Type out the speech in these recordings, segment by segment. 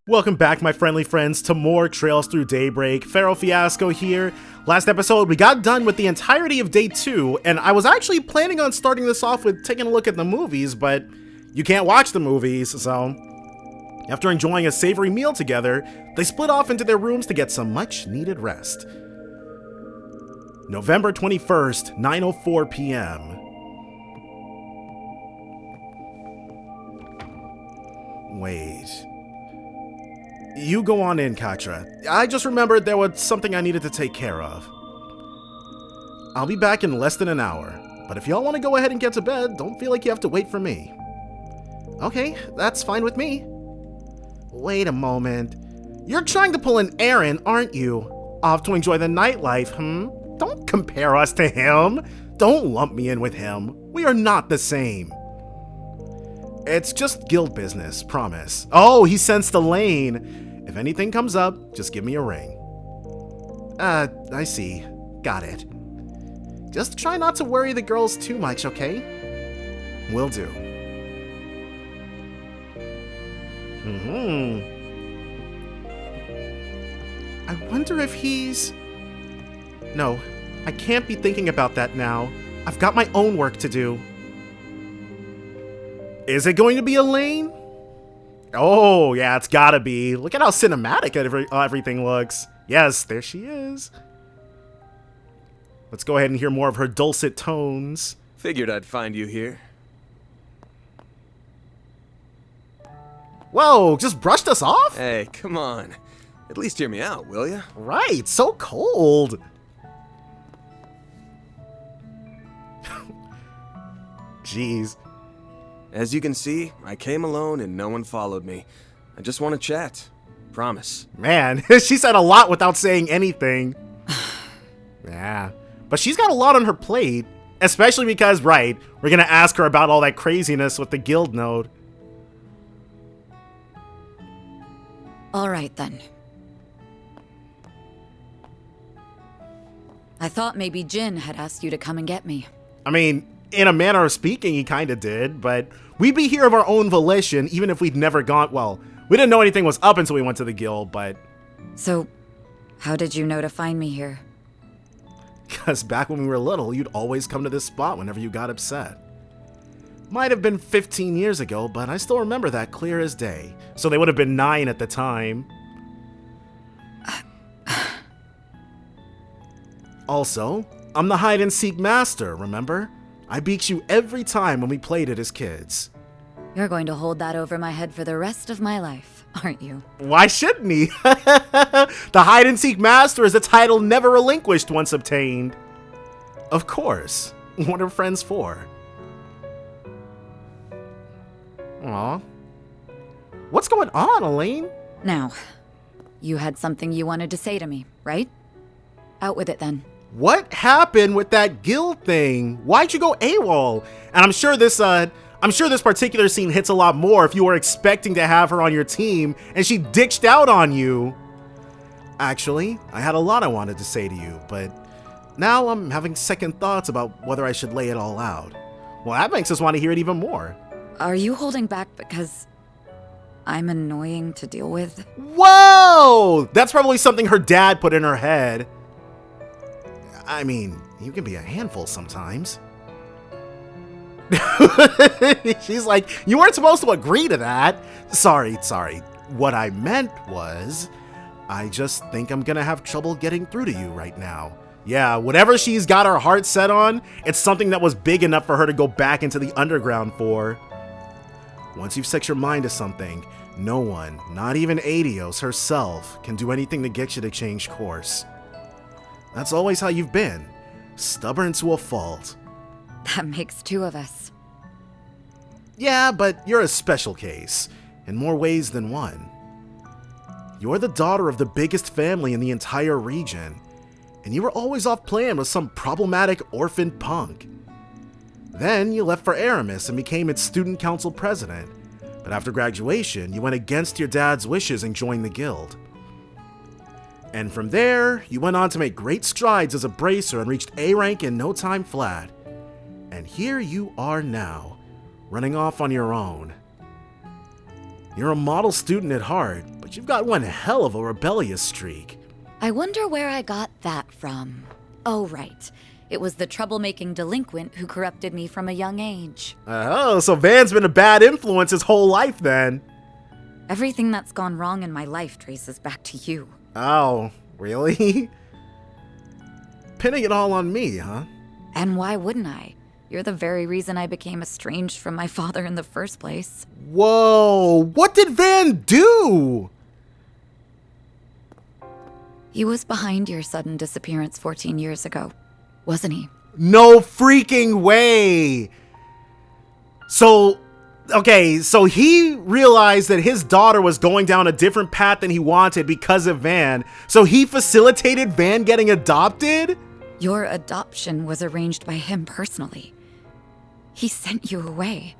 Welcome back, my friendly friends, to more Trails Through Daybreak. Pharaoh Fiasco here. Last episode, we got done with the entirety of day 2, and I was actually planning on starting this off with taking a look at the movies, but you can't watch the movies, so after enjoying a savory meal together, they split off into their rooms to get some much-needed rest. November 21st, 9:04 p.m. Wait. You go on in, Katra. I just remembered there was something I needed to take care of. I'll be back in less than an hour, but if y'all want to go ahead and get to bed, don't feel like you have to wait for me. Okay, that's fine with me. Wait a moment. You're trying to pull an errand, aren't you? Off to enjoy the nightlife, Don't compare us to him. Don't lump me in with him. We are not the same. It's just guild business, promise. Oh, he sensed Elaine. If anything comes up, just give me a ring. I see. Got it. Just try not to worry the girls too much, okay? Will do. I wonder if he's... No, I can't be thinking about that now. I've got my own work to do. Is it going to be Elaine? Oh, yeah, it's gotta be. Look at how cinematic everything looks. Yes, there she is. Let's go ahead and hear more of her dulcet tones. Figured I'd find you here. Whoa, just brushed us off? Hey, come on. At least hear me out, will ya? Right, so cold. Jeez. As you can see, I came alone and no one followed me. I just want to chat. Promise. Man, she said a lot without saying anything. Yeah, but she's got a lot on her plate. Especially because, right, we're gonna ask her about all that craziness with the guild node. All right, then. I thought maybe Jin had asked you to come and get me. I mean, in a manner of speaking, he kind of did, but we'd be here of our own volition, even if we'd never gone, well, we didn't know anything was up until we went to the guild, but... So, how did you know to find me here? Because back when we were little, you'd always come to this spot whenever you got upset. Might have been 15 years ago, but I still remember that clear as day. So they would have been 9 at the time. Also, I'm the hide-and-seek master, remember? I beat you every time when we played it as kids. You're going to hold that over my head for the rest of my life, aren't you? Why shouldn't he? The hide-and-seek master is a title never relinquished once obtained. Of course. What are friends for? Aw. What's going on, Elaine? Now, you had something you wanted to say to me, right? Out with it then. What happened with that guild thing? Why'd you go AWOL? And I'm sure this particular scene hits a lot more if you were expecting to have her on your team and she ditched out on you. Actually, I had a lot I wanted to say to you, but now I'm having second thoughts about whether I should lay it all out. Well, that makes us want to hear it even more. Are you holding back because I'm annoying to deal with? Whoa! That's probably something her dad put in her head. I mean, you can be a handful sometimes. She's like, you weren't supposed to agree to that. Sorry. What I meant was, I just think I'm gonna have trouble getting through to you right now. Yeah, whatever she's got her heart set on, it's something that was big enough for her to go back into the underground for. Once you've set your mind to something, no one, not even Adios herself, can do anything to get you to change course. That's always how you've been. Stubborn to a fault. That makes 2 of us. Yeah, but you're a special case, in more ways than one. You're the daughter of the biggest family in the entire region, and you were always off playing with some problematic orphan punk. Then you left for Aramis and became its student council president, but after graduation, you went against your dad's wishes and joined the guild. And from there, you went on to make great strides as a bracer and reached A rank in no time flat. And here you are now, running off on your own. You're a model student at heart, but but you've got one hell of a rebellious streak. I wonder where I got that from. Oh, right. It was the troublemaking delinquent who corrupted me from a young age. Oh, so Van's been a bad influence his whole life then. Everything that's gone wrong in my life traces back to you. Oh, really? Pinning it all on me, huh? And why wouldn't I? You're the very reason I became estranged from my father in the first place. Whoa, what did Van do? He was behind your sudden disappearance 14 years ago, wasn't he? No freaking way. So he realized that his daughter was going down a different path than he wanted because of Van. So he facilitated Van getting adopted? Your adoption was arranged by him personally. He sent you away,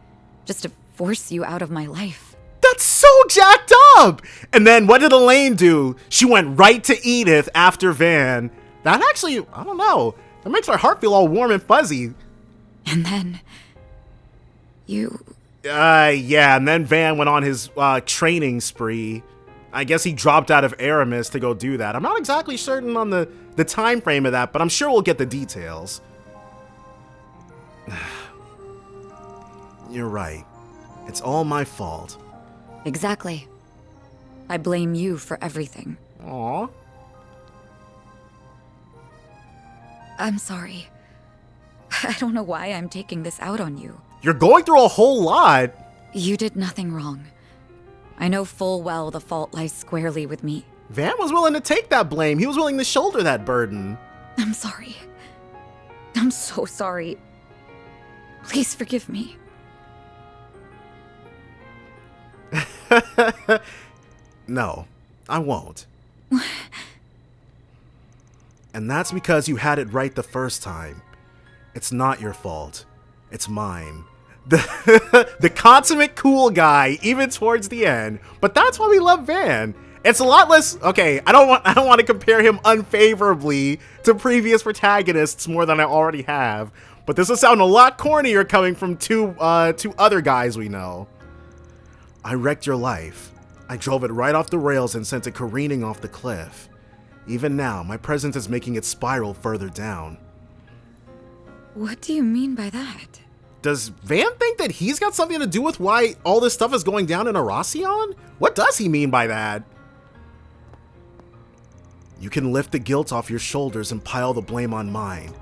just to force you out of my life. That's so jacked up! And then what did Elaine do? She went right to Edith after Van. That actually, I don't know. That makes my heart feel all warm and fuzzy. And then... you... Yeah, and then Van went on his training spree. I guess he dropped out of Aramis to go do that. I'm not exactly certain on the time frame of that, but I'm sure we'll get the details. You're right. It's all my fault. Exactly. I blame you for everything. Aw. I'm sorry. I don't know why I'm taking this out on you. You're going through a whole lot. You did nothing wrong. I know full well the fault lies squarely with me. Van was willing to take that blame. He was willing to shoulder that burden. I'm sorry. I'm so sorry. Please forgive me. No, I won't. And that's because you had it right the first time. It's not your fault. It's mine. The consummate cool guy, even towards the end. But that's why we love Van. It's a lot less. Okay, I don't want to compare him unfavorably to previous protagonists more than I already have. But this will sound a lot cornier coming from two other guys we know. I wrecked your life. I drove it right off the rails and sent it careening off the cliff. Even now, my presence is making it spiral further down. What do you mean by that? Does Van think that he's got something to do with why all this stuff is going down in Arasion? What does he mean by that? You can lift the guilt off your shoulders and pile the blame on mine.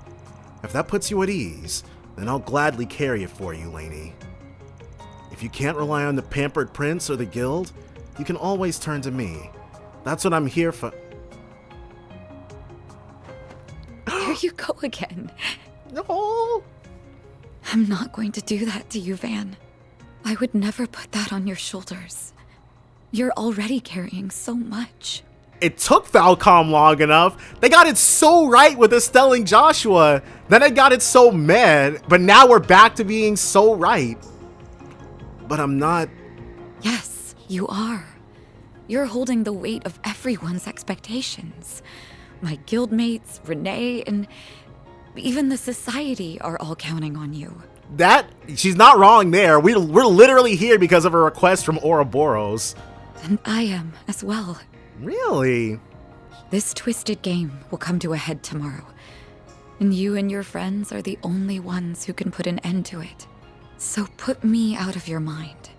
If that puts you at ease, then I'll gladly carry it for you, Lainey. If you can't rely on the pampered prince or the guild, you can always turn to me. That's what I'm here for. Here you go again. No. I'm not going to do that to you, Van. I would never put that on your shoulders. You're already carrying so much. It took Falcom long enough. They got it so right with Estelle and Joshua. Then they got it so mad, but now we're back to being so right. But I'm not. Yes, you are. You're holding the weight of everyone's expectations. My guildmates, Renee, and even the society are all counting on you. She's not wrong there. We're literally here because of a request from Ouroboros. And I am as well. Really? This twisted game will come to a head tomorrow. And you and your friends are the only ones who can put an end to it. So put me out of your mind.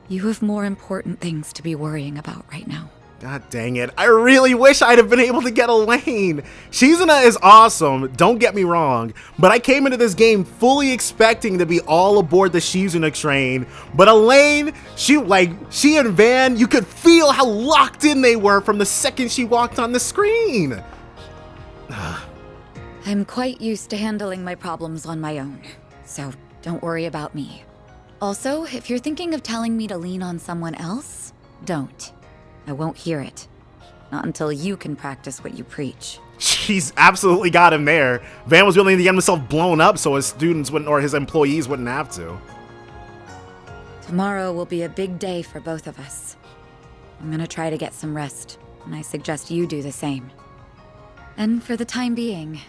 You have more important things to be worrying about right now. God dang it. I really wish I'd have been able to get Elaine. Shizuna is awesome, don't get me wrong, but I came into this game fully expecting to be all aboard the Shizuna train. But Elaine, she and Van, you could feel how locked in they were from the second she walked on the screen. I'm quite used to handling my problems on my own, so don't worry about me. Also, if you're thinking of telling me to lean on someone else, don't. I won't hear it. Not until you can practice what you preach. She's absolutely got him there. Van was willing to get himself blown up so his students wouldn't, or his employees wouldn't have to. Tomorrow will be a big day for both of us. I'm gonna try to get some rest, and I suggest you do the same. And for the time being,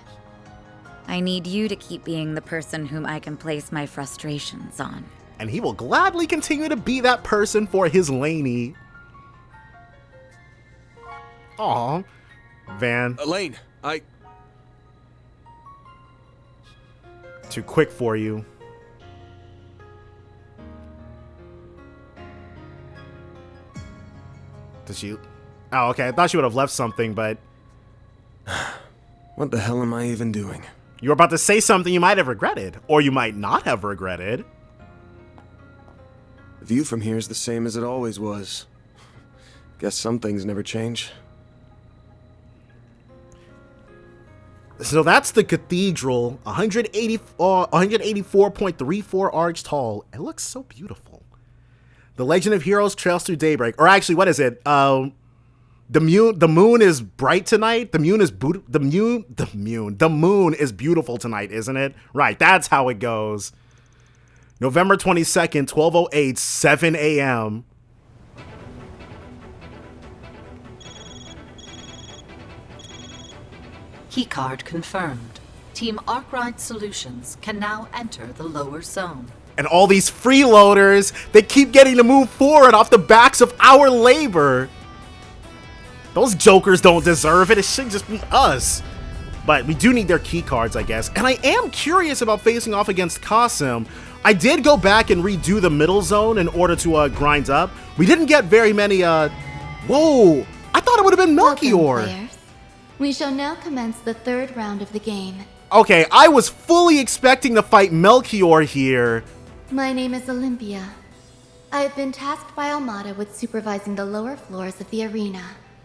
I need you to keep being the person whom I can place my frustrations on. And he will gladly continue to be that person for his Lainey. Aw. Van. Elaine, Too quick for you. Does she... Oh, okay. I thought she would have left something, but... What the hell am I even doing? You were about to say something you might have regretted. Or you might not have regretted. The view from here is the same as it always was. Guess some things never change. So that's the cathedral, 184.34 arcs tall. It looks so beautiful. The Legend of Heroes trails through daybreak. Or actually, what is it? The moon is bright tonight. The moon is beautiful tonight, isn't it? Right, that's how it goes. November 22nd, 12:08, 7 a.m. Keycard confirmed. Team Arkwright Solutions can now enter the lower zone. And all these freeloaders, they keep getting to move forward off the backs of our labor. Those jokers don't deserve it. It should just be us. But we do need their key cards, I guess. And I am curious about facing off against Kasim. I did go back and redo the middle zone in order to grind up. We didn't get very many, Whoa! I thought it would have been Melchior. Welcome, players. We shall now commence the third round of the game. Okay, I was fully expecting to fight Melchior here. My name is Olympia. I have been tasked by Almada with supervising the lower floors of the arena.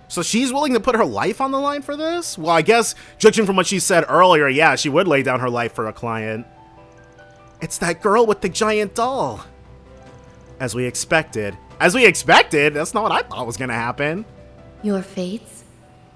So she's willing to put her life on the line for this? Well, I guess, judging from what she said earlier, yeah, she would lay down her life for a client. It's that girl with the giant doll. As we expected. As we expected? That's not what I thought was gonna happen. Your fates,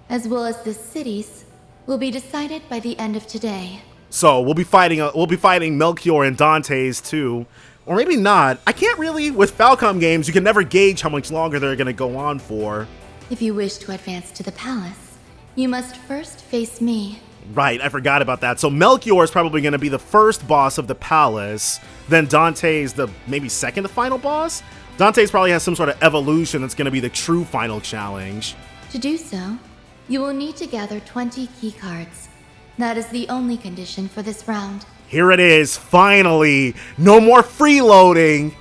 as well as the city's, will be decided by the end of today. So we'll be fighting Melchior and Dante's too. Or maybe not. I can't really, with Falcom games, you can never gauge how much longer they're gonna go on for. If you wish to advance to the palace, you must first face me. Right, I forgot about that. So Melchior is probably going to be the first boss of the palace. Then Dante's the maybe second to final boss? Dante's probably has some sort of evolution that's going to be the true final challenge. To do so, you will need to gather 20 key cards. That is the only condition for this round. Here it is, finally! No more freeloading!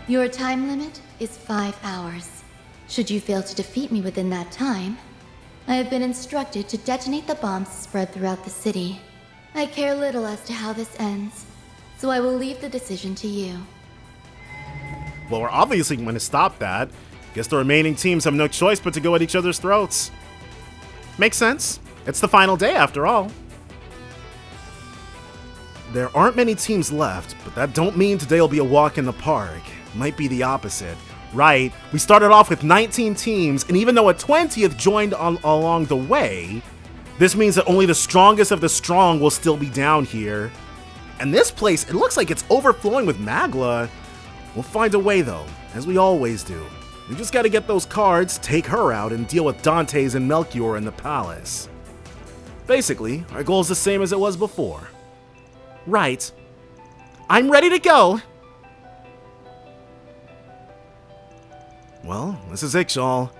Your time limit is 5 hours. Should you fail to defeat me within that time, I have been instructed to detonate the bombs spread throughout the city. I care little as to how this ends, so I will leave the decision to you. Well, we're obviously going to stop that. Guess the remaining teams have no choice but to go at each other's throats. Makes sense. It's the final day after all. There aren't many teams left, but that don't mean today will be a walk in the park. Might be the opposite. Right, we started off with 19 teams, and even though a 20th joined along the way, this means that only the strongest of the strong will still be down here. And this place, it looks like it's overflowing with Magla. We'll find a way though, as we always do. We just gotta get those cards, take her out, and deal with Dante's and Melchior in the palace. Basically, our goal is the same as it was before. Right. I'm ready to go! Well, this is Ixchel.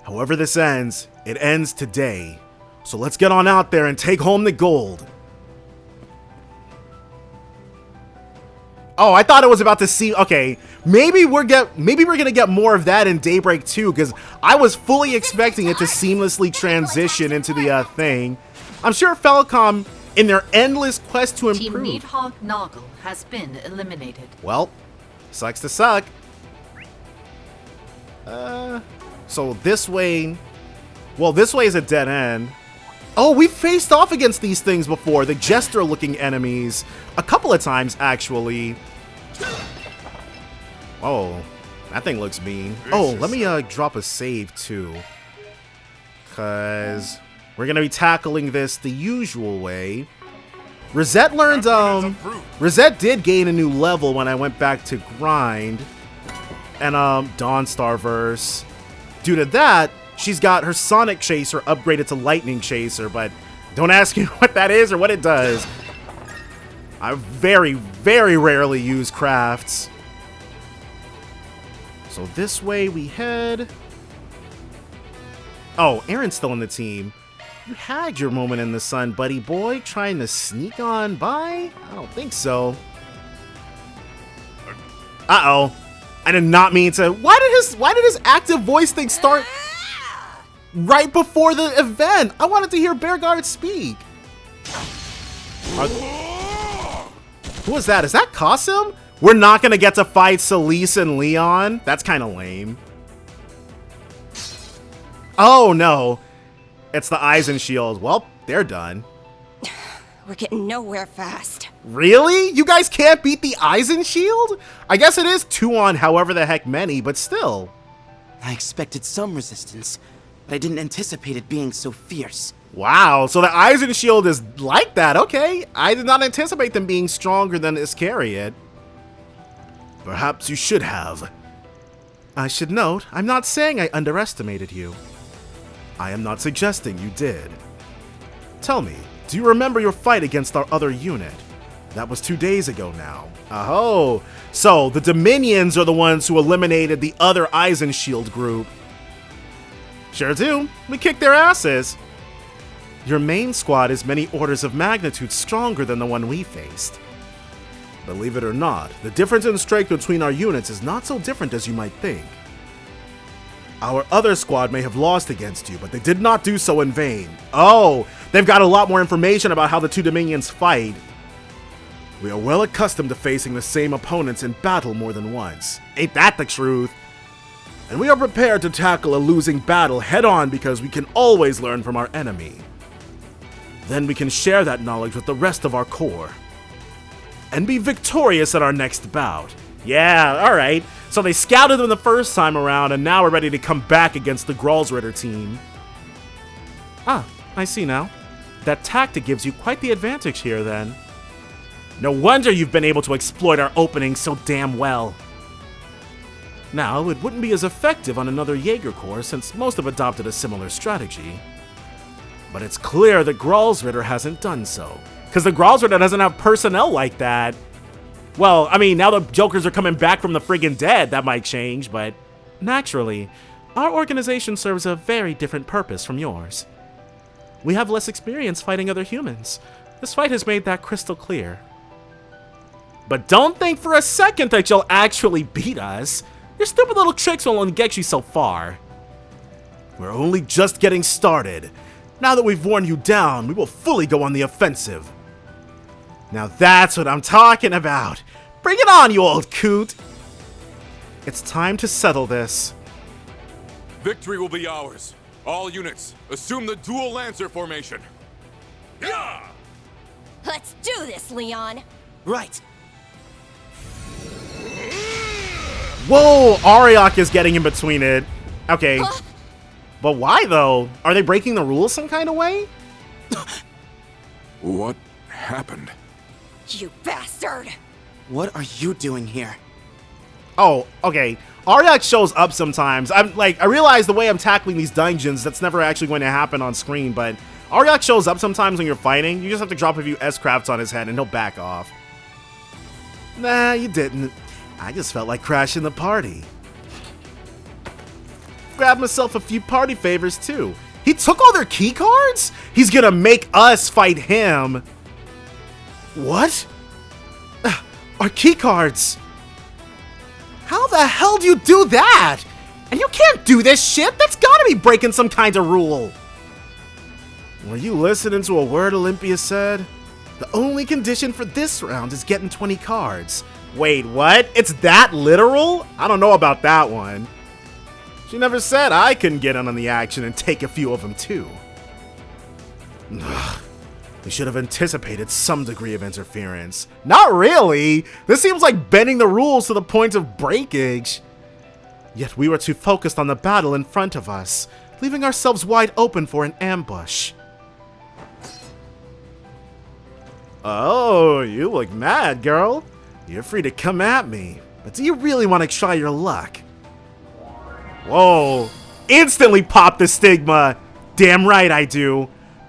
However this ends, it ends today. So let's get on out there and take home the gold. Oh, I thought it was about to see. Okay, maybe we're gonna get more of that in Daybreak 2, because I was fully expecting it to seamlessly transition into the thing. I'm sure Falcom, in their endless quest to improve. Team Needhawk Noggle has been eliminated. Well, sucks to suck. So this way, well, this way is a dead end. Oh, we've faced off against these things before, the jester-looking enemies, a couple of times, actually. Oh, that thing looks mean. Oh, let me drop a save, too. Because we're going to be tackling this the usual way. Rosette learned, Rosette did gain a new level when I went back to grind. And, Dawnstarverse. Due to that, she's got her Sonic Chaser upgraded to Lightning Chaser, but don't ask me what that is or what it does. I very, very rarely use crafts. So this way we head. Oh, Aaron's still in the team. You had your moment in the sun, buddy boy, trying to sneak on by? I don't think so. Uh-oh. I did not mean to. Why did his active voice thing start right before the event? I wanted to hear Bearguard speak. Who is that? Is that Kasim? We're not gonna get to fight Celise and Leon? That's kind of lame. Oh no. It's the Eisen Shield. Well, they're done. We're getting nowhere fast. Really? You guys can't beat the Eisen Shield? I guess it is 2 on however the heck many, but still. I expected some resistance, but I didn't anticipate it being so fierce. Wow, so the Eisen Shield is like that, okay. I did not anticipate them being stronger than Iscariot. Perhaps you should have. I should note, I'm not saying I underestimated you. I am not suggesting you did. Tell me, do you remember your fight against our other unit? That was 2 days ago now. Oh, so the Dominions are the ones who eliminated the other Eisen Shield group. Sure do. We kicked their asses. Your main squad is many orders of magnitude stronger than the one we faced. Believe it or not, the difference in strength between our units is not so different as you might think. Our other squad may have lost against you, but they did not do so in vain. Oh, they've got a lot more information about how the two Dominions fight. We are well accustomed to facing the same opponents in battle more than once. Ain't that the truth? And we are prepared to tackle a losing battle head-on because we can always learn from our enemy. Then we can share that knowledge with the rest of our corps. And be victorious at our next bout. Yeah, alright. So they scouted them the first time around, and now we're ready to come back against the Gralsritter team. Ah, I see now. That tactic gives you quite the advantage here, then. No wonder you've been able to exploit our openings so damn well. Now, it wouldn't be as effective on another Jaeger Corps, since most have adopted a similar strategy. But it's clear that Gralsritter hasn't done so, because the Gralsritter doesn't have personnel like that. Well, I mean, now the Jokers are coming back from the friggin' dead, that might change, but naturally, our organization serves a very different purpose from yours. We have less experience fighting other humans. This fight has made that crystal clear. But don't think for a second that you'll actually beat us. Your stupid little tricks will only get you so far. We're only just getting started. Now that we've worn you down, we will fully go on the offensive. Now that's what I'm talking about. Bring it on, you old coot. It's time to settle this. Victory will be ours. All units, assume the dual Lancer formation. Yeah! Let's do this, Leon. Right. Whoa, Arioch is getting in between it. Okay. But why, though? Are they breaking the rules some kind of way? What happened? You bastard! What are you doing here? Oh, okay. Arioch shows up sometimes. I realize the way I'm tackling these dungeons, that's never actually going to happen on screen, but Arioch shows up sometimes when you're fighting. You just have to drop a few S-crafts on his head and he'll back off. Nah, you didn't. I just felt like crashing the party. Grabbed myself a few party favors too. He took all their key cards? He's gonna make us fight him. What? Our key cards. How the hell do you do that? And you can't do this shit. That's gotta be breaking some kind of rule. Were you listening to a word Olympia said? The only condition for this round is getting 20 cards. Wait, what? It's that literal? I don't know about that one. She never said I couldn't get in on the action and take a few of them too. Ugh. We should have anticipated some degree of interference. Not really! This seems like bending the rules to the point of breakage. Yet we were too focused on the battle in front of us, leaving ourselves wide open for an ambush. Oh, you look mad, girl. You're free to come at me, but do you really want to try your luck? Whoa, instantly pop the stigma. Damn right I do.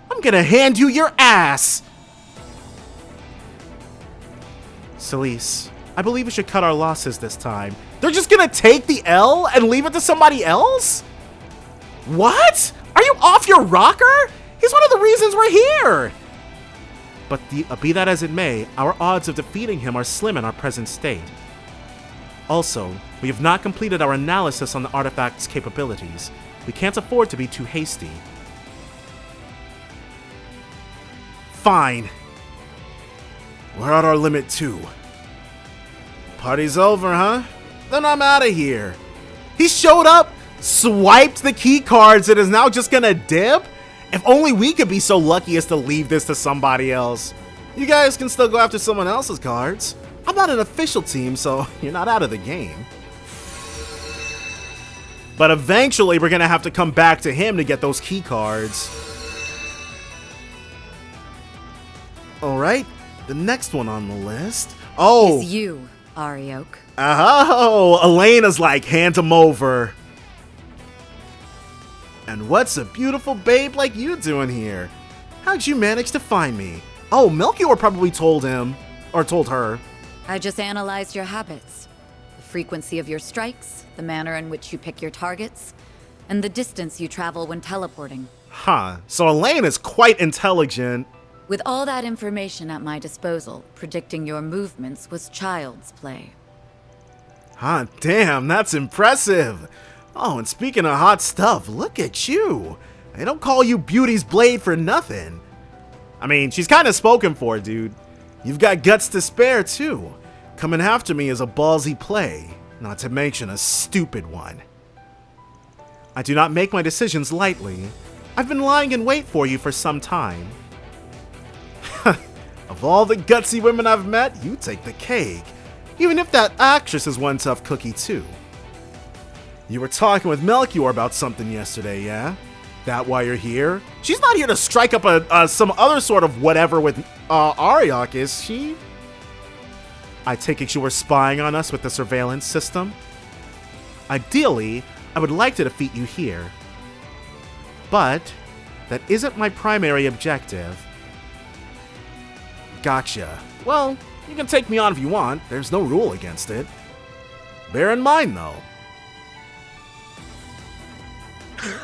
I'm gonna hand you your ass. Celise, I believe we should cut our losses this time. They're just gonna take the L and leave it to somebody else? What? Are you off your rocker? He's one of the reasons we're here! But be that as it may, our odds of defeating him are slim in our present state. Also, we have not completed our analysis on the artifact's capabilities. We can't afford to be too hasty. Fine. We're at our limit too. Party's over, huh? Then I'm out of here. He showed up, swiped the key cards, and is now just gonna dip? If only we could be so lucky as to leave this to somebody else. You guys can still go after someone else's cards. I'm not an official team, so you're not out of the game. But eventually, we're gonna have to come back to him to get those key cards. Alright, the next one on the list. Oh! It's you, Arioch. Oh, Elaine is like, hand him over. And what's a beautiful babe like you doing here? How'd you manage to find me? Oh, Melchior probably told him, or told her. I just analyzed your habits. The frequency of your strikes, the manner in which you pick your targets, and the distance you travel when teleporting. Huh, so Elaine is quite intelligent. With all that information at my disposal, predicting your movements was child's play. Huh, damn, that's impressive. Oh, and speaking of hot stuff, look at you. They don't call you Beauty's Blade for nothing. I mean, she's kind of spoken for, dude. You've got guts to spare, too. Coming after me is a ballsy play, not to mention a stupid one. I do not make my decisions lightly. I've been lying in wait for you for some time. Of all the gutsy women I've met, you take the cake. Even if that actress is one tough cookie, too. You were talking with Melchior about something yesterday, yeah? That why you're here? She's not here to strike up some other sort of whatever with Arioch, is she? I take it you were spying on us with the surveillance system? Ideally, I would like to defeat you here. But that isn't my primary objective. Gotcha. Well, you can take me on if you want. There's no rule against it. Bear in mind, though.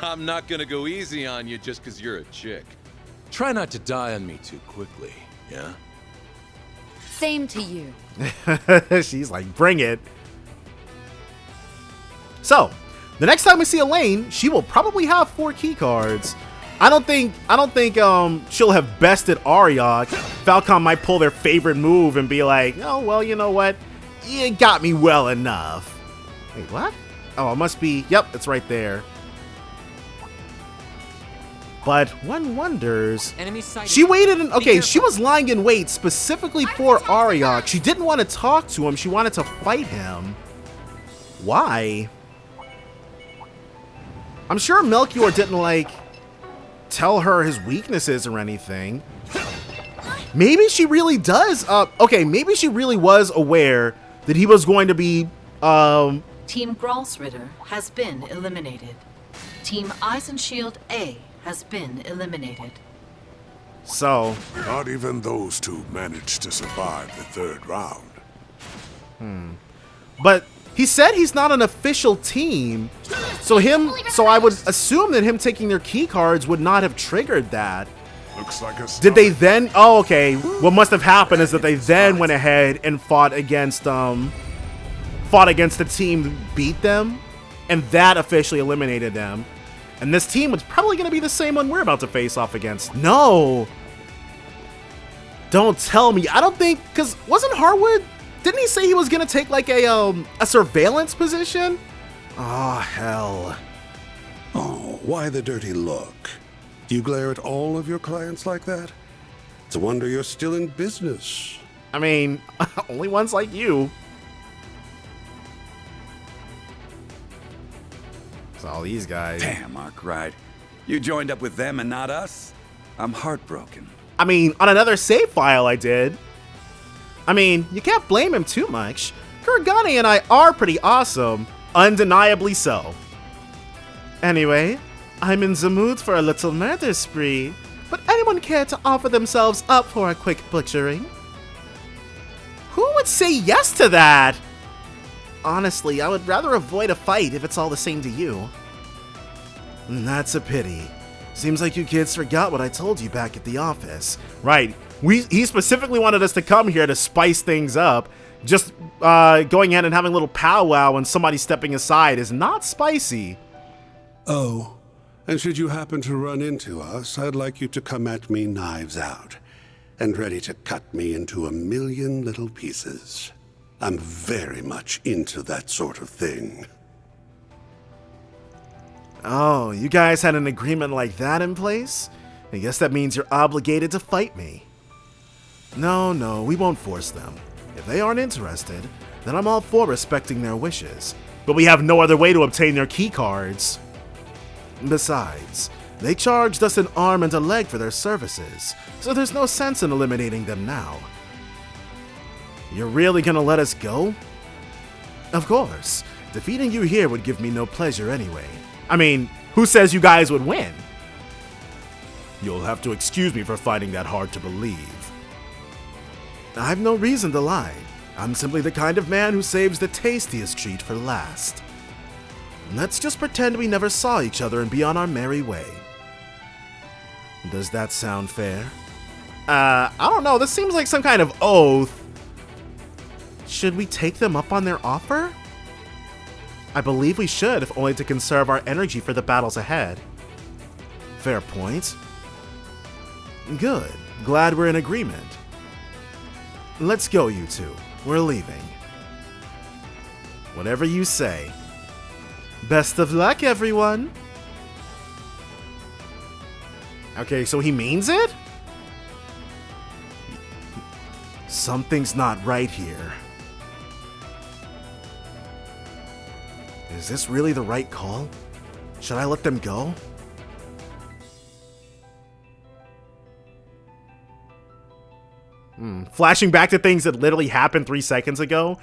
I'm not gonna go easy on you just because you're a chick. Try not to die on me too quickly, yeah? Same to you. She's like, bring it. So, the next time we see Elaine, she will probably have 4 key cards. I don't think she'll have bested Arioch. Falcon might pull their favorite move and be like, oh, well, you know what? You got me well enough. Wait, what? Oh, it must be, yep, it's right there. But one wonders, she waited and, okay, she was lying in wait specifically for Arioch. She didn't want to talk to him, she wanted to fight him. Why? I'm sure Melchior didn't, like, tell her his weaknesses or anything. Maybe she really does, okay, maybe she really was aware that he was going to be, Team Grossritter has been eliminated. Team Eisenshield A has been eliminated. So, not even those two managed to survive the 3rd round. But he said he's not an official team. So I would assume that him taking their key cards would not have triggered that. Looks like a Did they then? Oh, okay. What must have happened is that they then went ahead and fought against the team that beat them, and that officially eliminated them. And this team was probably going to be the same one we're about to face off against. No! Don't tell me. I don't think, because wasn't Harwood, didn't he say he was going to take like a surveillance position? Oh, hell. Oh, why the dirty look? Do you glare at all of your clients like that? It's a wonder you're still in business. I mean, only ones like you. It's all these guys. Damn, Arkwright. You joined up with them and not us? I'm heartbroken. I mean, on another save file I did. I mean, you can't blame him too much. Kuragane and I are pretty awesome. Undeniably so. Anyway, I'm in the mood for a little murder spree. Would anyone care to offer themselves up for a quick butchering? Who would say yes to that? Honestly, I would rather avoid a fight if it's all the same to you. That's a pity. Seems like you kids forgot what I told you back at the office. Right. He specifically wanted us to come here to spice things up. Just going in and having a little powwow and somebody stepping aside is not spicy. Oh, and should you happen to run into us, I'd like you to come at me knives out and ready to cut me into a million little pieces. I'm very much into that sort of thing. Oh, you guys had an agreement like that in place? I guess that means you're obligated to fight me. No, we won't force them. If they aren't interested, then I'm all for respecting their wishes. But we have no other way to obtain their key cards. Besides, they charged us an arm and a leg for their services, so there's no sense in eliminating them now. You're really gonna let us go? Of course. Defeating you here would give me no pleasure anyway. I mean, who says you guys would win? You'll have to excuse me for finding that hard to believe. I've no reason to lie. I'm simply the kind of man who saves the tastiest treat for last. Let's just pretend we never saw each other and be on our merry way. Does that sound fair? I don't know. This seems like some kind of oath. Should we take them up on their offer? I believe we should, if only to conserve our energy for the battles ahead. Fair point. Good. Glad we're in agreement. Let's go, you two. We're leaving. Whatever you say. Best of luck, everyone. Okay, so he means it? Something's not right here. Is this really the right call? Should I let them go? Flashing back to things that literally happened 3 seconds ago,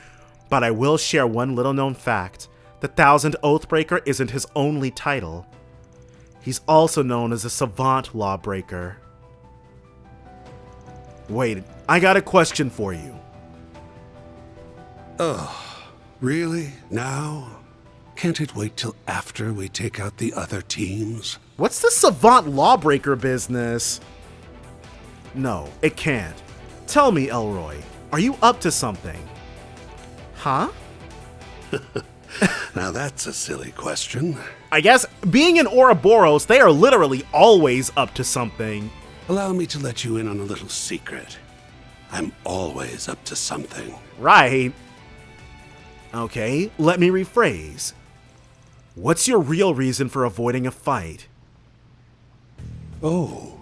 but I will share one little known fact. The Thousand Oathbreaker isn't his only title. He's also known as a Savant Lawbreaker. Wait, I got a question for you. Oh, really? Now? Can't it wait till after we take out the other teams? What's the Savant Lawbreaker business? No, it can't. Tell me, Elroy, are you up to something? Huh? Now that's a silly question. I guess, being in Ouroboros, they are literally always up to something. Allow me to let you in on a little secret. I'm always up to something. Right. Okay, let me rephrase. What's your real reason for avoiding a fight? Oh,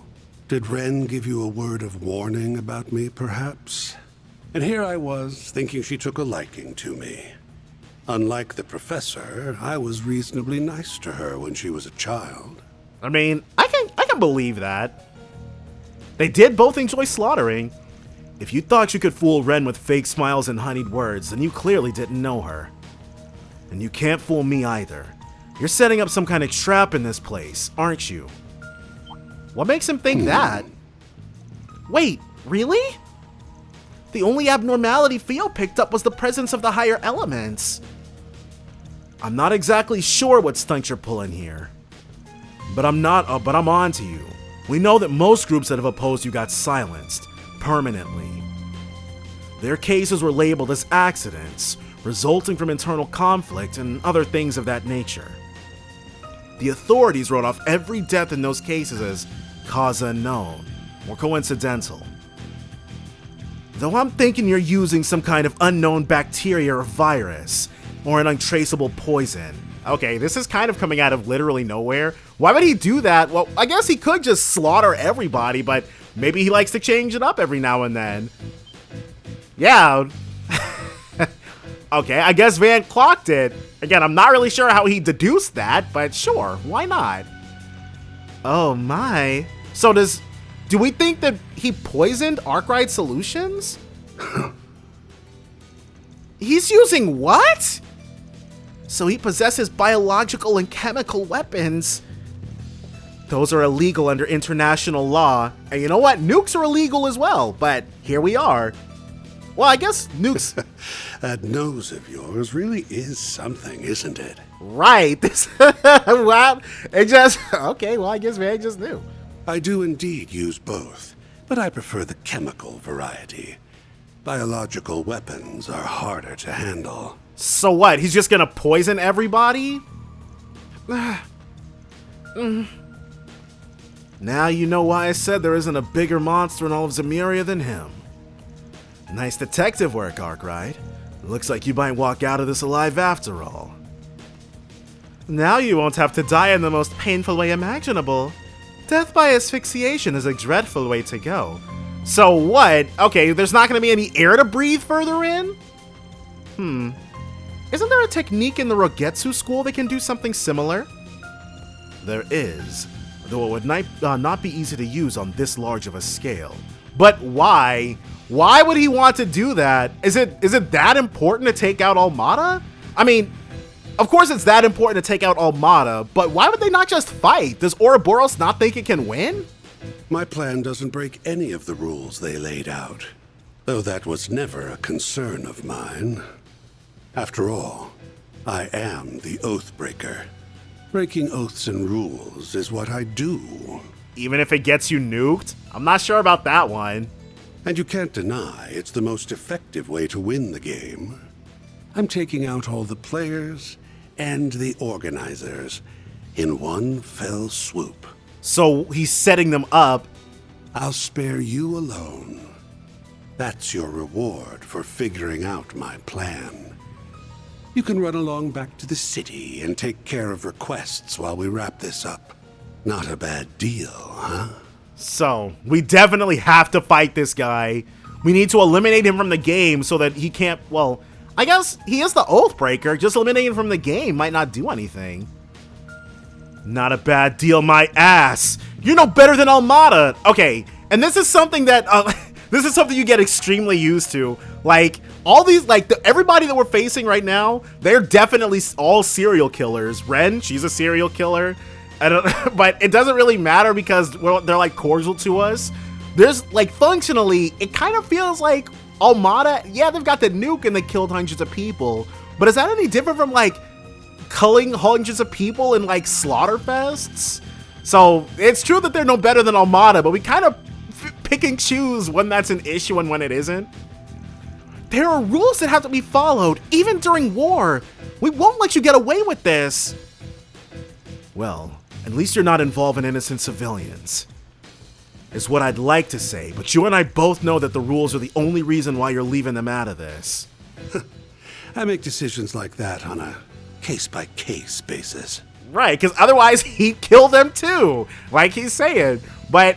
did Ren give you a word of warning about me, perhaps? And here I was, thinking she took a liking to me. Unlike the professor, I was reasonably nice to her when she was a child. I mean, I can believe that. They did both enjoy slaughtering. If you thought you could fool Ren with fake smiles and honeyed words, then you clearly didn't know her. And you can't fool me either. You're setting up some kind of trap in this place, aren't you? What makes him think that? Wait, really? The only abnormality Theo picked up was the presence of the higher elements. I'm not exactly sure what stunt you're pulling here. But I'm on to you. We know that most groups that have opposed you got silenced, permanently. Their cases were labeled as accidents, resulting from internal conflict and other things of that nature. The authorities wrote off every death in those cases as cause unknown or coincidental. Though I'm thinking you're using some kind of unknown bacteria or virus, or an untraceable poison. Okay, this is kind of coming out of literally nowhere. Why would he do that? Well, I guess he could just slaughter everybody, but maybe he likes to change it up every now and then. Yeah. Okay, I guess Van clocked it. Again, I'm not really sure how he deduced that, but sure, why not? Oh my. So do we think that he poisoned Arkwright Solutions? He's using what? So he possesses biological and chemical weapons. Those are illegal under international law. And you know what? Nukes are illegal as well, but here we are. Well, I guess nukes. That nose of yours really is something, isn't it? Right. This. Well, it just. Okay, well, I guess Van just knew. I do indeed use both, but I prefer the chemical variety. Biological weapons are harder to handle. So what? He's just gonna poison everybody? Now you know why I said there isn't a bigger monster in all of Zemuria than him. Nice detective work, Arkwright. Looks like you might walk out of this alive after all. Now you won't have to die in the most painful way imaginable. Death by asphyxiation is a dreadful way to go. So what? Okay, there's not gonna be any air to breathe further in? Isn't there a technique in the Rogetsu school that can do something similar? There is, though it would not be easy to use on this large of a scale. But why? Why would he want to do that? Is it that important to take out Almada? I mean, of course it's that important to take out Almada, but why would they not just fight? Does Ouroboros not think it can win? My plan doesn't break any of the rules they laid out, though that was never a concern of mine. After all, I am the Oathbreaker. Breaking oaths and rules is what I do. Even if it gets you nuked? I'm not sure about that one. And you can't deny it's the most effective way to win the game. I'm taking out all the players and the organizers in one fell swoop. So he's setting them up. I'll spare you alone. That's your reward for figuring out my plan. You can run along back to the city and take care of requests while we wrap this up. Not a bad deal, huh? So, we definitely have to fight this guy. We need to eliminate him from the game so that he can't, well, I guess he is the Oathbreaker. Just eliminating him from the game might not do anything. Not a bad deal, my ass. You're no better than Almada. Okay, and this is something that, this is something you get extremely used to. Like, all these, like, everybody that we're facing right now, they're definitely all serial killers. Ren, she's a serial killer. But it doesn't really matter because they're, like, cordial to us. There's, like, functionally, it kind of feels like Almada, yeah, they've got the nuke and they killed hundreds of people. But is that any different from, like, culling hundreds of people in, like, slaughter fests? So, it's true that they're no better than Almada, but we kind of pick and choose when that's an issue and when it isn't. There are rules that have to be followed, even during war. We won't let you get away with this. Well, at least you're not involving innocent civilians, is what I'd like to say, but you and I both know that the rules are the only reason why you're leaving them out of this. I make decisions like that on a case-by-case basis. Right, because otherwise he'd kill them too, like he's saying. But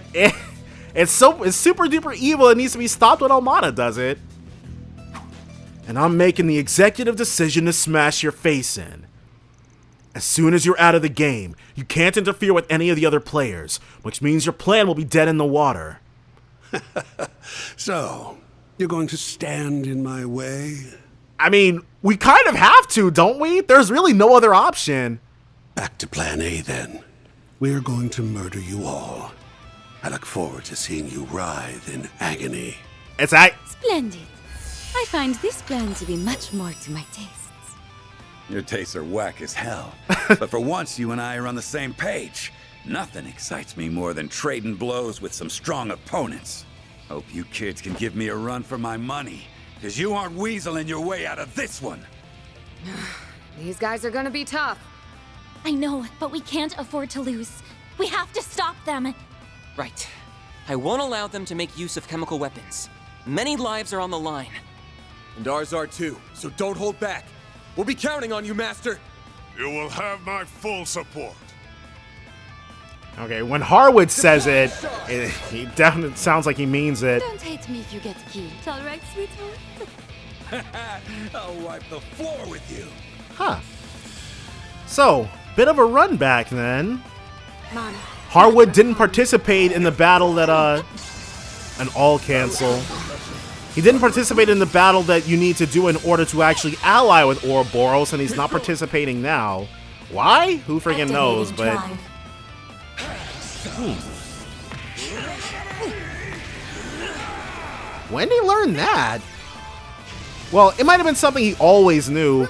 it's super duper evil. It needs to be stopped when Almada does it. And I'm making the executive decision to smash your face in. As soon as you're out of the game, you can't interfere with any of the other players, which means your plan will be dead in the water. So, you're going to stand in my way? I mean, we kind of have to, don't we? There's really no other option. Back to plan A then. We're going to murder you all. I look forward to seeing you writhe in agony. Splendid. I find this plan to be much more to my tastes. Your tastes are whack as hell. But for once, you and I are on the same page. Nothing excites me more than trading blows with some strong opponents. Hope you kids can give me a run for my money, because you aren't weaseling your way out of this one. These guys are gonna be tough. I know, but we can't afford to lose. We have to stop them. Right. I won't allow them to make use of chemical weapons. Many lives are on the line. And ours are too, so don't hold back. We'll be counting on you, Master. You will have my full support. Okay, when Harwood says it definitely sounds like he means it. Don't hate me if you get killed, all right, sweetheart? I'll wipe the floor with you. Huh. So, bit of a run back then. Mom. Harwood didn't participate in the battle that, an all cancel. He didn't participate in the battle that you need to do in order to actually ally with Ouroboros, and he's not participating now. Why? Who freaking knows, but... When did he learn that? Well, it might have been something he always knew.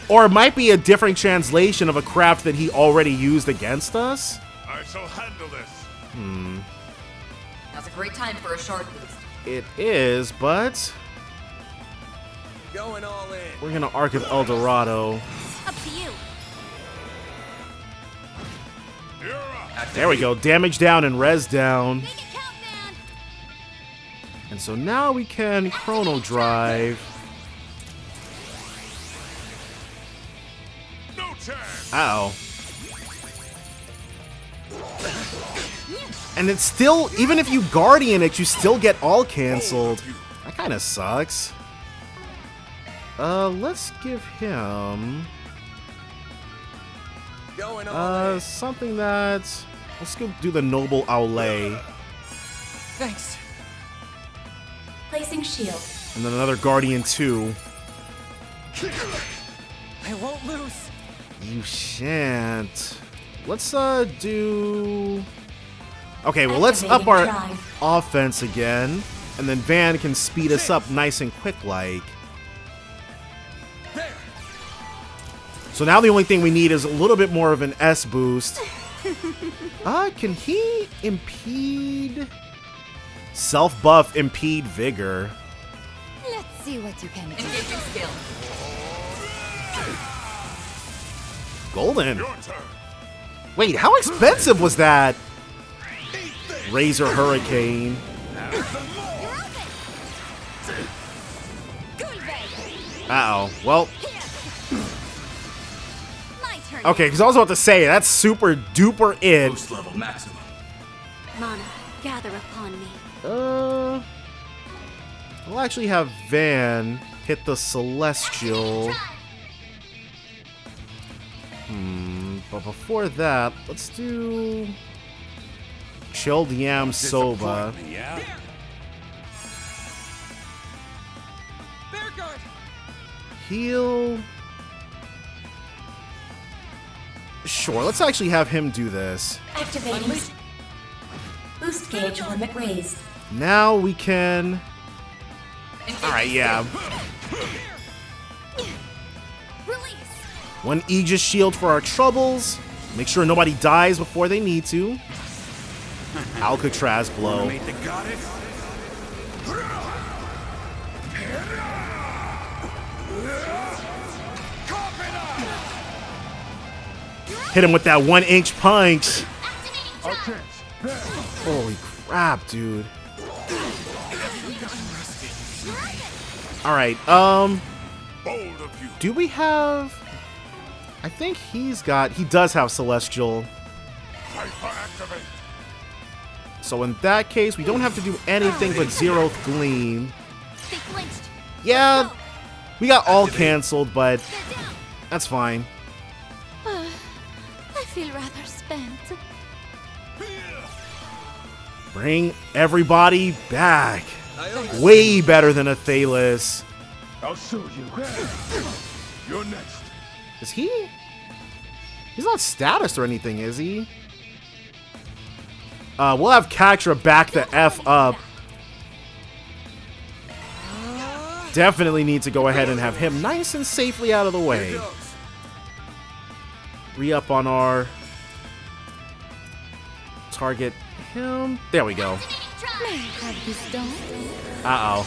Or it might be a different translation of a craft that he already used against us. I shall handle this. Now's a great time for a short boost. It is, but Going all in. we're gonna Arc of El Dorado. Up to you. There we go. Damage down and res down. Make it count, man. And so now we can Chrono Drive. No chance. Uh-oh. And it's still, even if you Guardian it, you still get all canceled. That kind of sucks. Let's give him Going all in. something that, let's go do the Noble Auclair. Thanks. Placing shield. And then another Guardian 2. I won't lose. You shan't. Let's do. Okay, well let's up our offense again, and then Van can speed us up nice and quick like. So now the only thing we need is a little bit more of an S boost. Can he impede? Self-buff, impede vigor. Let's see what you can do. Engaging skill. Golden. Wait, how expensive was that? Razor Hurricane. Uh-oh. Well. Okay, because I was about to say, that's super duper it. Boost level maximum. Mana, gather upon me. We'll actually have Van hit the Celestial. But before that, let's do Chilled Yam Soba. Yeah. Heal. Sure, let's actually have him do this. Activating. Boost gauge limit raised. Now we can. Alright, yeah. One Aegis Shield for our troubles. Make sure nobody dies before they need to. Alcatraz Blow. Meet the goddess. Hit him with that 1-inch punch. Holy crap, dude. Alright, do we have... I think he does have Celestial. So in that case, we don't have to do anything but Zeroth Gleam. Yeah, we got all canceled, but that's fine. I feel rather spent. Bring everybody back. Way better than a Thalos. I'll show you. You're next. Is he? He's not status or anything, is he? We'll have Katra back the F up. Definitely need to go ahead and have him nice and safely out of the way. Re-up on our target him. There we go. Uh-oh.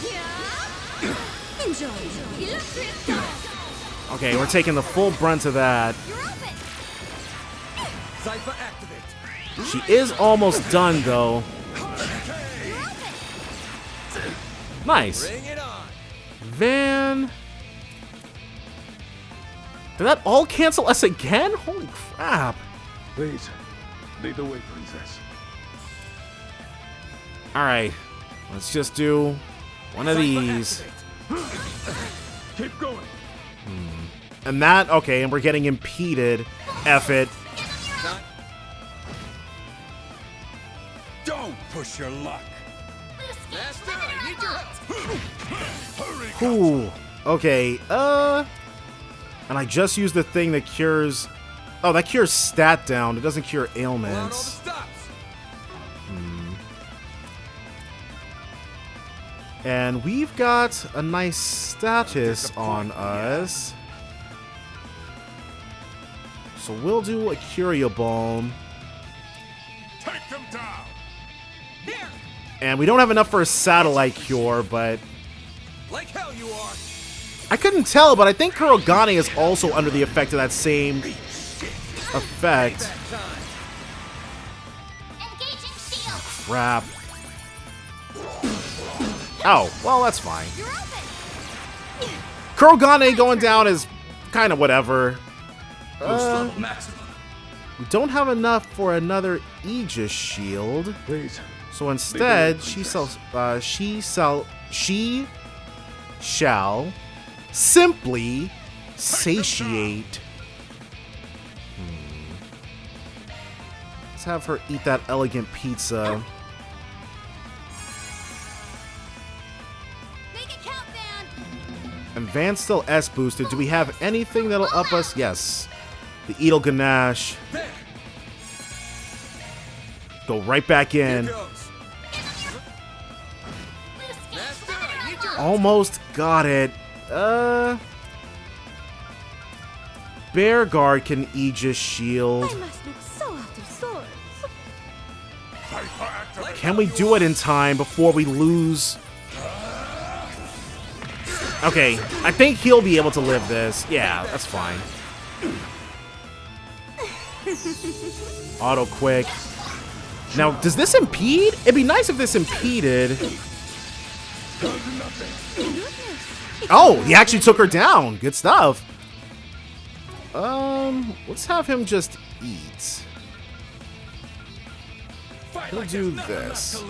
Okay, we're taking the full brunt of that. She is almost done, though. Nice. Van. Did that all cancel us again? Holy crap. Please, lead the way, princess. Alright. Let's just do one of these. Keep going. And that, okay, and we're getting impeded. F it. Don't push your luck. Master, I need your help. Ooh. Okay, and I just used the thing that cures... Oh, that cures stat down. It doesn't cure ailments. And we've got a nice status on us. So we'll do a Curio Balm. Take them down. Here. And we don't have enough for a Satellite Cure, but... Like hell you are. I couldn't tell, but I think Kurogane is also under the effect of that same effect. Oh, crap. Oh, well, that's fine. Kurogane going down is kind of whatever. We don't have enough for another Aegis shield. Please. So instead, she shall simply satiate. Let's have her eat that elegant pizza. And Van's still S boosted. Do we have anything that'll up us? Yes. The Edel Ganache. Go right back in. Almost got it. Bear Guard can Aegis shield. I must look so out of sorts. Can we do it in time before we lose? Okay, I think he'll be able to live this. Yeah, that's fine. Auto quick. Now, does this impede? It'd be nice if this impeded. Oh, he actually took her down. Good stuff. Let's have him just eat. He'll do this.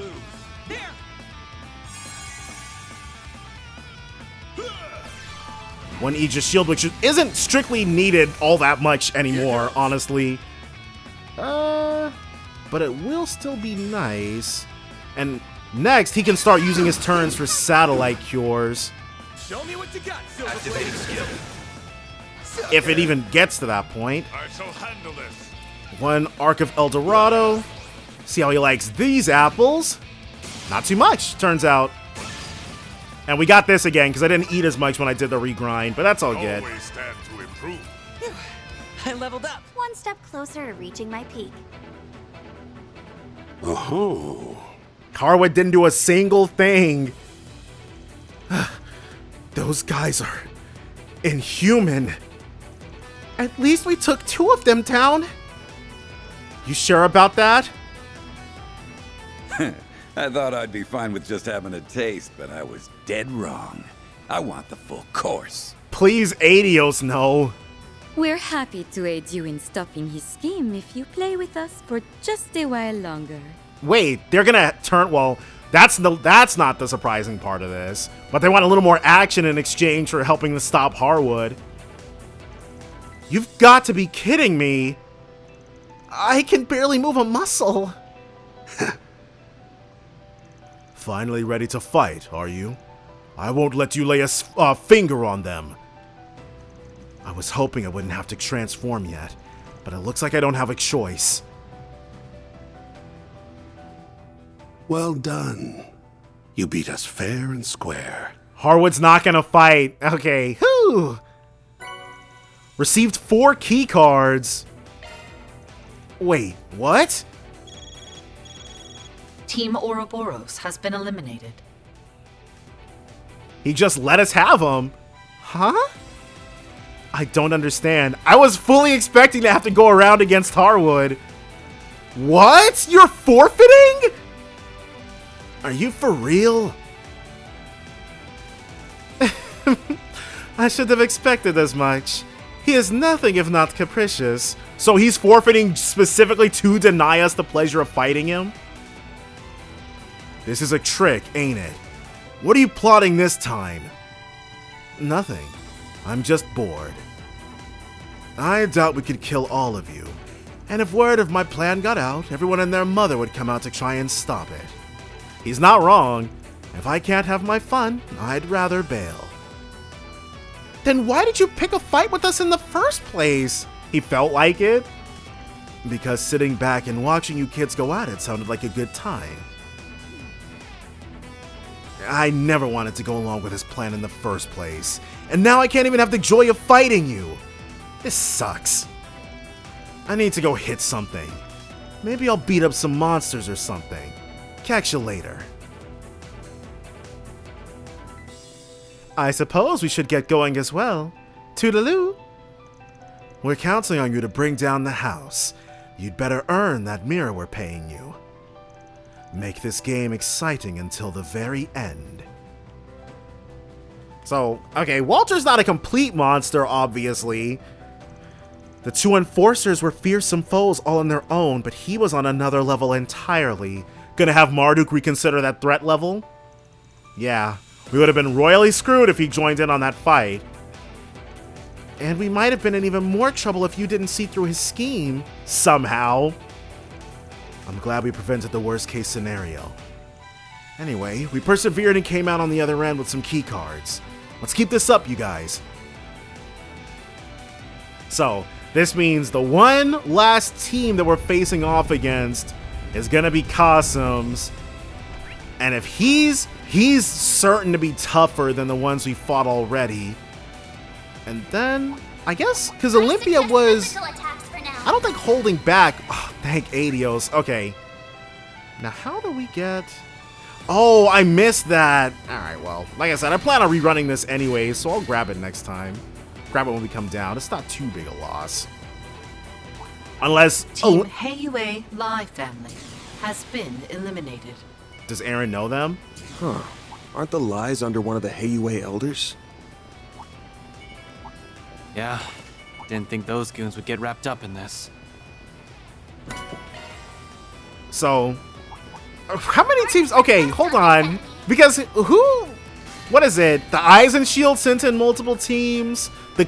One Aegis shield, which isn't strictly needed all that much anymore, honestly. But it will still be nice. And next, he can start using his turns for satellite cures. Show me what you got, activating skill. If it even gets to that point. I shall handle this. One Arc of El Dorado. See how he likes these apples. Not too much, turns out. And we got this again, because I didn't eat as much when I did the regrind, but that's all good. Always stand to improve. I leveled up. One step closer to reaching my peak. Oh. Harwood didn't do a single thing. Those guys are inhuman. At least we took 2 of them down. You sure about that? I thought I'd be fine with just having a taste, but I was dead wrong. I want the full course. Please, Adios, no. We're happy to aid you in stopping his scheme if you play with us for just a while longer. Wait, they're gonna turn... Well, that's not the surprising part of this. But they want a little more action in exchange for helping to stop Harwood. You've got to be kidding me. I can barely move a muscle. Finally ready to fight, are you? I won't let you lay a finger on them. I was hoping I wouldn't have to transform yet, but it looks like I don't have a choice. Well done. You beat us fair and square. Harwood's not gonna fight. Okay, whew. Received 4 key cards. Wait, what? Team Ouroboros has been eliminated. He just let us have them. Huh? I don't understand. I was fully expecting to have to go around against Harwood. What? You're forfeiting? Are you for real? I should have expected as much. He is nothing if not capricious. So he's forfeiting specifically to deny us the pleasure of fighting him? This is a trick, ain't it? What are you plotting this time? Nothing. I'm just bored. I doubt we could kill all of you. And if word of my plan got out, everyone and their mother would come out to try and stop it. He's not wrong. If I can't have my fun, I'd rather bail. Then why did you pick a fight with us in the first place? He felt like it? Because sitting back and watching you kids go at it sounded like a good time. I never wanted to go along with his plan in the first place. And now I can't even have the joy of fighting you. This sucks. I need to go hit something. Maybe I'll beat up some monsters or something. Catch you later. I suppose we should get going as well. Toodaloo. We're counting on you to bring down the house. You'd better earn that mirror we're paying you. Make this game exciting until the very end. So, okay, Walter's not a complete monster, obviously. The two enforcers were fearsome foes all on their own, but he was on another level entirely. Gonna have Marduk reconsider that threat level? Yeah, we would have been royally screwed if he joined in on that fight. And we might have been in even more trouble if you didn't see through his scheme, somehow. I'm glad we prevented the worst case scenario. Anyway, we persevered and came out on the other end with some key cards. Let's keep this up, you guys. So, this means the one last team that we're facing off against is gonna be Kasim's. And if he's certain to be tougher than the ones we fought already. And then, I guess, because Olympia was, I don't think holding back. Oh, thank Adios. Okay. Now, how do we get... Oh, I missed that. Alright, well, like I said, I plan on rerunning this anyway, so I'll grab it next time. Grab it when we come down. It's not too big a loss. Unless... Team Heiyue Lai family has been eliminated. Does Aaron know them? Huh. Aren't the Lais under one of the Heiyue elders? Yeah. Didn't think those goons would get wrapped up in this. So... How many teams? Okay, hold on. Because who... What is it? The Eyes and Shield sent in multiple teams. The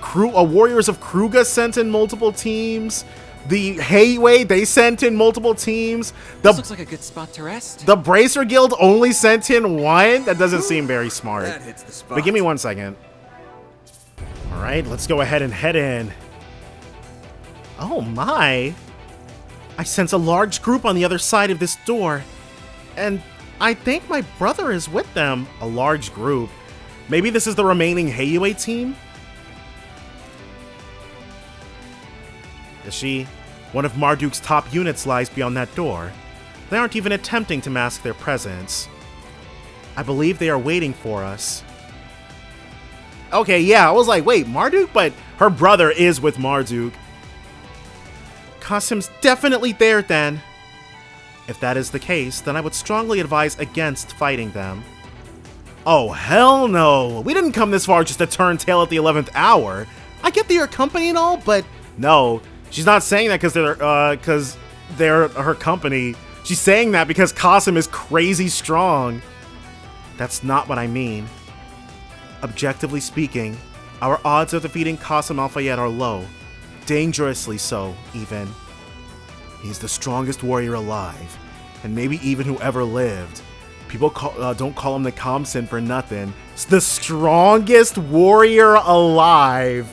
Warriors of Kruga sent in multiple teams. The Heiyue, they sent in multiple teams. This looks like a good spot to rest. The Bracer Guild only sent in one? That doesn't seem very smart. That hits the spot. But give me 1 second. Alright, let's go ahead and head in. Oh my. I sense a large group on the other side of this door. And I think my brother is with them. A large group. Maybe this is the remaining Heiyue team? Is she? One of Marduk's top units lies beyond that door. They aren't even attempting to mask their presence. I believe they are waiting for us. Okay, yeah, I was like, wait, Marduk? But her brother is with Marduk. Kasim's definitely there then. If that is the case, then I would strongly advise against fighting them. Oh, hell no. We didn't come this far just to turn tail at the 11th hour. I get that you're company and all, but no. She's not saying that because they're her company. She's saying that because Kasim is crazy strong. That's not what I mean. Objectively speaking, our odds of defeating Kasim Al-Fayed are low. Dangerously so, even. He's the strongest warrior alive, and maybe even who ever lived. People don't call him the Kamsin for nothing. It's the strongest warrior alive.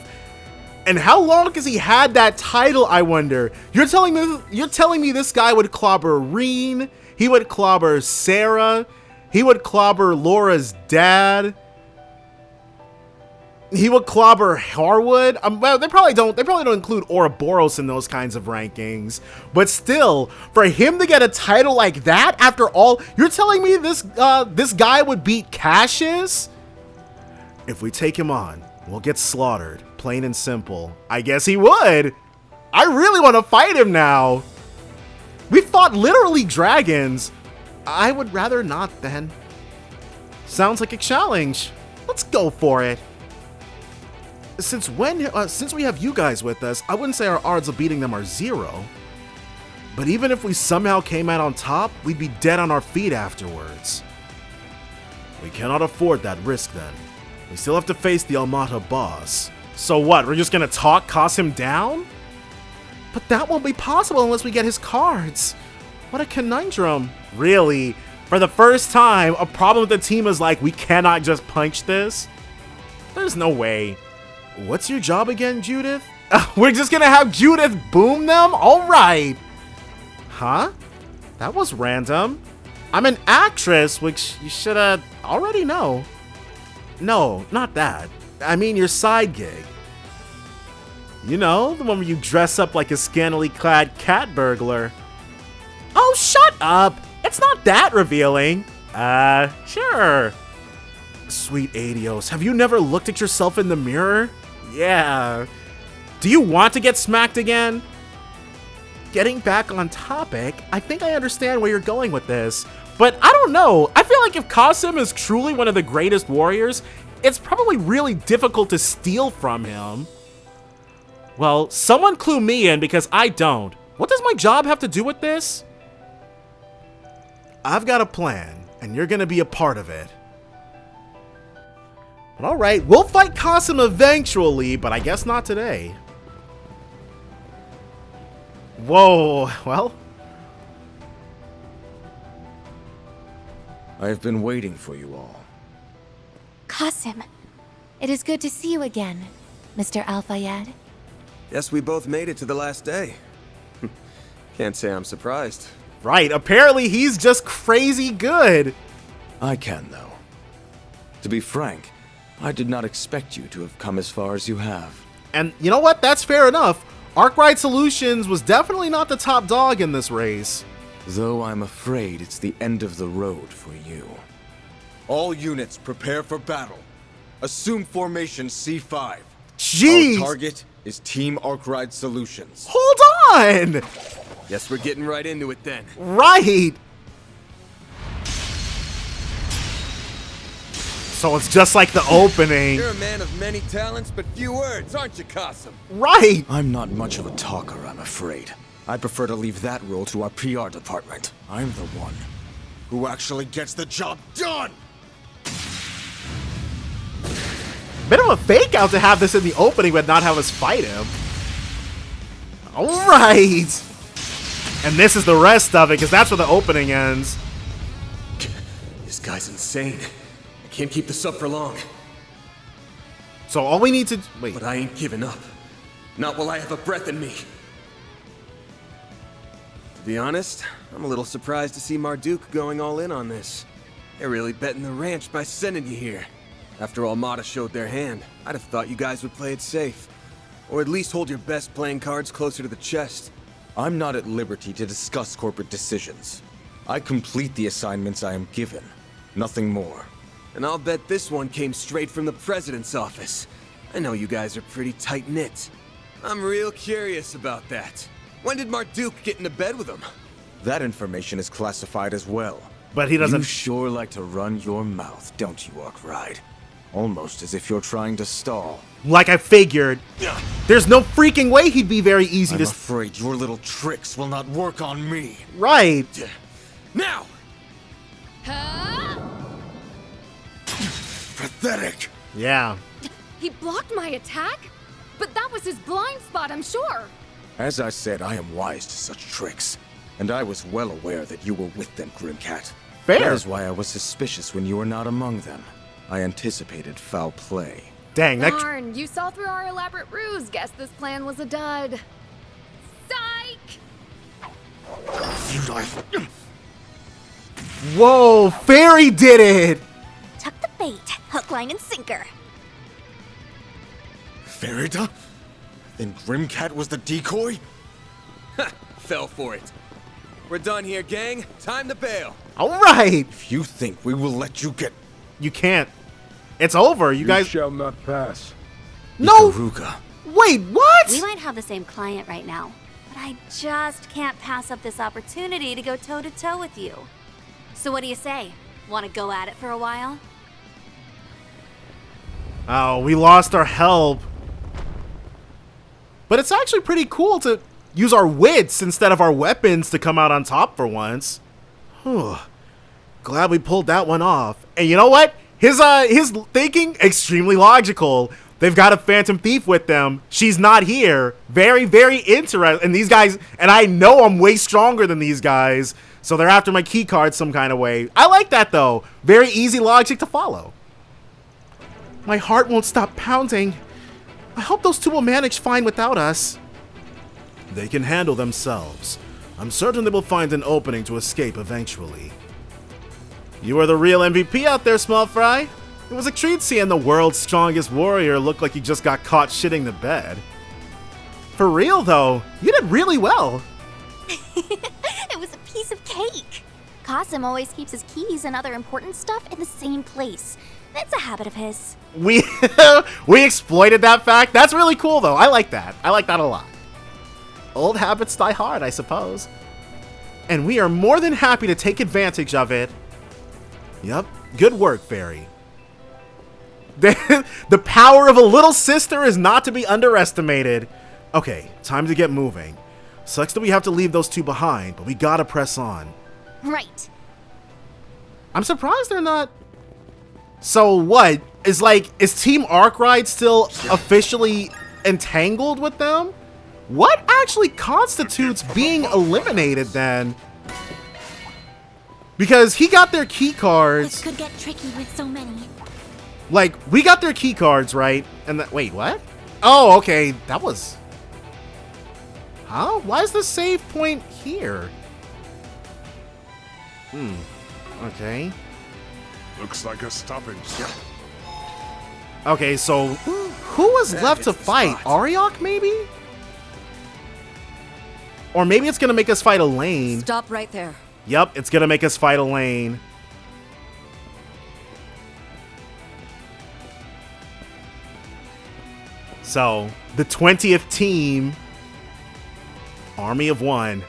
And how long has he had that title, I wonder? You're telling me this guy would clobber Reen, he would clobber Sarah, he would clobber Laura's dad, he would clobber Harwood. Well, they probably don't include Ouroboros in those kinds of rankings. But still, for him to get a title like that after all, you're telling me this guy would beat Cassius? If we take him on, we'll get slaughtered, plain and simple. I guess he would. I really want to fight him now. We fought literally dragons. I would rather not then. Sounds like a challenge. Let's go for it. Since we have you guys with us, I wouldn't say our odds of beating them are 0. But even if we somehow came out on top, we'd be dead on our feet afterwards. We cannot afford that risk then. We still have to face the Almata boss. So what, we're just gonna talk Kasim down? But that won't be possible unless we get his cards. What a conundrum. Really? For the first time, a problem with the team is like, we cannot just punch this? There's no way. What's your job again, Judith? We're just gonna have Judith boom them? Alright. Huh? That was random. I'm an actress, which you should already know. No, not that. I mean your side gig. You know, the one where you dress up like a scantily clad cat burglar. Oh, shut up! It's not that revealing. Sure. Sweet Adios, have you never looked at yourself in the mirror? Yeah. Do you want to get smacked again? Getting back on topic, I think I understand where you're going with this. But I don't know, I feel like if Kasim is truly one of the greatest warriors, it's probably really difficult to steal from him. Well, someone clue me in because I don't. What does my job have to do with this? I've got a plan, and you're gonna be a part of it. But alright, we'll fight Kasim eventually, but I guess not today. Whoa, well. I have been waiting for you all. Kasim, it is good to see you again, Mr. Al-Fayed. Yes, we both made it to the last day. Can't say I'm surprised. Right, apparently he's just crazy good. I can, though. To be frank, I did not expect you to have come as far as you have. And you know what? That's fair enough. Arkwright Solutions was definitely not the top dog in this race. Though I'm afraid it's the end of the road for you. All units prepare for battle. Assume formation C5. Jeez! Our target is Team Arkwright Solutions. Hold on! Guess we're getting right into it then. Right! So it's just like the opening. You're a man of many talents but few words, aren't you, Kasim? Right! I'm not much of a talker, I'm afraid. I prefer to leave that role to our PR department. I'm the one who actually gets the job done! Bit of a fake out to have this in the opening but not have us fight him. Alright! And this is the rest of it, because that's where the opening ends. This guy's insane. I can't keep this up for long. So all we need to... Wait. But I ain't giving up. Not while I have a breath in me. To be honest, I'm a little surprised to see Marduk going all in on this. They're really betting the ranch by sending you here. After Almada showed their hand, I'd have thought you guys would play it safe. Or at least hold your best playing cards closer to the chest. I'm not at liberty to discuss corporate decisions. I complete the assignments I am given. Nothing more. And I'll bet this one came straight from the President's office. I know you guys are pretty tight-knit. I'm real curious about that. When did Marduk get into bed with him? That information is classified as well. But he doesn't... You sure like to run your mouth, don't you, Arkwright? Almost as if you're trying to stall. Like I figured. There's no freaking way he'd be very easy I'm to... afraid your little tricks will not work on me. Right. Now! Pathetic! Yeah. He blocked my attack? But that was his blind spot, I'm sure. As I said, I am wise to such tricks. And I was well aware that you were with them, Grimcat. Fair. That is why I was suspicious when you were not among them. I anticipated foul play. Dang, that... Darn, you saw through our elaborate ruse. Guess this plan was a dud. Psych! Whoa, Fairy did it! Tuck the bait, hook, line, and sinker. Farida? Then Grimcat was the decoy? Fell for it. We're done here, gang. Time to bail. Alright! If you think we will let you get... You can't. It's over, you guys... shall not pass. No! Ikaruga. Wait, what? We might have the same client right now, but I just can't pass up this opportunity to go toe-to-toe with you. So what do you say? Want to go at it for a while? Oh, we lost our help. But it's actually pretty cool to use our wits instead of our weapons to come out on top for once. Whew. Glad we pulled that one off. And you know what? His thinking, extremely logical. They've got a Phantom Thief with them. She's not here. Very, very interesting. And these guys, and I know I'm way stronger than these guys. So they're after my key card some kind of way. I like that though. Very easy logic to follow. My heart won't stop pounding. I hope those two will manage fine without us. They can handle themselves. I'm certain they will find an opening to escape eventually. You are the real MVP out there, small fry. It was a treat seeing the world's strongest warrior look like he just got caught shitting the bed. For real, though, you did really well. It was a piece of cake. Kasim always keeps his keys and other important stuff in the same place. That's a habit of his. We exploited that fact. That's really cool, though. I like that. I like that a lot. Old habits die hard, I suppose. And we are more than happy to take advantage of it. Yep. Good work, Fairy. The power of a little sister is not to be underestimated. Okay, time to get moving. Sucks that we have to leave those two behind, but we gotta press on. Right. I'm surprised they're not... So what? Is Team Arkwright still officially entangled with them? What actually constitutes being eliminated then? Because he got their key cards. This could get tricky with so many. Like, we got their key cards, right? And wait, what? Oh, okay. That was... Huh? Why is the save point here? Okay. Looks like a stopping. Okay, so who was left to fight? Arioch, maybe? Or maybe it's gonna make us fight Elaine. Stop right there. Yep, it's gonna make us fight Elaine. So, the 20th team, Army of One,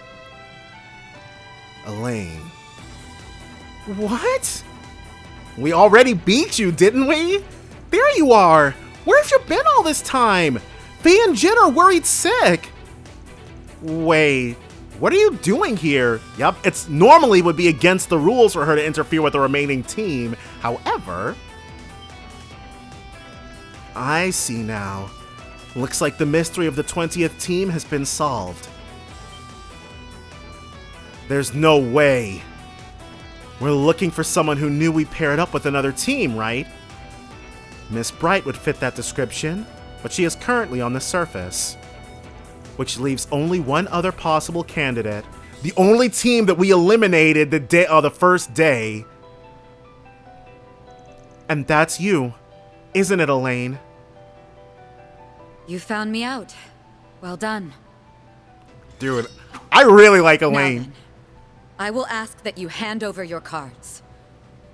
Elaine. What? We already beat you, didn't we? There you are. Where have you been all this time? Faye and Jin are worried sick. Wait, what are you doing here? Yep, it's normally would be against the rules for her to interfere with the remaining team. However, I see now. Looks like the mystery of the 20th team has been solved. There's no way. We're looking for someone who knew we paired up with another team, right? Miss Bright would fit that description, but she is currently on the surface. Which leaves only one other possible candidate. The only team that we eliminated the first day. And that's you, isn't it, Elaine? You found me out. Well done. Dude, I really like Now Elaine. then, I will ask that you hand over your cards,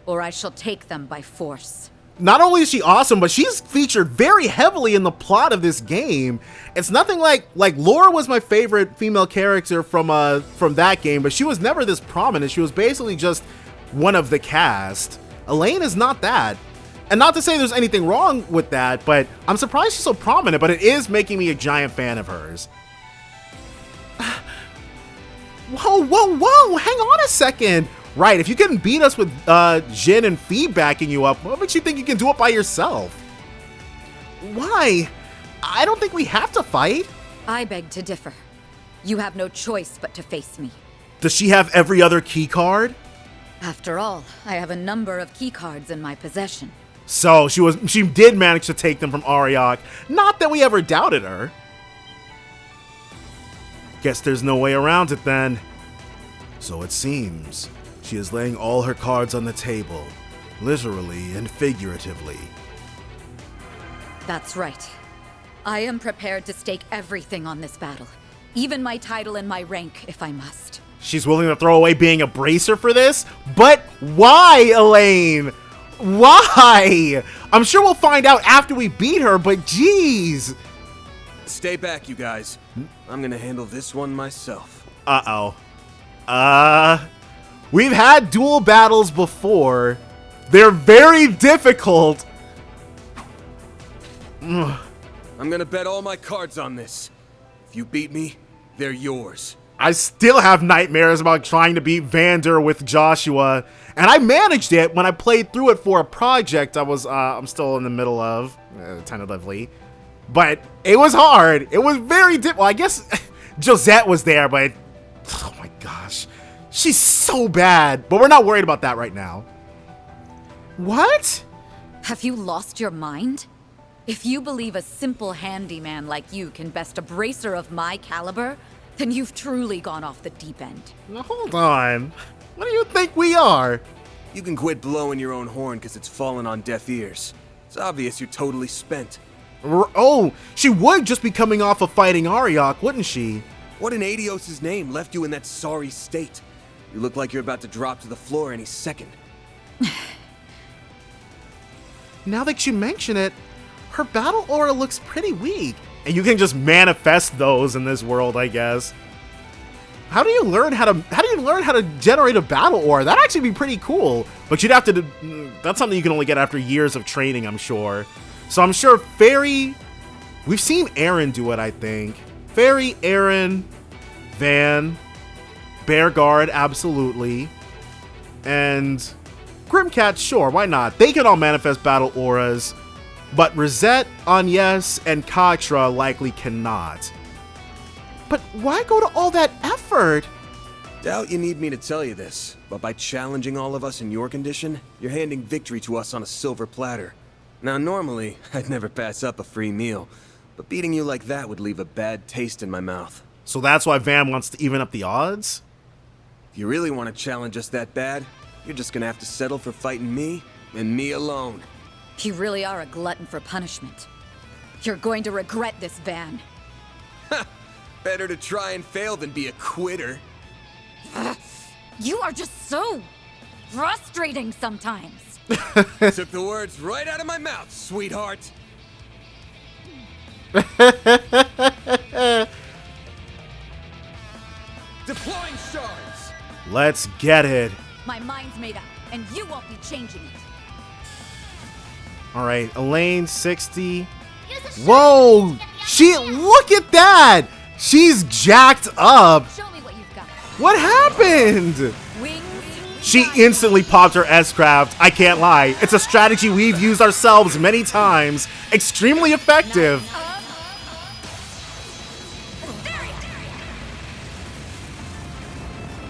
or I shall take them by force. Not only is she awesome, but she's featured very heavily in the plot of this game. It's nothing like Laura was my favorite female character from that game, but she was never this prominent. She was basically just one of the cast. Elaine is not that. And not to say there's anything wrong with that, but I'm surprised she's so prominent, but it is making me a giant fan of hers. Whoa, whoa, whoa, hang on a second. Right, if you can beat us with Jin and Fee backing you up, what makes you think you can do it by yourself? Why? I don't think we have to fight. I beg to differ. You have no choice but to face me. Does she have every other key card? After all, I have a number of key cards in my possession. So she did manage to take them from Arioch. Not that we ever doubted her. Guess there's no way around it then. So it seems she is laying all her cards on the table, literally and figuratively. That's right. I am prepared to stake everything on this battle, even my title and my rank, if I must. She's willing to throw away being a bracer for this? But why, Elaine? Why? I'm sure we'll find out after we beat her, but jeez. Stay back, you guys. I'm gonna handle this one myself. Uh-oh. We've had duel battles before. They're very difficult. I'm gonna bet all my cards on this. If you beat me, they're yours. I still have nightmares about trying to beat Vander with Joshua, and I managed it when I played through it for a project I'm still in the middle of, tentatively. But it was hard. It was very difficult. Well, I guess Josette was there, but oh my gosh. She's so bad. But we're not worried about that right now. What? Have you lost your mind? If you believe a simple handyman like you can best a bracer of my caliber, then you've truly gone off the deep end. Now, hold on. What do you think we are? You can quit blowing your own horn because it's fallen on deaf ears. It's obvious you're totally spent. Oh, she would just be coming off of fighting Arioch, wouldn't she? What in Adios' name left you in that sorry state? You look like you're about to drop to the floor any second. Now that you mention it, her battle aura looks pretty weak. And you can just manifest those in this world, I guess. How do you learn how to generate a battle aura? That'd actually be pretty cool. But you'd have to that's something you can only get after years of training, I'm sure. So I'm sure Fairy, we've seen Aaron do it, I think. Fairy, Aaron, Van, Bearguard, absolutely. And Grimcat, sure, why not? They can all manifest battle auras. But Rosette, Agnes, and Katra likely cannot. But why go to all that effort? Doubt you need me to tell you this, but by challenging all of us in your condition, you're handing victory to us on a silver platter. Now normally, I'd never pass up a free meal, but beating you like that would leave a bad taste in my mouth. So that's why Van wants to even up the odds? If you really want to challenge us that bad, you're just gonna have to settle for fighting me, and me alone. You really are a glutton for punishment. You're going to regret this, Van. Better to try and fail than be a quitter. You are just so frustrating sometimes. Took the words right out of my mouth, sweetheart. Deploying shards. Let's get it. My mind's made up, and you won't be changing it. All right, Elaine, 60. Whoa! Look at that! She's jacked up. Show me what you've got. What happened? Wings. She instantly popped her S-Craft. I can't lie. It's a strategy we've used ourselves many times. Extremely effective.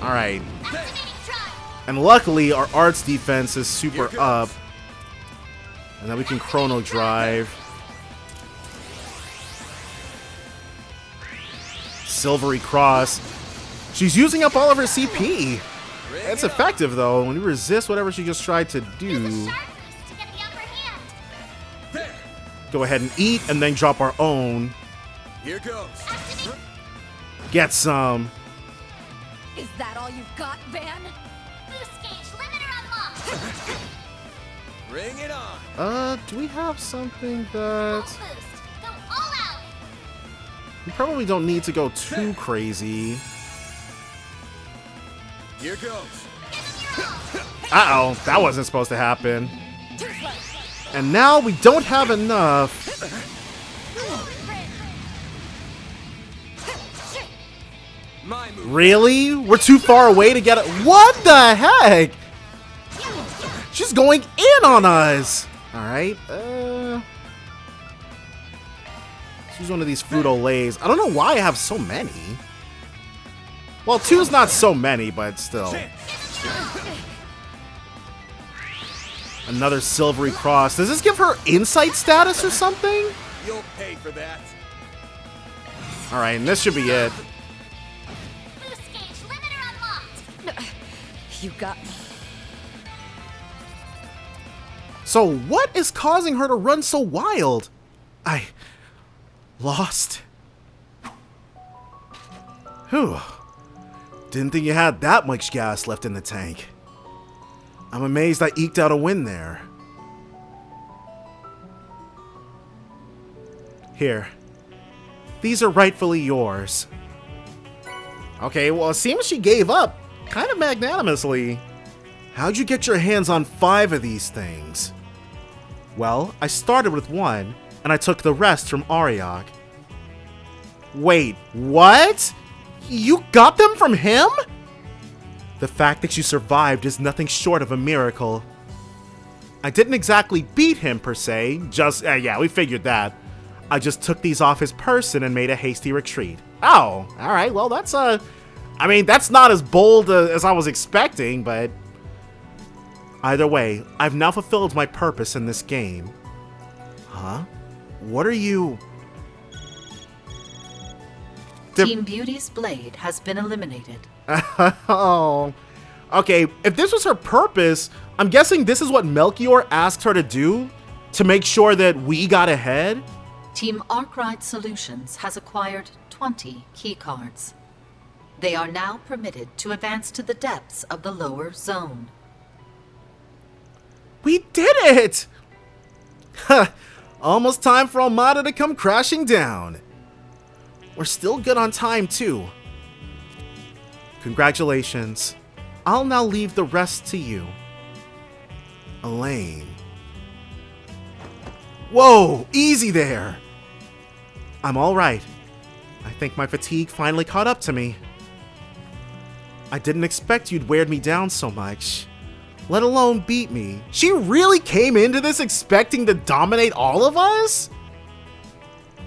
All right. And luckily, our arts defense is super up. And then we can chrono drive. Silvery Cross. She's using up all of her CP. It's effective, though. When you resist whatever she just tried to do. Go ahead and eat, and then drop our own. Here goes. Get some. Is that all you've got, Van? Boost gauge limiter unlocked. Bring it on. Do we have something that... Boost. Go all out. We probably don't need to go too crazy. Here goes. Uh-oh, that wasn't supposed to happen. And now we don't have enough. Really? We're too far away to get it. What the heck? She's going in on us. All right. She's one of these Fruit-O-Lays. I don't know why I have so many. Well, two's not so many, but still. Another Silvery Cross. Does this give her insight status or something? You'll pay for that. All right, and this should be it. Boost gauge limiter unlocked. You got me. So what is causing her to run so wild? I lost. Whew. Didn't think you had that much gas left in the tank. I'm amazed I eked out a win there. Here. These are rightfully yours. Okay, well, it seems she gave up kind of magnanimously. How'd you get your hands on 5 of these things? Well, I started with 1, and I took the rest from Arioch. Wait, what? You got them from him? The fact that you survived is nothing short of a miracle. I didn't exactly beat him, per se. Just, yeah, we figured that. I just took these off his person and made a hasty retreat. Oh, alright, well, that's, I mean, that's not as bold as I was expecting, but... Either way, I've now fulfilled my purpose in this game. Huh? What are you... Team Beauty's blade has been eliminated. Oh, Okay, if this was her purpose, I'm guessing this is what Melchior asked her to do to make sure that we got ahead. Team Arkwright Solutions has acquired 20 keycards. They are now permitted to advance to the depths of the lower zone. We did it! Ha! Almost time for Armada to come crashing down. We're still good on time, too. Congratulations. I'll now leave the rest to you. Elaine. Whoa! Easy there! I'm alright. I think my fatigue finally caught up to me. I didn't expect you'd wear me down so much, let alone beat me. She really came into this expecting to dominate all of us?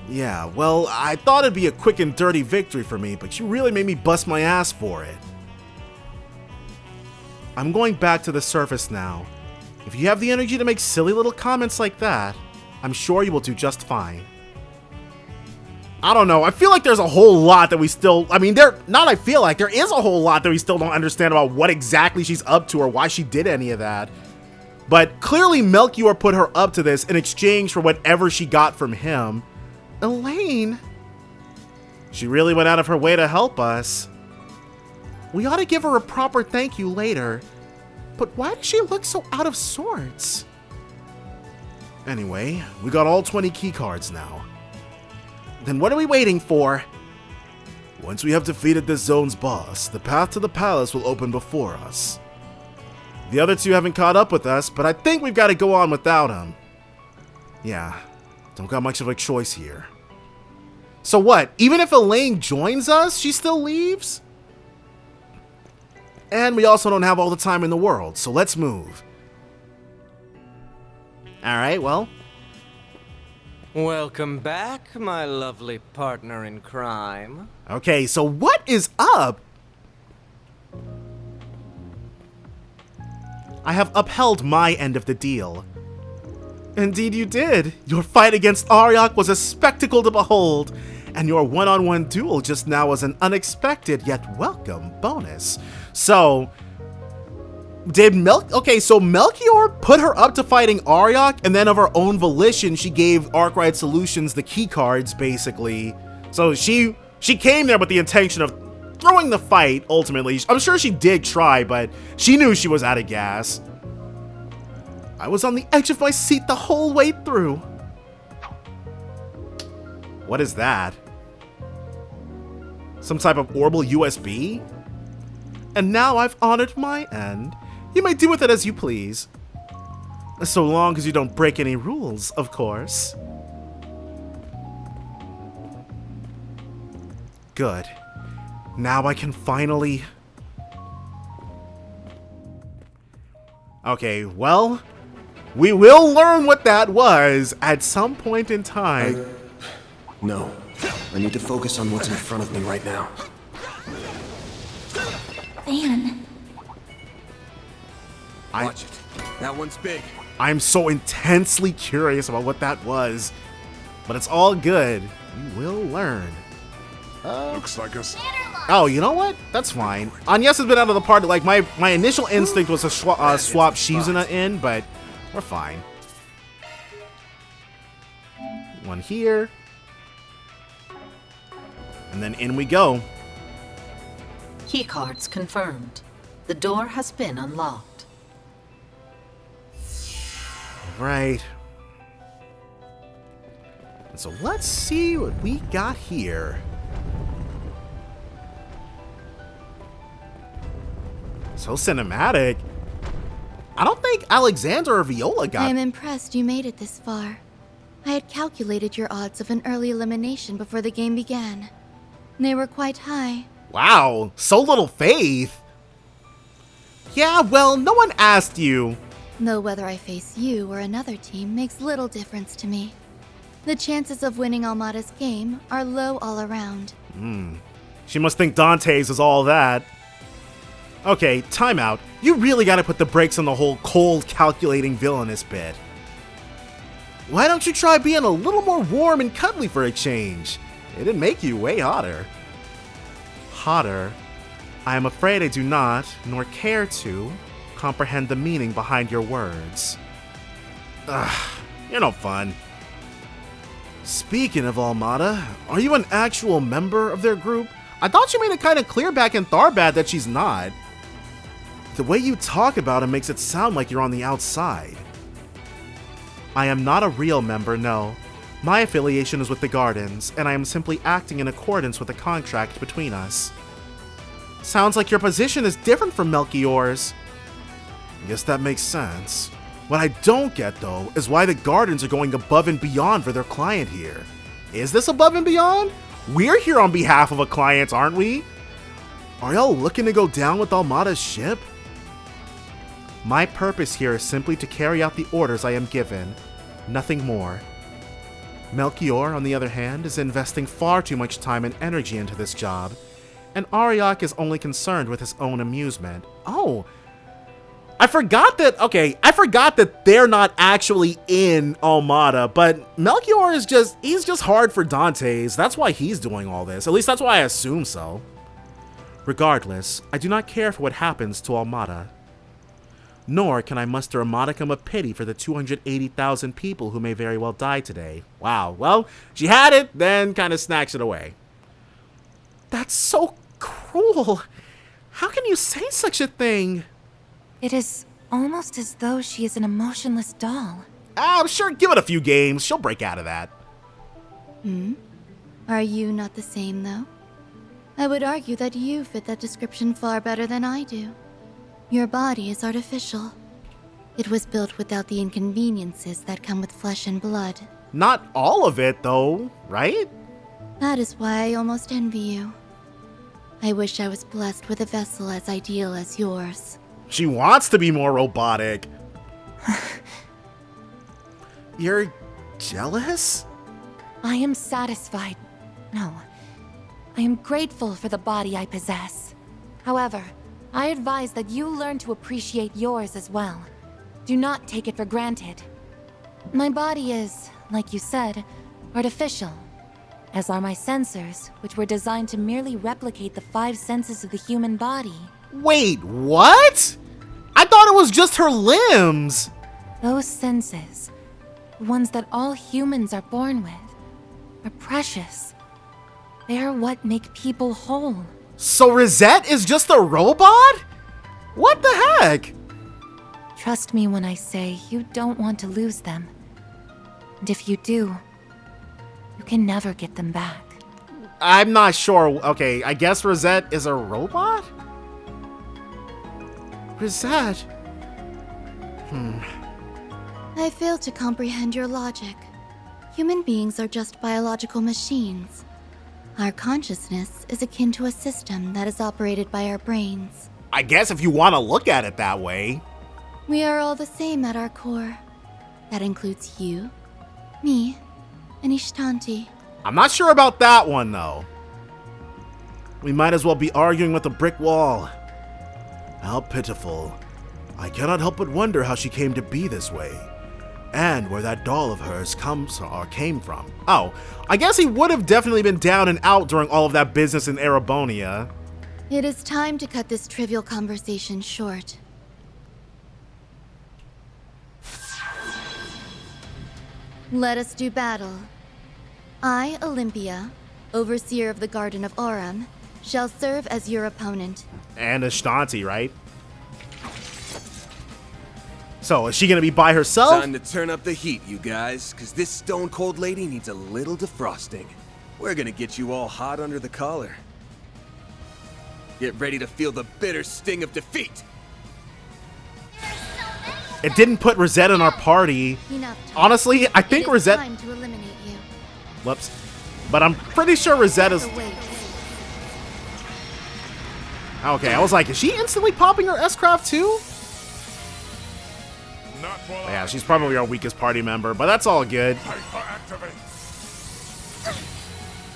Yeah, well, I thought it'd be a quick and dirty victory for me, but you really made me bust my ass for it. I'm going back to the surface now. If you have the energy to make silly little comments like that, I'm sure you will do just fine. I don't know, I feel like there's a whole lot that we still, there is a whole lot that we still don't understand about what exactly she's up to or why she did any of that. But clearly Melchior put her up to this in exchange for whatever she got from him. Elaine? She really went out of her way to help us. We ought to give her a proper thank you later. But why does she look so out of sorts? Anyway, we got all 20 keycards now. Then what are we waiting for? Once we have defeated this zone's boss, the path to the palace will open before us. The other two haven't caught up with us, but I think we've got to go on without them. Yeah, don't got much of a choice here. So what, even if Elaine joins us, she still leaves? And we also don't have all the time in the world, so let's move. Alright, well. Welcome back, my lovely partner in crime. Okay, so what is up? I have upheld my end of the deal. Indeed you did. Your fight against Arioch was a spectacle to behold, and your one-on-one duel just now was an unexpected yet welcome bonus. So, so Melchior put her up to fighting Arioch, and then of her own volition, she gave Arkwright Solutions the key cards, basically. So she came there with the intention of throwing the fight, ultimately. I'm sure she did try, but she knew she was out of gas. I was on the edge of my seat the whole way through. What is that? Some type of orbital USB? And now I've honored my end. You may do with it as you please. So long as you don't break any rules, of course. Good. Now I can finally... Okay, well, we will learn what that was at some point in time. No. I need to focus on what's in front of me right now. Van. Watch it. That one's big. I'm so intensely curious about what that was. But it's all good. We will learn. Looks like us. Oh, you know what? That's fine. Agnes has been out of the party. Like, my initial instinct was to swap Shizuna in, but we're fine. One here. And then in we go. Keycards confirmed. The door has been unlocked. Right. So let's see what we got here. So cinematic. I don't think Alexander or Viola got... I am impressed you made it this far. I had calculated your odds of an early elimination before the game began. They were quite high. Wow, so little faith. Yeah, well, no one asked you. Though whether I face you or another team makes little difference to me. The chances of winning Almada's game are low all around. She must think Dante's is all that. Okay, timeout. You really gotta put the brakes on the whole cold, calculating villainous bit. Why don't you try being a little more warm and cuddly for a change? It'd make you way hotter. Hotter? I am afraid I do not, nor care to, comprehend the meaning behind your words. Ugh, you're no fun. Speaking of Almada, are you an actual member of their group? I thought you made it kind of clear back in Tharbad that she's not. The way you talk about him makes it sound like you're on the outside. I am not a real member, no. My affiliation is with the Gardens, and I am simply acting in accordance with the contract between us. Sounds like your position is different from Melchior's. Guess that makes sense. What I don't get, though, is why the Gardens are going above and beyond for their client here. Is this above and beyond? We're here on behalf of a client, aren't we? Are y'all looking to go down with Almada's ship? My purpose here is simply to carry out the orders I am given. Nothing more. Melchior, on the other hand, is investing far too much time and energy into this job, and Arioch is only concerned with his own amusement. Oh, I forgot that they're not actually in Almada, but Melchior is he's just hard for Dante's. That's why he's doing all this. At least that's why I assume so. Regardless, I do not care for what happens to Almada. Nor can I muster a modicum of pity for the 280,000 people who may very well die today. Wow, well, she had it, then kind of snatched it away. That's so cruel. How can you say such a thing? It is almost as though she is an emotionless doll. I'm sure, give it a few games. She'll break out of that. Are you not the same, though? I would argue that you fit that description far better than I do. Your body is artificial. It was built without the inconveniences that come with flesh and blood. Not all of it, though, right? That is why I almost envy you. I wish I was blessed with a vessel as ideal as yours. She wants to be more robotic. You're jealous? I am satisfied. No. I am grateful for the body I possess. However, I advise that you learn to appreciate yours as well. Do not take it for granted. My body is, like you said, artificial, as are my sensors, which were designed to merely replicate the 5 senses of the human body. Wait, what? I thought it was just her limbs! Those senses, the ones that all humans are born with, are precious. They are what make people whole. So Rosette is just a robot? What the heck? Trust me when I say you don't want to lose them. And if you do, you can never get them back. I'm not sure. Okay, I guess Rosette is a robot? Rosette? I fail to comprehend your logic. Human beings are just biological machines. Our consciousness is akin to a system that is operated by our brains. I guess if you want to look at it that way. We are all the same at our core. That includes you, me, and Ishtanti. I'm not sure about that one, though. We might as well be arguing with a brick wall. How pitiful. I cannot help but wonder how she came to be this way. And where that doll of hers came from. Oh, I guess he would have definitely been down and out during all of that business in Erebonia. It is time to cut this trivial conversation short. Let us do battle. I, Olympia, overseer of the Garden of Aurum, shall serve as your opponent. And Ashtanti, right? So, is she gonna be by herself? Time to turn up the heat, you guys, because this stone-cold lady needs a little defrosting. We're gonna get you all hot under the collar. Get ready to feel the bitter sting of defeat! It didn't put Rosette in our party. Honestly, I think Rosette... Time to eliminate you. Whoops. But I'm pretty sure Rosette is... Okay, I was like, is she instantly popping her S-Craft too? Yeah, she's probably our weakest party member, but that's all good.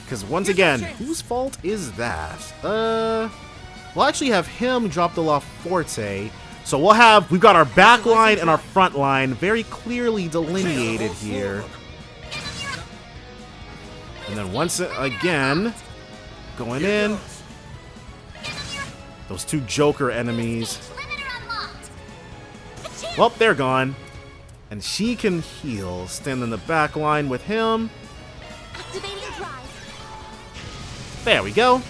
Because once again, whose fault is that? We'll actually have him drop the La Forte. So we've got our back line and our front line very clearly delineated here. And then once again, going in. Those two Joker enemies. Well, they're gone. And she can heal. Stand in the back line with him. There we go.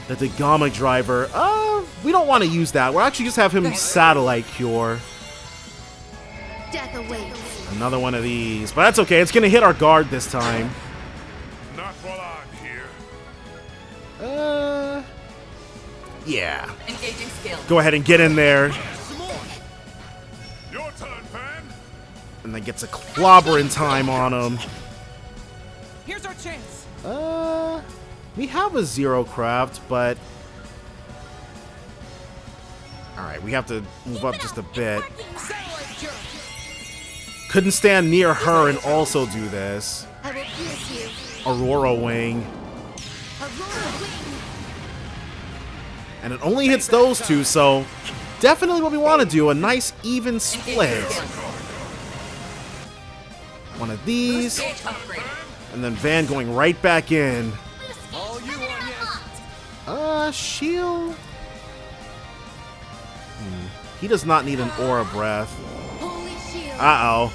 The Degamic driver. We don't want to use that. We'll actually just have him satellite cure. Death awaits. Another one of these. But that's okay. It's going to hit our guard this time. Not while I'm here. Yeah. Engaging skill. Go ahead and get in there. Your turn, Fan. And then gets a clobbering time on him. Here's our chance. We have a Zero Craft, but... Alright, we have to move up just a bit. Couldn't stand near her and also do this. I will pierce you. Aurora Wing. Aurora wing. And it only hits those two, so definitely what we want to do. A nice even split. One of these. And then Van going right back in. Shield. He does not need an aura breath. Uh-oh.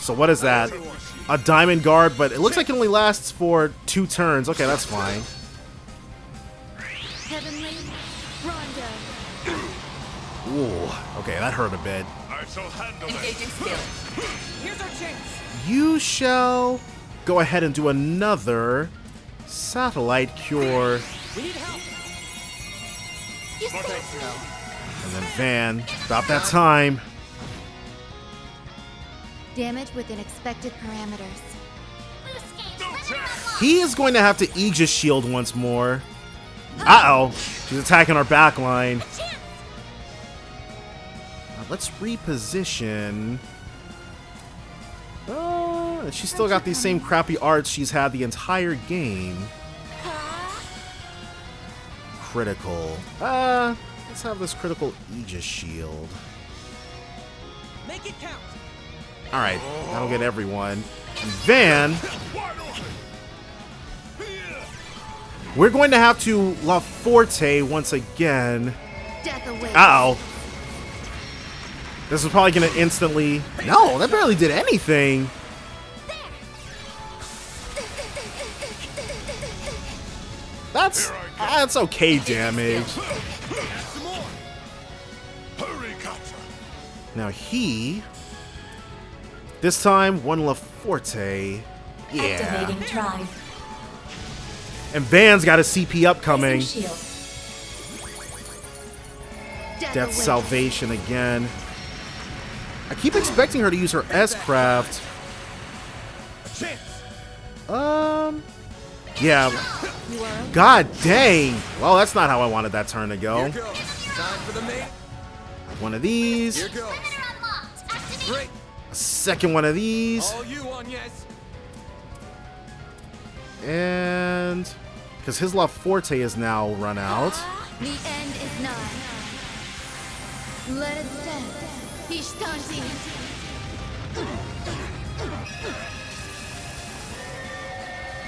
So what is that? A diamond guard, but it looks like it only lasts for 2 turns. Okay, that's fine. Heavenly Rondo. Ooh, okay, that hurt a bit. I shall handle Engaging skill. Here's our chance. You shall go ahead and do another satellite cure. We need help. And then Van, about that time. Damage within expected parameters. He is going to have to Aegis shield once more. Uh-oh. She's attacking our back line. Let's reposition. She's still got these same crappy arts she's had the entire game. Critical. Let's have this critical Aegis shield. Make it count. Alright, that'll get everyone. Van, we're going to have to La Forte once again. Uh-oh. This is probably going to instantly... No, that barely did anything. That's okay damage. Now he... This time, one La Forte. Yeah. Activating drive. And Van's got a CP upcoming. Death Salvation again. I keep expecting her to use her S-Craft. Yeah. God dang. Well, that's not how I wanted that turn to go. One of these. A second one of these. And because his La Forte is now run out. The end is nigh. Let it stand. Ishtanti.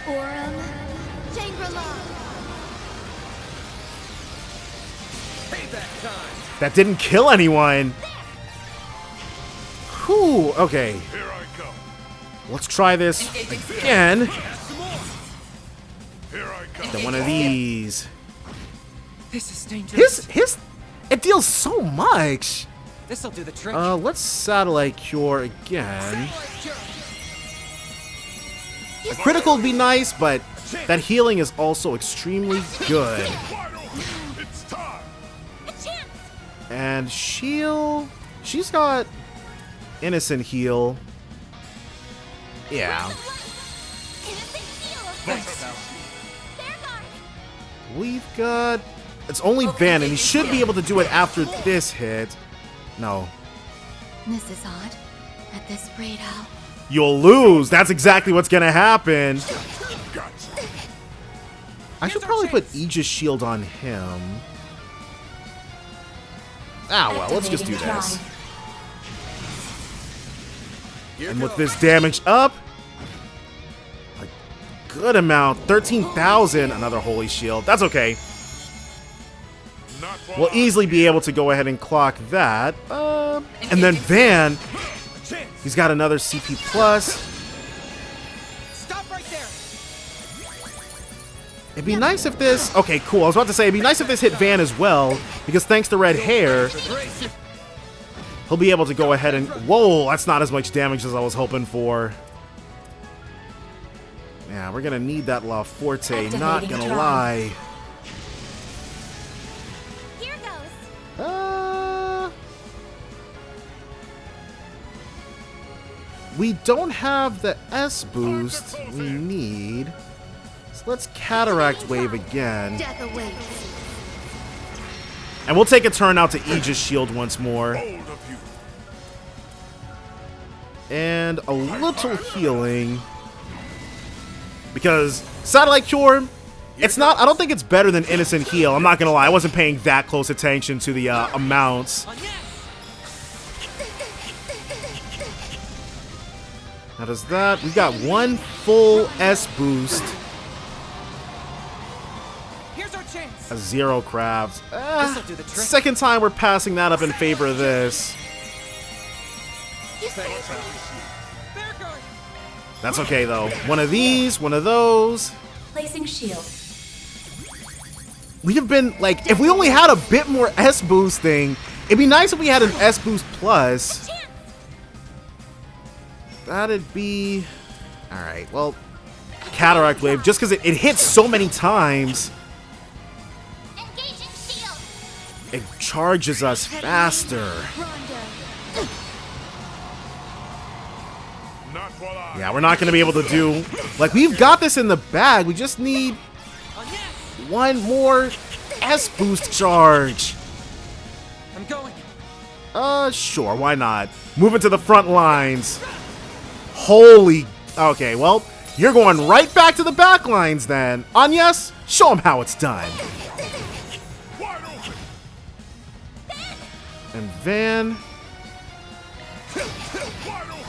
Aurum. Shangri-La. That didn't kill anyone. Whew, okay. Let's try this again. Then one of these. This is dangerous. It deals so much. This'll do the trick. Let's satellite cure again. A critical would be nice, but that healing is also extremely good. And shield, she's got innocent heal. Yeah. We've got... It's only Van, and he should be able to do it after this hit. No. This is odd. At this rate, You'll lose. That's exactly what's gonna happen. I should probably put Aegis Shield on him. Ah, well, let's just do this. And with this damage up... My good amount. 13,000. Another holy shield. That's okay. We'll easily be able to go ahead and clock that. And then Van, he's got another CP plus. Stop right there. It'd be nice if this... Okay, cool. I was about to say, it'd be nice if this hit Van as well, because thanks to red hair, he'll be able to go ahead and... Whoa, that's not as much damage as I was hoping for. Yeah, we're gonna need that La Forte, not gonna lie. Here goes. We don't have the S boost we need. So let's Cataract Wave again. Death awaits. And we'll take a turn out to Aegis Shield once more. And a little healing. Because Satellite Cure, it's not... I don't think it's better than Innocent Heal. I'm not gonna lie. I wasn't paying that close attention to the amounts. Now does that... We've got one full S boost. Here's our chance. A 0 craft. Second time we're passing that up in favor of this. That's okay though. One of these, one of those. Placing shield. We have been like, if we only had a bit more S boosting, it'd be nice if we had an S boost plus. That'd be... Alright, well, Cataract Wave, just because it hits so many times. It charges us faster. Yeah, we're not going to be able to do... Like, we've got this in the bag. We just need one more S boost charge. I'm going. Sure, why not? Moving to the front lines. Holy... Okay, well, you're going right back to the back lines then. Agnes, show them how it's done. And Van...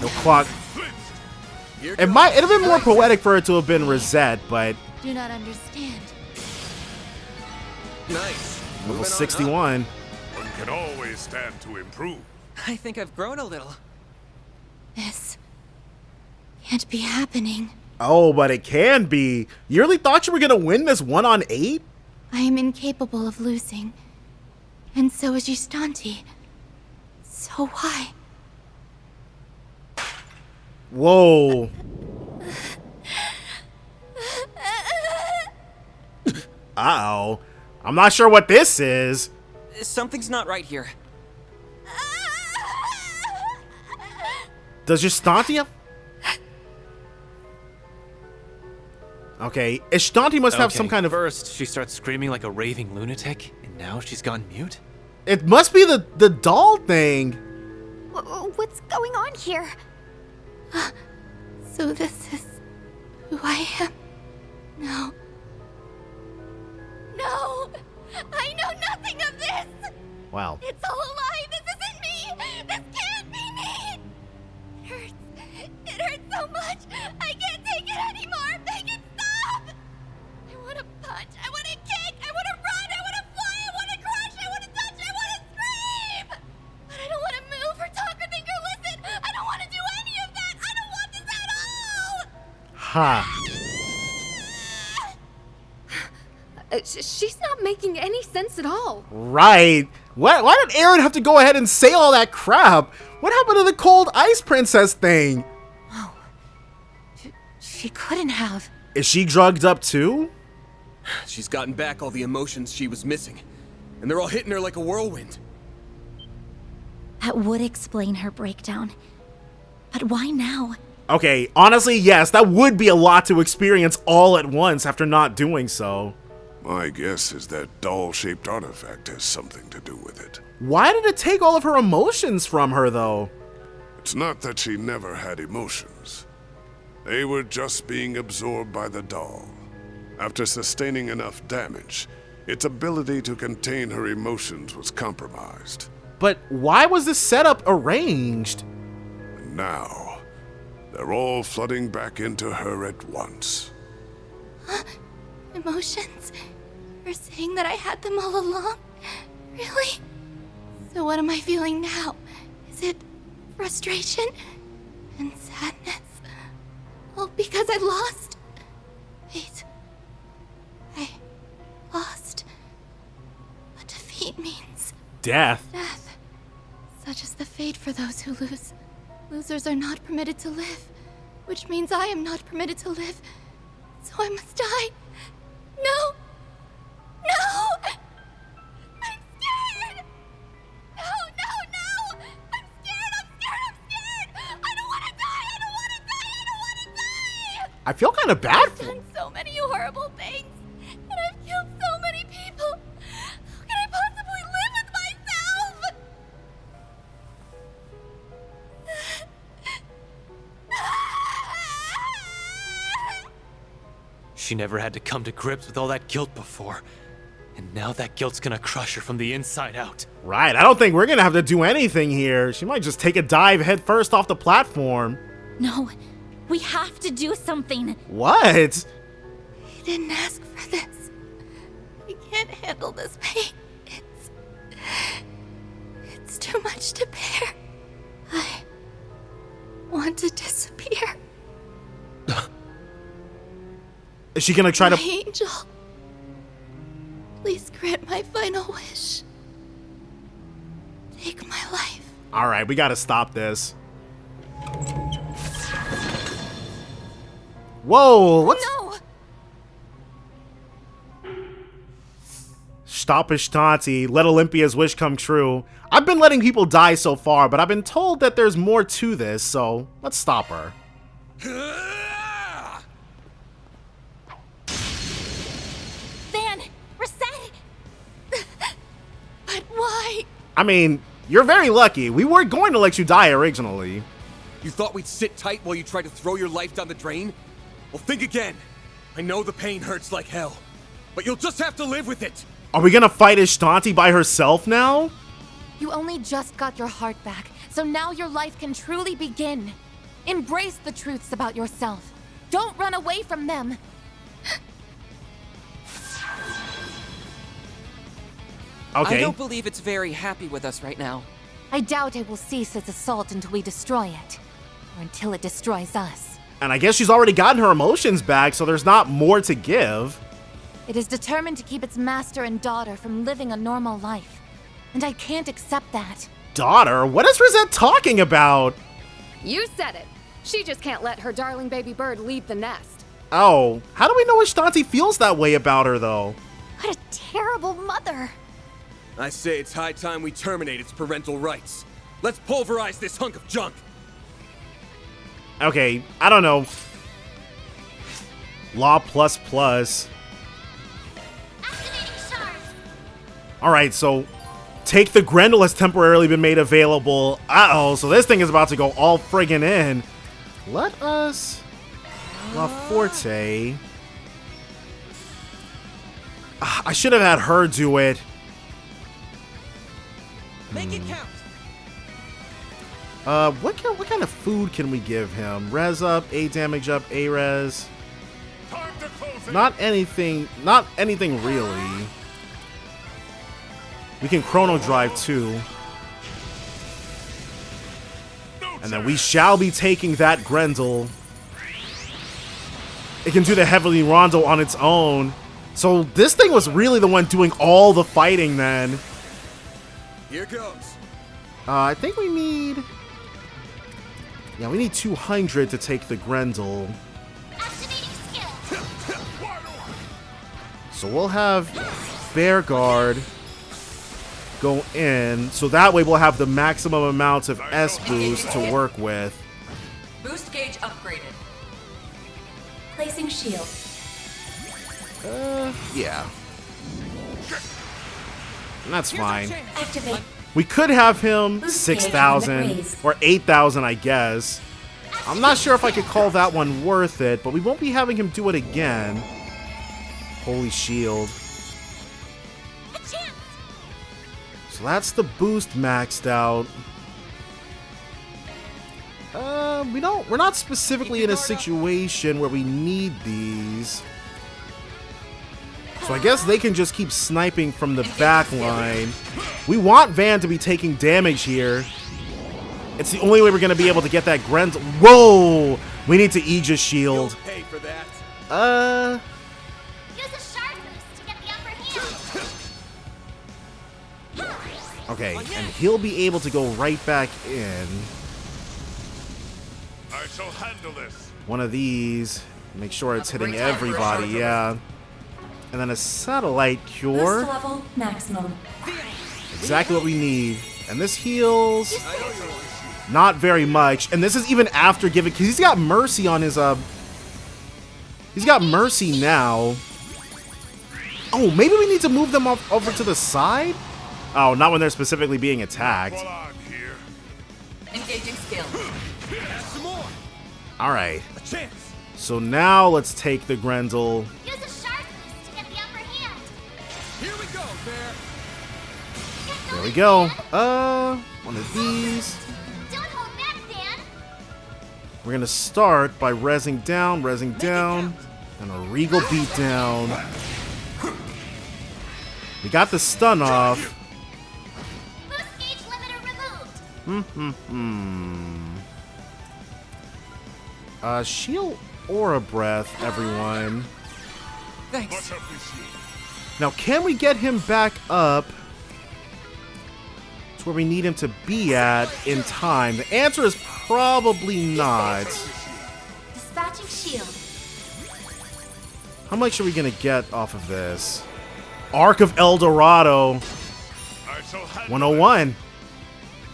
No clock. It might have been more poetic for it to have been Rosette, but... Do not understand. Nice. Level 61. One can always stand to improve. I think I've grown a little. This can't be happening. Oh, but it can be. You really thought you were going to win this 1-on-8? I am incapable of losing. And so is Gistanti. So why? Whoa. Uh-oh. I'm not sure what this is. Something's not right here. Does Gistanti have... Okay, Gistanti must have some kind of... First, she starts screaming like a raving lunatic, and now she's gone mute? It must be the doll thing. What's going on here? So this is who I am? No. No! I know nothing of this! Wow. It's all a lie! This isn't me! This can't be me! It hurts. It hurts so much! I can't take it anymore! Make it stop! I want to punch! I want to kick! I want to run! I want to fly! I want to crush! I want to touch! I want to scream! But I don't want to move or talk or think or listen! I don't want to do any of that! I don't want this at all! Ha. She's not making any sense at all. Right. Why did Aaron have to go ahead and say all that crap? What happened to the cold ice princess thing? Oh. She couldn't have. Is she drugged up too? She's gotten back all the emotions she was missing, and they're all hitting her like a whirlwind. That would explain her breakdown. But why now? Okay, honestly, yes, that would be a lot to experience all at once after not doing so. My guess is that doll-shaped artifact has something to do with it. Why did it take all of her emotions from her, though? It's not that she never had emotions. They were just being absorbed by the doll. After sustaining enough damage, its ability to contain her emotions was compromised. But why was this setup arranged? And now, they're all flooding back into her at once. Emotions? You're saying that I had them all along? Really? So what am I feeling now? Is it frustration and sadness? All because I lost? Wait. I lost. What defeat means? Death. Death. Such is the fate for those who lose. Losers are not permitted to live, which means I am not permitted to live. So I must die. No! No! I'm scared! No, no, no! I'm scared, I'm scared, I'm scared! I don't want to die! I don't want to die! I don't want to die! I feel kind of bad I've for done so many horrible things, and I've killed so many people. How can I possibly live with myself? She never had to come to grips with all that guilt before. And now that guilt's gonna crush her from the inside out. Right, I don't think we're gonna have to do anything here. She might just take a dive head first off the platform. No, we have to do something. What? I didn't ask for this. I can't handle this pain. It's too much to bear. I want to disappear. Is she gonna try My to... angel. Please grant my final wish. Take my life. Alright, we gotta stop this. Whoa, what's... No! Stop Ishtanti, let Olympia's wish come true. I've been letting people die so far, but I've been told that there's more to this, so let's stop her. Van! Reset! But why? I mean, you're very lucky. We weren't going to let you die originally. You thought we'd sit tight while you tried to throw your life down the drain? Well, think again. I know the pain hurts like hell, but you'll just have to live with it. Are we gonna fight Ishtanti by herself now? You only just got your heart back, so now your life can truly begin. Embrace the truths about yourself. Don't run away from them. Okay. I don't believe it's very happy with us right now. I doubt it will cease its assault until we destroy it. Or until it destroys us. And I guess she's already gotten her emotions back, so there's not more to give. It is determined to keep its master and daughter from living a normal life. And I can't accept that. Daughter? What is Rosette talking about? You said it. She just can't let her darling baby bird leave the nest. Oh, how do we know Ishtanti feels that way about her, though? What a terrible mother. I say it's high time we terminate its parental rights. Let's pulverize this hunk of junk. Okay, I don't know. Law plus plus. Alright, so take the Grendel has temporarily been made available. Uh-oh, so this thing is about to go all friggin' in. Let us... La Forte... I should have had her do it. Make it count. What kind of food can we give him? Res up, A damage up, A res. Not anything really. We can chrono drive too. And then we shall be taking that Grendel. It can do the Heavenly Rondo on its own. So this thing was really the one doing all the fighting then. Here goes. I think we need... Yeah, we need 200 to take the Grendel. So we'll have Bear Guard go in, so that way we'll have the maximum amount of S boost to work with. Boost gauge upgraded. Placing shield. Yeah. And that's fine. Activate. We could have him Boost 6,000 gauge raised. or 8,000, I guess. I'm not sure if I could call that one worth it, but we won't be having him do it again. Holy shield. So that's the boost maxed out. We're not specifically in a situation where we need these. So I guess they can just keep sniping from the back line. We want Van to be taking damage here. It's the only way we're going to be able to get that Grendel. Whoa! We need to Aegis shield. Pay for that. Use a shark boost to get the upper hand. Okay, and he'll be able to go right back in. I shall handle this. One of these. Make sure it's hitting everybody, yeah. And then a satellite cure. Boost level maximum. Exactly what we need. And this heals not very much. And this is even after giving, because he's got mercy on his he's got mercy now. Oh, maybe we need to move them over to the side? Oh, not when they're specifically being attacked. Engaging skill. Alright. So now let's take the Grendel. Use a shark boost to get the upper hand. Here we go, Bear. There we go. One of these. Don't hold back, Dan. We're gonna start by rezzing down, and a regal beatdown. We got the stun off. Boost gauge limiter removed. Shield Aura Breath, everyone. Thanks. Now, can we get him back up to where we need him to be at in time? The answer is probably not. Dispatching shield. How much are we gonna get off of this? Arc of El Dorado. 101.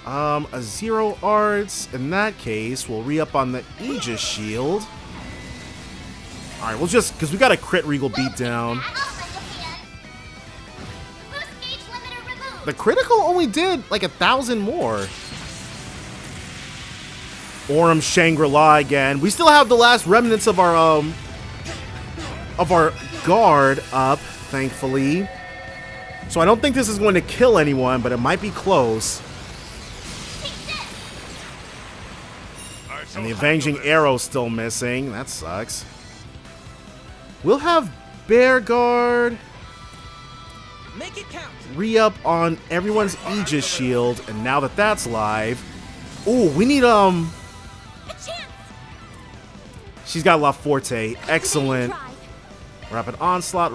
A 0 arts. In that case, we'll re-up on the Aegis shield. Alright, we'll just, because we got a crit regal beatdown. The critical only did like 1,000 more. Aurum Shangri-La again. We still have the last remnants of our guard up, thankfully. So I don't think this is going to kill anyone, but it might be close. And the Avenging Arrow's still missing. That sucks. We'll have Bear Guard re-up on everyone's Aegis shield, and now that that's live, ooh, we need she's got La Forte, excellent. Rapid onslaught,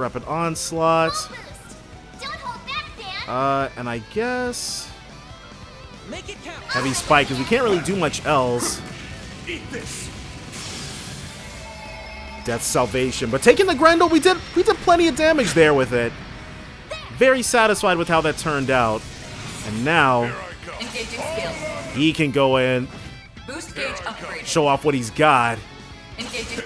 and I guess heavy spike, because we can't really do much else. Death Salvation, but taking the Grendel, we did plenty of damage there with it. Very satisfied with how that turned out. And now he can go in, Boost gauge upgraded. show off what he's got. Engaging.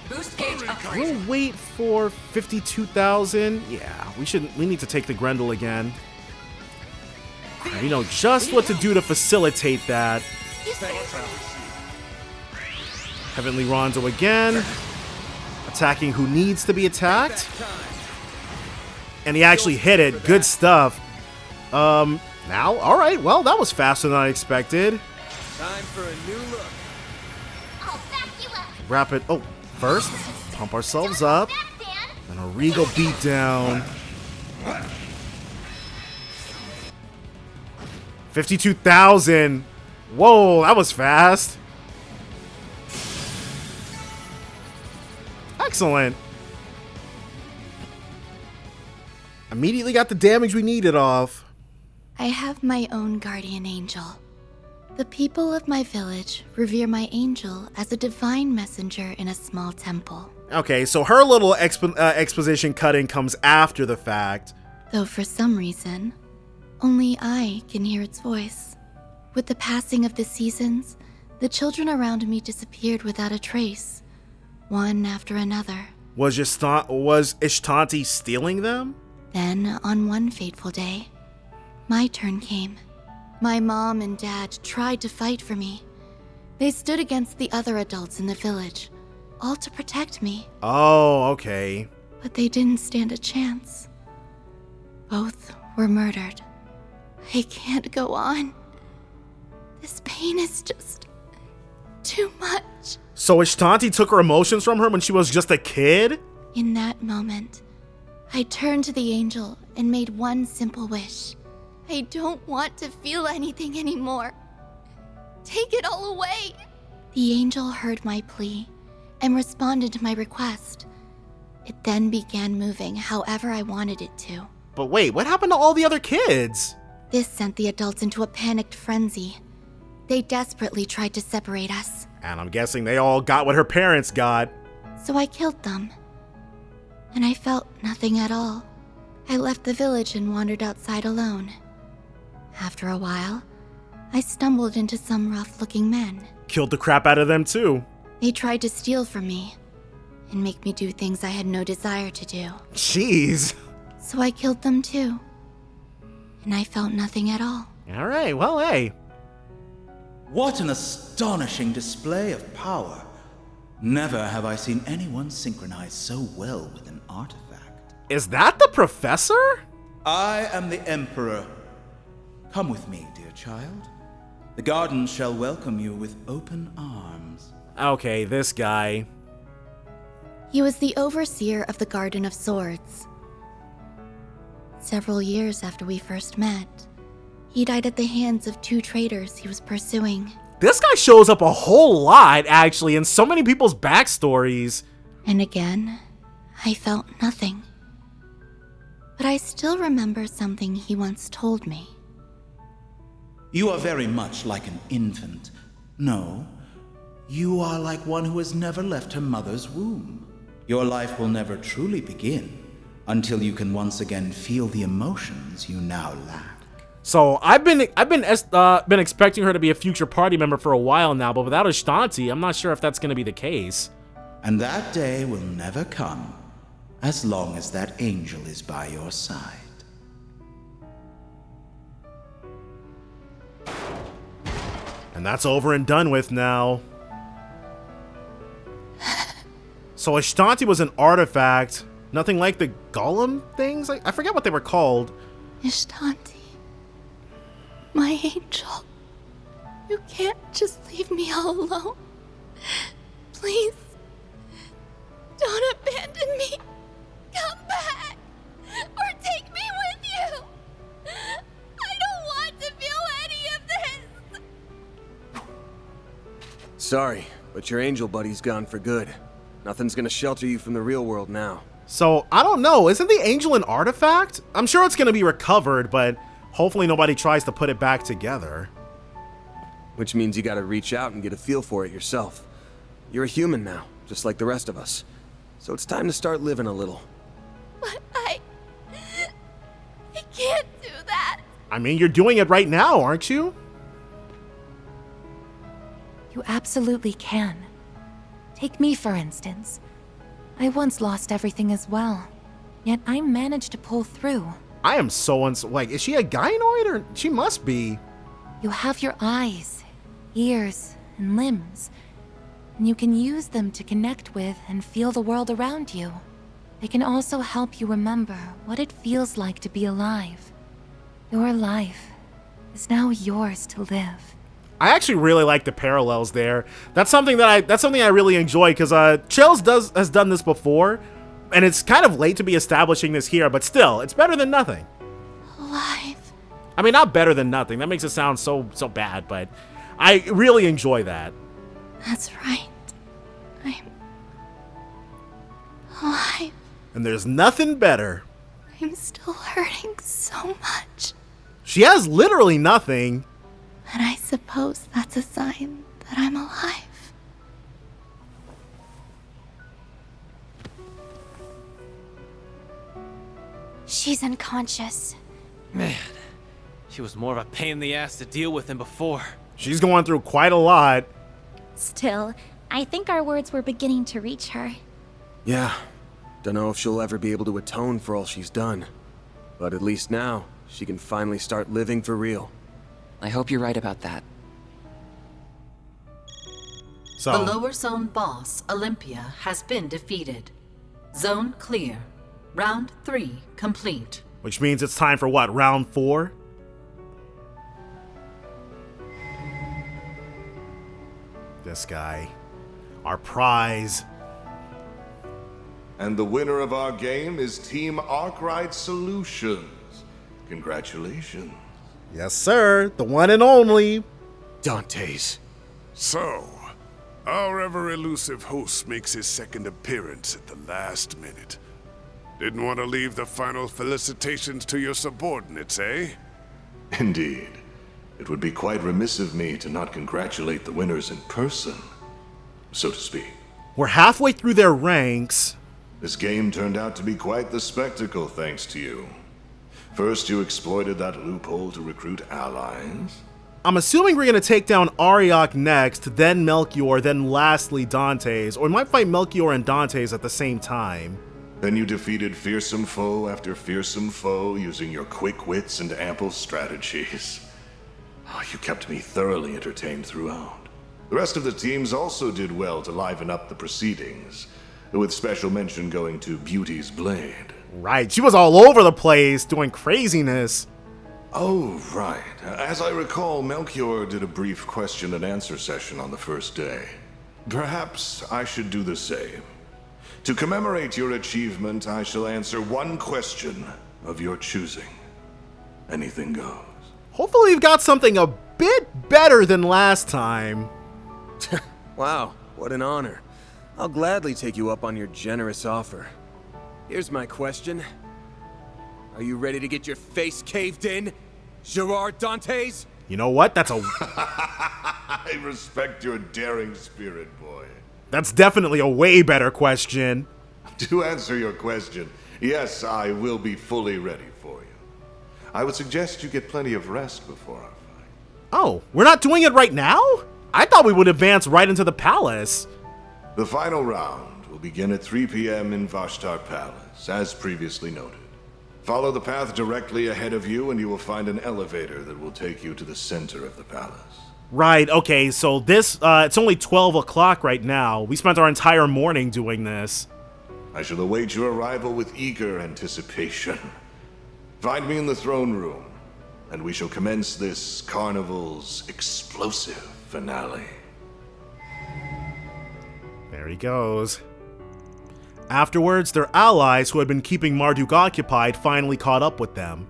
Boost gauge upgraded. We'll wait for 52,000. Yeah, we need to take the Grendel again. We know just what to do to facilitate that. Heavenly Rondo again. Attacking who needs to be attacked. And he actually hit it. Good stuff. Now, alright, well, that was faster than I expected. Time for a new look. I'll back you up. Rapid, first, pump ourselves up. And a regal beatdown. 52,000. Whoa, that was fast. Excellent. Immediately got the damage we needed off. I have my own guardian angel. The people of my village revere my angel as a divine messenger in a small temple. Okay, so her little exposition cutting comes after the fact. Though for some reason, only I can hear its voice. With the passing of the seasons, the children around me disappeared without a trace, one after another. Was Ishtanti stealing them? Then, on one fateful day, my turn came. My mom and dad tried to fight for me. They stood against the other adults in the village, all to protect me. Oh, okay. But they didn't stand a chance. Both were murdered. I can't go on. This pain is just too much. So Ishtanti took her emotions from her when she was just a kid? In that moment, I turned to the angel and made one simple wish. I don't want to feel anything anymore. Take it all away. The angel heard my plea and responded to my request. It then began moving however I wanted it to. But wait, what happened to all the other kids? This sent the adults into a panicked frenzy. They desperately tried to separate us. And I'm guessing they all got what her parents got. So I killed them. And I felt nothing at all. I left the village and wandered outside alone. After a while, I stumbled into some rough-looking men. Killed the crap out of them too. They tried to steal from me and make me do things I had no desire to do. Jeez. So I killed them too. And I felt nothing at all. All right, well, hey. What an astonishing display of power. Never have I seen anyone synchronize so well with an artifact. Is that the professor? I am the Emperor. Come with me, dear child. The garden shall welcome you with open arms. Okay, this guy. He was the overseer of the Garden of Swords. Several years after we first met, he died at the hands of 2 traitors he was pursuing. This guy shows up a whole lot, actually, in so many people's backstories. And again, I felt nothing. But I still remember something he once told me. You are very much like an infant. No, you are like one who has never left her mother's womb. Your life will never truly begin until you can once again feel the emotions you now lack. So I've been expecting her to be a future party member for a while now, but without Ashtanti, I'm not sure if that's going to be the case. And that day will never come as long as that angel is by your side. And that's over and done with now. So Ashtanti was an artifact, nothing like the golem things? I forget what they were called. Ashtanti, my angel, you can't just leave me all alone. Please, don't abandon me. Come back, or take me with you. I don't want to feel any of this. Sorry, but your angel buddy's gone for good. Nothing's gonna shelter you from the real world now. So, I don't know, isn't the angel an artifact? I'm sure it's gonna be recovered, but hopefully nobody tries to put it back together. Which means you gotta reach out and get a feel for it yourself. You're a human now, just like the rest of us. So it's time to start living a little. But I can't do that. I mean, you're doing it right now, aren't you? You absolutely can. Take me, for instance. I once lost everything as well, yet I managed to pull through. I am so like, is she a gynoid or she must be? You have your eyes, ears, and limbs, and you can use them to connect with and feel the world around you. They can also help you remember what it feels like to be alive. Your life is now yours to live. I actually really like the parallels there. That's something I really enjoy because Chills has done this before, and it's kind of late to be establishing this here, but still, it's better than nothing. Alive. I mean, not better than nothing. That makes it sound so bad, but I really enjoy that. That's right. I'm alive. And there's nothing better. I'm still hurting so much. She has literally nothing. And I suppose that's a sign that I'm alive. She's unconscious. Man, she was more of a pain in the ass to deal with than before. She's going through quite a lot. Still, I think our words were beginning to reach her. Yeah. Don't know if she'll ever be able to atone for all she's done. But at least now, she can finally start living for real. I hope you're right about that. So, the lower zone boss, Olympia, has been defeated. Zone clear. Round 3 complete. Which means it's time for what, round 4? This guy. Our prize. And the winner of our game is Team Arkwright Solutions. Congratulations. Yes, sir. The one and only. Dante's. So, our ever-elusive host makes his second appearance at the last minute. Didn't want to leave the final felicitations to your subordinates, eh? Indeed. It would be quite remiss of me to not congratulate the winners in person, so to speak. We're halfway through their ranks. This game turned out to be quite the spectacle thanks to you. First, you exploited that loophole to recruit allies. I'm assuming we're going to take down Arioch next, then Melchior, then lastly Dante's, or we might fight Melchior and Dante's at the same time. Then you defeated fearsome foe after fearsome foe using your quick wits and ample strategies. Oh, you kept me thoroughly entertained throughout. The rest of the teams also did well to liven up the proceedings, with special mention going to Beauty's Blade. Right, she was all over the place doing craziness. Oh, right. As I recall, Melchior did a brief question and answer session on the first day. Perhaps I should do the same. To commemorate your achievement, I shall answer one question of your choosing. Anything goes. Hopefully we've got something a bit better than last time. Wow, what an honor. I'll gladly take you up on your generous offer. Here's my question. Are you ready to get your face caved in, Gerard Dantes? You know what? That's a... I respect your daring spirit, boy. That's definitely a way better question. To answer your question, yes, I will be fully ready for you. I would suggest you get plenty of rest before our fight. Oh, we're not doing it right now? I thought we would advance right into the palace. The final round will begin at 3 p.m. in Vashtar Palace, as previously noted. Follow the path directly ahead of you and you will find an elevator that will take you to the center of the palace. Right, okay, so this, it's only 12 o'clock right now. We spent our entire morning doing this. I shall await your arrival with eager anticipation. Find me in the throne room, and we shall commence this Carnival's explosive finale. There he goes. Afterwards, their allies who had been keeping Marduk occupied finally caught up with them.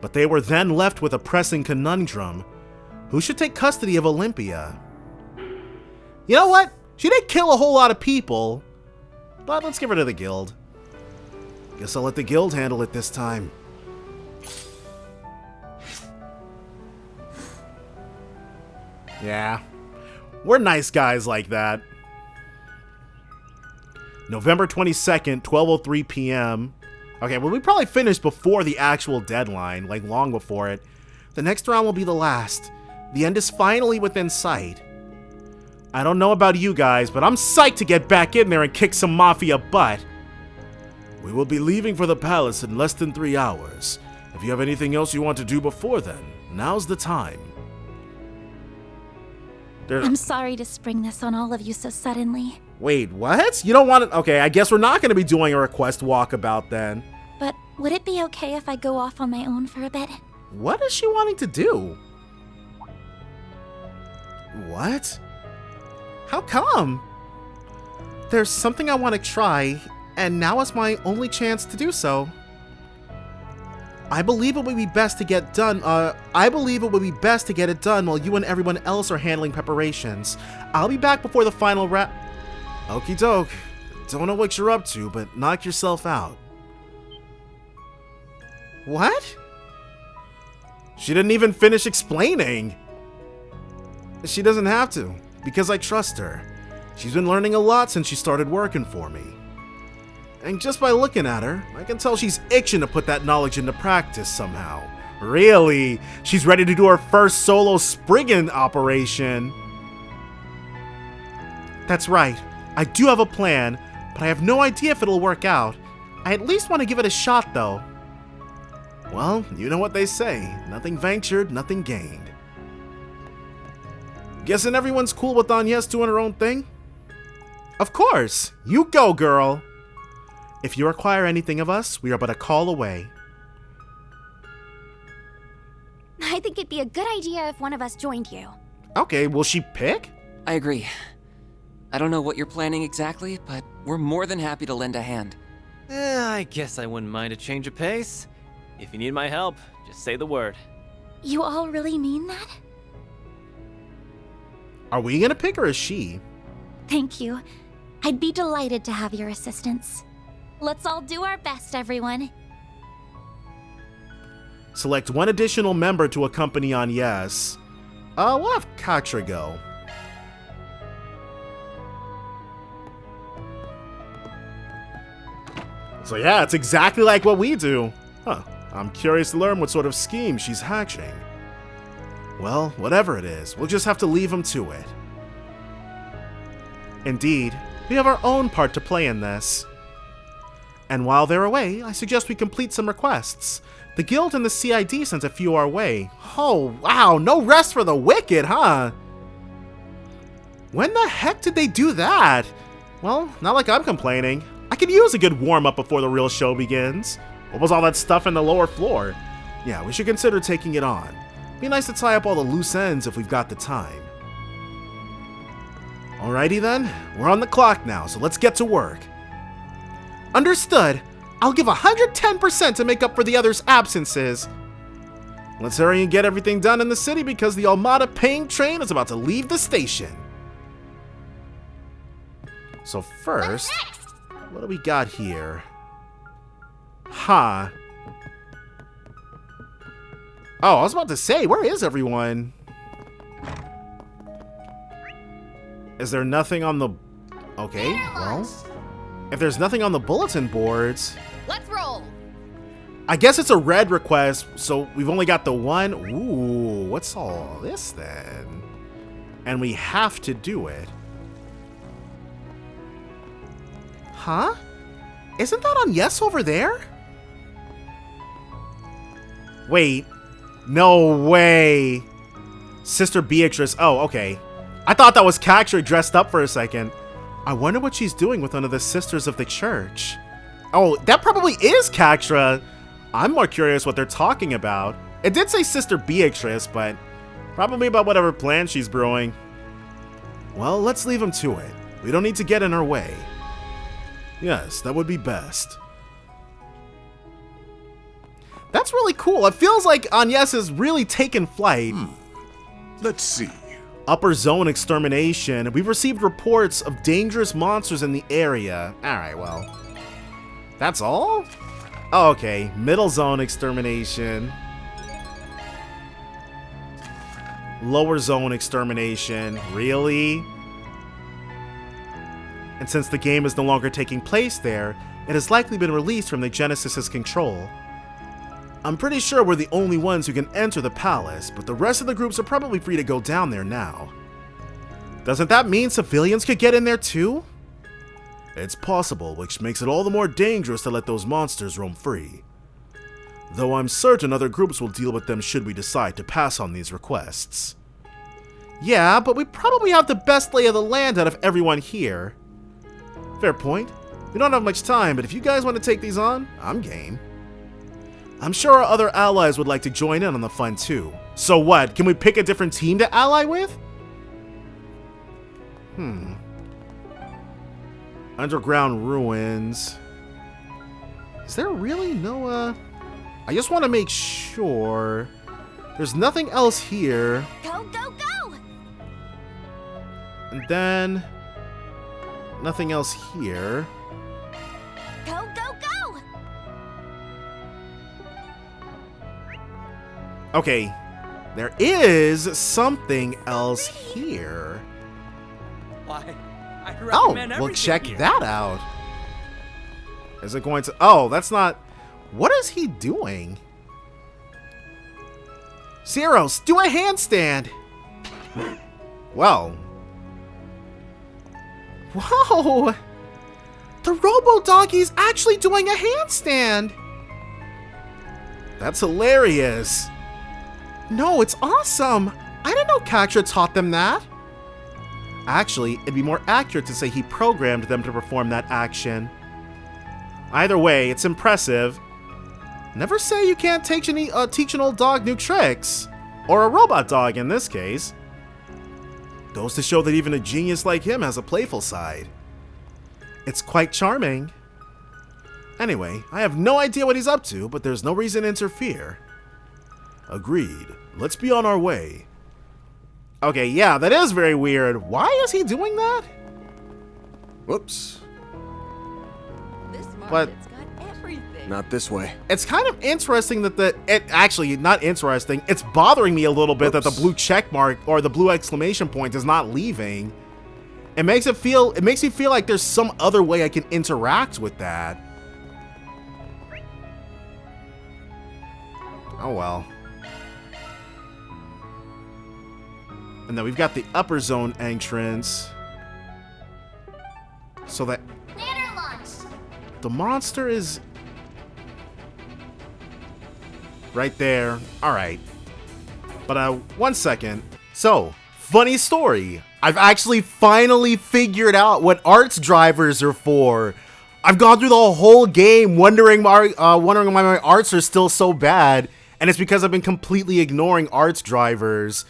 But they were then left with a pressing conundrum. Who should take custody of Olympia? You know what? She did kill a whole lot of people, but let's give her to the guild. Guess I'll let the guild handle it this time. Yeah, we're nice guys like that. November 22nd, 12:03 p.m. Okay, well, we probably finished before the actual deadline, like long before it. The next round will be the last. The end is finally within sight. I don't know about you guys, but I'm psyched to get back in there and kick some mafia butt. We will be leaving for the palace in less than 3 hours. If you have anything else you want to do before then, now's the time. I'm sorry to spring this on all of you so suddenly. Wait, what? You don't want it? Okay, I guess we're not going to be doing a request walkabout then. But would it be okay if I go off on my own for a bit? What is she wanting to do? What? How come? There's something I want to try, and now is my only chance to do so. I believe it would be best to get done. I believe it would be best to get it done while you and everyone else are handling preparations. I'll be back before the final wrap. Okie doke. Don't know what you're up to, but knock yourself out. What? She didn't even finish explaining. She doesn't have to, because I trust her. She's been learning a lot since she started working for me. And just by looking at her, I can tell she's itching to put that knowledge into practice somehow. Really? She's ready to do her first solo Spriggan operation. That's right. I do have a plan, but I have no idea if it'll work out. I at least want to give it a shot, though. Well, you know what they say. Nothing ventured, nothing gained. Guessing everyone's cool with Agnes doing her own thing? Of course! You go, girl! If you require anything of us, we are but a call away. I think it'd be a good idea if one of us joined you. Okay, will she pick? I agree. I don't know what you're planning exactly, but we're more than happy to lend a hand. I guess I wouldn't mind a change of pace. If you need my help, just say the word. You all really mean that? Are we gonna pick or is she? Thank you. I'd be delighted to have your assistance. Let's all do our best, everyone. Select one additional member to accompany on yes. We'll have Katra go. So yeah, it's exactly like what we do. Huh. I'm curious to learn what sort of scheme she's hatching. Well, whatever it is, we'll just have to leave him to it. Indeed, we have our own part to play in this. And while they're away, I suggest we complete some requests. The Guild and the CID sent a few our way. Oh, wow, no rest for the wicked, huh? When the heck did they do that? Well, not like I'm complaining. I could use a good warm-up before the real show begins. What was all that stuff in the lower floor? Yeah, we should consider taking it on. Be nice to tie up all the loose ends if we've got the time. Alrighty then, we're on the clock now, so let's get to work. Understood. I'll give 110% to make up for the others' absences. Let's hurry and get everything done in the city because the Armada paying train is about to leave the station. So first, what do we got here? Huh. Oh, I was about to say, where is everyone? Is there nothing on the... Okay, well... If there's nothing on the bulletin boards... Let's roll! I guess it's a red request, so we've only got the one. Ooh, what's all this then? And we have to do it. Huh? Isn't that on yes over there? Wait. No way. Sister Beatrice. Oh, okay. I thought that was Katra dressed up for a second. I wonder what she's doing with one of the sisters of the church. Oh, that probably is Katra. I'm more curious what they're talking about. It did say Sister Beatrice, but probably about whatever plan she's brewing. Well, let's leave him to it. We don't need to get in her way. Yes, that would be best. That's really cool. It feels like Agnes has really taken flight. Let's see. Upper Zone Extermination. We've received reports of dangerous monsters in the area. Alright, well. That's all? Oh, okay. Middle Zone Extermination. Lower Zone Extermination. Really? And since the game is no longer taking place there, it has likely been released from the Genesis's control. I'm pretty sure we're the only ones who can enter the palace, but the rest of the groups are probably free to go down there now. Doesn't that mean civilians could get in there too? It's possible, which makes it all the more dangerous to let those monsters roam free. Though I'm certain other groups will deal with them should we decide to pass on these requests. Yeah, but we probably have the best lay of the land out of everyone here. Fair point. We don't have much time, but if you guys want to take these on, I'm game. I'm sure our other allies would like to join in on the fun too. So what, can we pick a different team to ally with? Underground ruins. Is there really no, I just want to make sure. There's nothing else here. Go, go, go! And then... nothing else here. Go, go, go! Okay, there is something else here. Why? I Oh, recommend well everything check here. that out. Is it going to... oh, that's not... what is he doing? Zeros, do a handstand! Well... whoa! The Robo-Doggie's actually doing a handstand! That's hilarious. No, it's awesome! I didn't know Katra taught them that. Actually, it'd be more accurate to say he programmed them to perform that action. Either way, it's impressive. Never say you can't teach an old dog new tricks. Or a robot dog in this case. Goes to show that even a genius like him has a playful side. It's quite charming. Anyway, I have no idea what he's up to, but there's no reason to interfere. Agreed. Let's be on our way. Okay, yeah, that is very weird. Why is he doing that? Whoops. But not this way. it's kind of interesting that actually, not interesting. It's bothering me a little bit that the blue check mark or the blue exclamation point is not leaving. It makes me feel like there's some other way I can interact with that. Oh well. And then we've got the upper zone entrance. So that the monster is right there. All right. But 1 second. So, funny story. I've actually finally figured out what arts drivers are for. I've gone through the whole game wondering why my arts are still so bad, and it's because I've been completely ignoring arts drivers.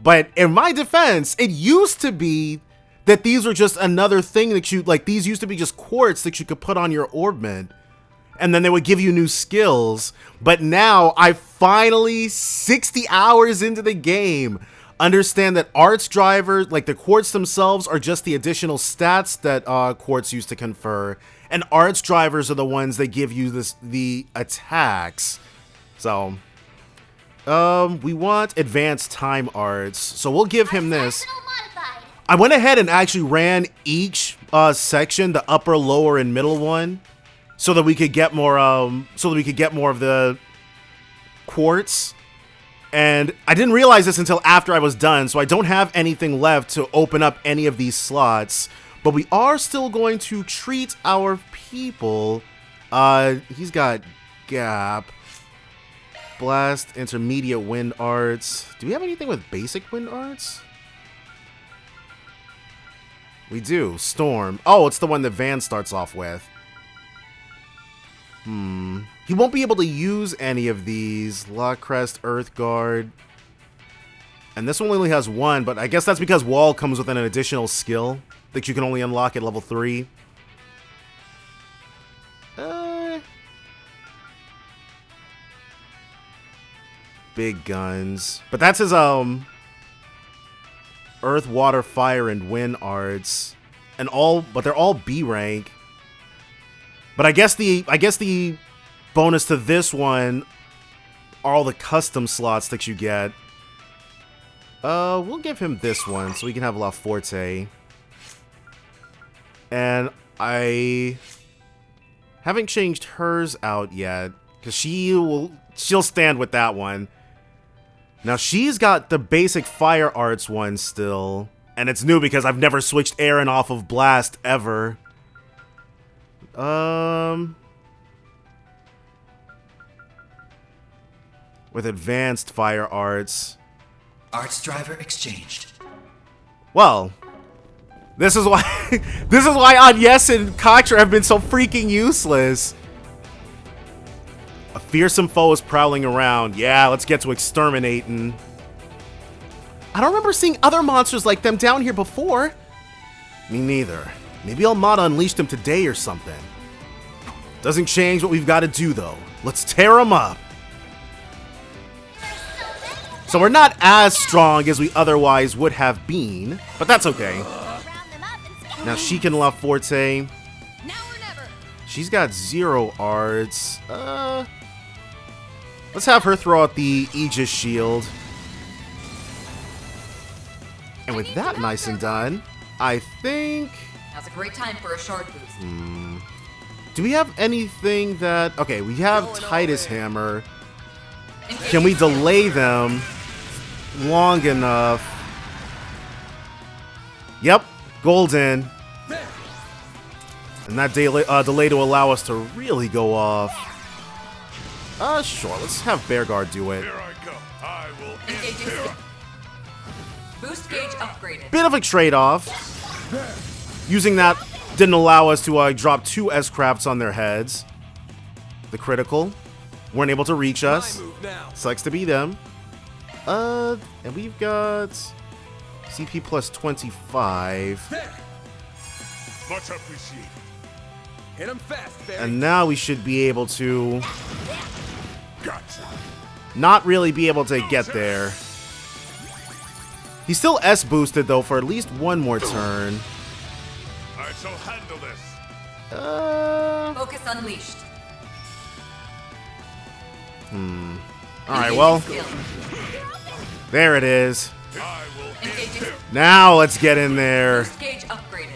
But in my defense, it used to be that these were just another thing that these used to be just quartz that you could put on your orbment, and then they would give you new skills. But now, I finally, 60 hours into the game, understand that arts drivers, like the quartz themselves, are just the additional stats that quartz used to confer, and arts drivers are the ones that give you the attacks. So, we want advanced time arts, so we'll give him this. I went ahead and actually ran each section, the upper, lower, and middle one, so that we could get more of the quartz. And I didn't realize this until after I was done, so I don't have anything left to open up any of these slots. But we are still going to treat our people. He's got Gap, Blast, Intermediate Wind Arts. Do we have anything with basic Wind Arts? We do. Storm. Oh, it's the one that Van starts off with. He won't be able to use any of these. Lock Crest, Earth Guard. And this one only has one, but I guess that's because Wall comes with an additional skill that you can only unlock at level 3. Big guns. But that's his, Earth, Water, Fire, and Wind arts. But they're all B rank. But I guess the bonus to this one are all the custom slots that you get. We'll give him this one so we can have La Forte. And I haven't changed hers out yet because she'll stand with that one. Now she's got the basic fire arts one still, and it's new because I've never switched Aaron off of Blast ever. With advanced fire arts. Arts driver exchanged. Well, this is why Agnes and Contra have been so freaking useless. A fearsome foe is prowling around. Yeah, let's get to exterminating. I don't remember seeing other monsters like them down here before. Me neither. Maybe Almada unleashed them today or something. Doesn't change what we've got to do though. Let's tear them up. So we're not as strong as we otherwise would have been, but that's okay. Now she can La Forte. She's got 0 arts. Let's have her throw out the Aegis Shield. And with that nice and done, I think... Now's a great time for a shard boost. Do we have anything that... Okay, we have Titus Hammer. Can we delay them long enough? Yep, golden. And that delay to allow us to really go off. Sure, let's have Bearguard do it. Here I go. I will Engaging. Boost gauge upgraded. Bit of a trade-off. Using that didn't allow us to drop 2 S-Crafts on their heads. The critical. Weren't able to reach us. Sucks to be them. And we've got CP plus 25. There. Much appreciated. Hit him fast, Barry. And now we should be able to Gotcha. not really be able to get there. He's still S boosted though for at least one more turn. I shall handle this. Focus unleashed. Alright, well. There it is. Engaging. Now let's get in there. Boost gauge upgraded.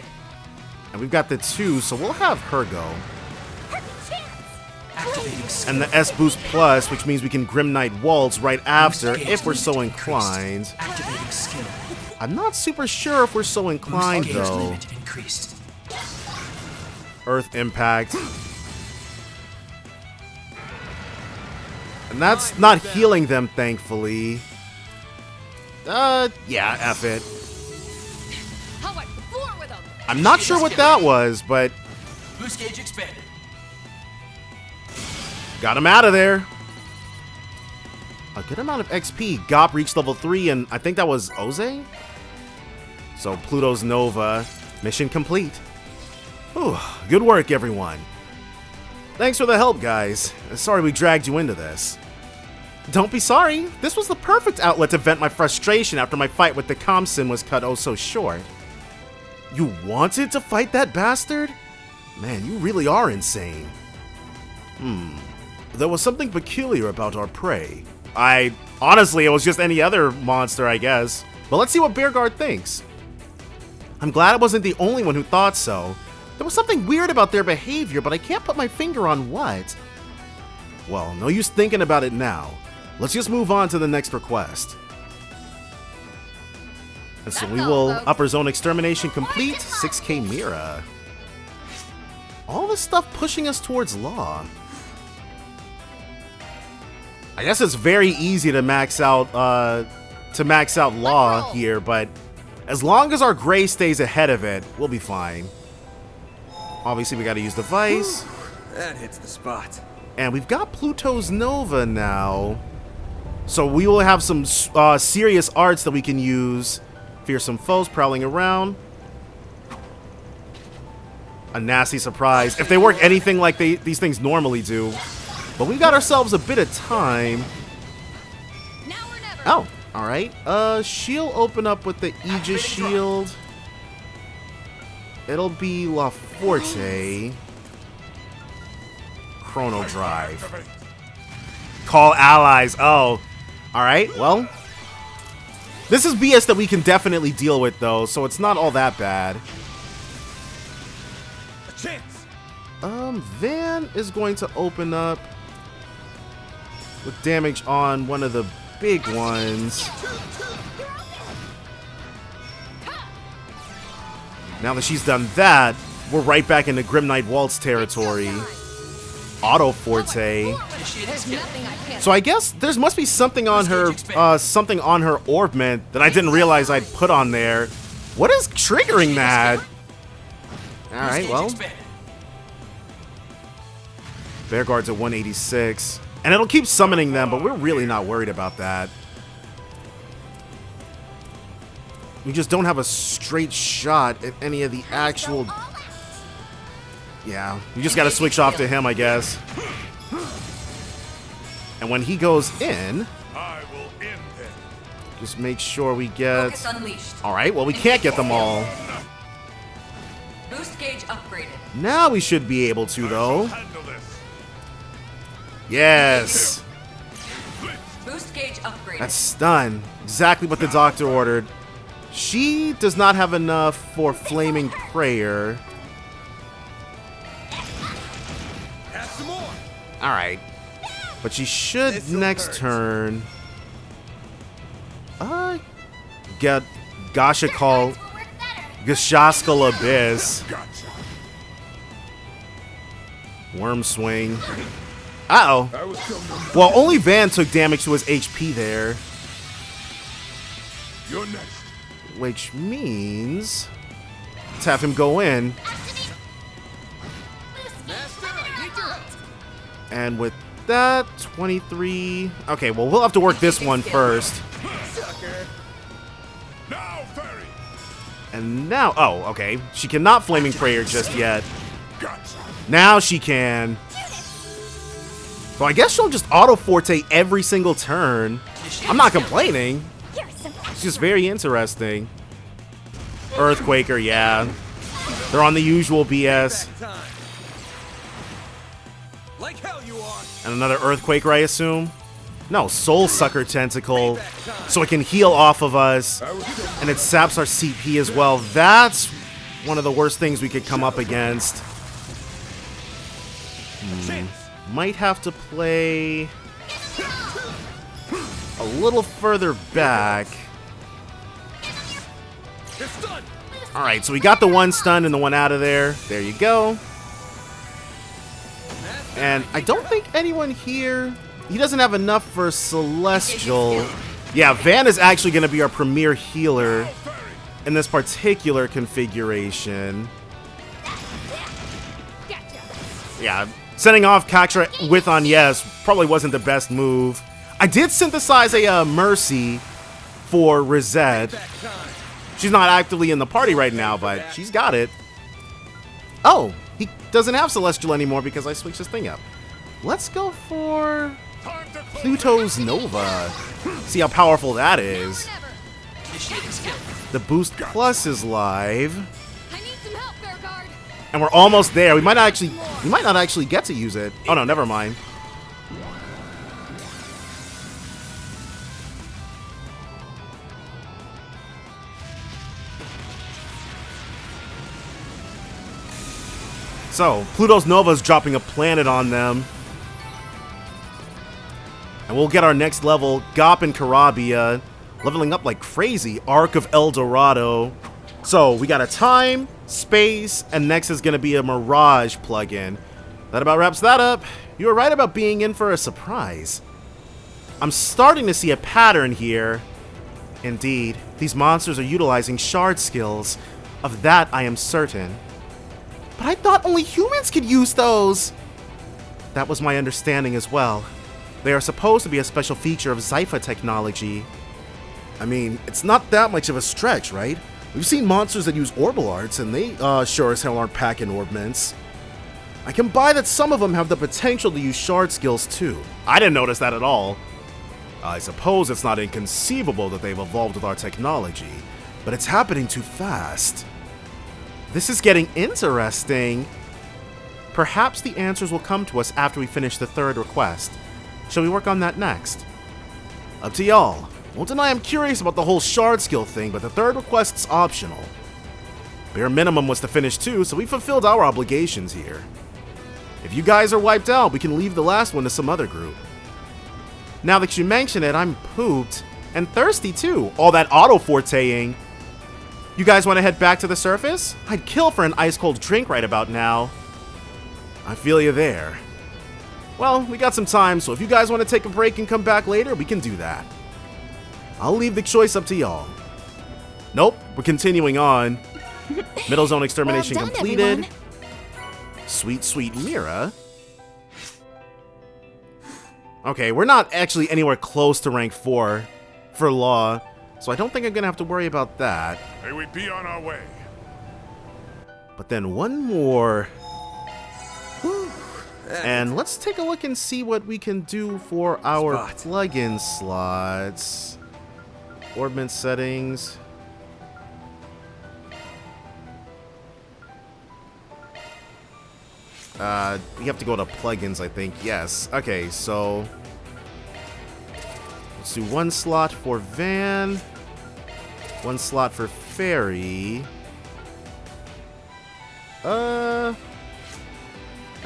And we've got the 2, so we'll have her go. Activating skill. And the S boost plus, which means we can Grim Knight Waltz right after if we're so inclined. Activating skill. I'm not super sure if we're so inclined Boost gauge though. limit increased. Earth Impact. And that's not healing them, thankfully. Yeah, F it. I'm not sure what that was, but Boost gauge expanded. got him out of there. A good amount of XP. Gop reached level 3, and I think that was Oze? So Pluto's Nova. Mission complete. Whew, good work, everyone. Thanks for the help, guys. Sorry we dragged you into this. Don't be sorry. This was the perfect outlet to vent my frustration after my fight with the Kasim was cut oh so short. You wanted to fight that bastard? Man, you really are insane. There was something peculiar about our prey. Honestly, it was just any other monster, I guess. But let's see what Bearguard thinks. I'm glad I wasn't the only one who thought so. There was something weird about their behavior, but I can't put my finger on what. Well, no use thinking about it now. Let's just move on to the next request. And so we will Upper Zone Extermination complete, 6k Mira. All this stuff pushing us towards Law. I guess it's very easy to max out Law here, but as long as our Gray stays ahead of it, we'll be fine. Obviously, we got to use the Vice. That hits the spot. And we've got Pluto's Nova now. So we will have some serious arts that we can use. Fearsome foes prowling around. A nasty surprise. If they work anything like these things normally do. But we got ourselves a bit of time. Oh, alright. She'll open up with the Aegis Shield. It'll be La Forte. Chrono Drive. Call allies. Oh. Alright, well. This is BS that we can definitely deal with, though, so it's not all that bad. A chance. Van is going to open up with damage on one of the big ones. Now that she's done that, we're right back into Grim Knight Waltz territory. Auto Forte. So I guess there must be something on her, orbment that I didn't realize I'd put on there. What is triggering that? All right, well. Bearguard's at 186, and it'll keep summoning them, but we're really not worried about that. We just don't have a straight shot at any of the actual. Yeah, you just gotta switch off to him, I guess. And when he goes in, just make sure we get. Alright, well, we can't get them all. Boost gauge upgraded. Now we should be able to, though. Yes! Boost gauge upgraded. That's stun. Exactly what the doctor ordered. She does not have enough for Flaming Prayer. Alright. But she should next turn get Gashakal Gashaskal Abyss. Worm Swing. Uh-oh. Well, only Van took damage to his HP there. You're next. Which means let's have him go in. And with that, 23. Okay, well, we'll have to work this one first. And now, oh, okay. She cannot Flaming Prayer just yet. Now she can. So I guess she'll just auto forte every single turn. I'm not complaining. It's just very interesting. Earthquaker, yeah. They're on the usual BS. Like hell you are. And another Earthquaker, I assume. No, Soul Sucker Tentacle. So it can heal off of us. And it saps our CP as well. That's one of the worst things we could come up against. Might have to play a little further back. Alright, so we got the one stun and the one out of there. There you go. And I don't think anyone here... He doesn't have enough for Celestial. Yeah, Van is actually going to be our premier healer in this particular configuration. Yeah, sending off Kaktra with Agnes probably wasn't the best move. I did synthesize a Mercy for Rosette. She's not actively in the party right now, but she's got it. Oh, he doesn't have Celestial anymore because I switched this thing up. Let's go for Pluto's Nova. See how powerful that is. The Boost Plus is live. And we're almost there. We might not actually get to use it. Oh no, never mind. So, Pluto's Nova is dropping a planet on them. And we'll get our next level, Gop and Karabia, leveling up like crazy. Arc of El Dorado. So, we got a time, space, and next is going to be a Mirage plugin. That about wraps that up. You were right about being in for a surprise. I'm starting to see a pattern here. Indeed, these monsters are utilizing shard skills. Of that, I am certain. But I thought only humans could use those! That was my understanding as well. They are supposed to be a special feature of Zypha technology. I mean, it's not that much of a stretch, right? We've seen monsters that use Orbal Arts, and they sure as hell aren't packing Orbments. I can buy that some of them have the potential to use shard skills too. I didn't notice that at all. I suppose it's not inconceivable that they've evolved with our technology, but it's happening too fast. This is getting interesting. Perhaps the answers will come to us after we finish the third request. Shall we work on that next? Up to y'all. Won't deny I'm curious about the whole shard skill thing, but the third request's optional. Bare minimum was to finish 2, so we fulfilled our obligations here. If you guys are wiped out, we can leave the last one to some other group. Now that you mention it, I'm pooped. And thirsty too. All that auto-forteing. You guys want to head back to the surface? I'd kill for an ice-cold drink right about now. I feel you there. Well, we got some time, so if you guys want to take a break and come back later, we can do that. I'll leave the choice up to y'all. Nope, we're continuing on. Middle zone extermination Well done, completed. everyone. Sweet, sweet Mira. Okay, we're not actually anywhere close to rank 4 for Law, so I don't think I'm going to have to worry about that. May we be on our way. But then one more. And let's take a look and see what we can do for our plugin slots. Orbment settings. You have to go to plugins, I think. Yes. Okay, so let's do one slot for Van, one slot for Fairy. And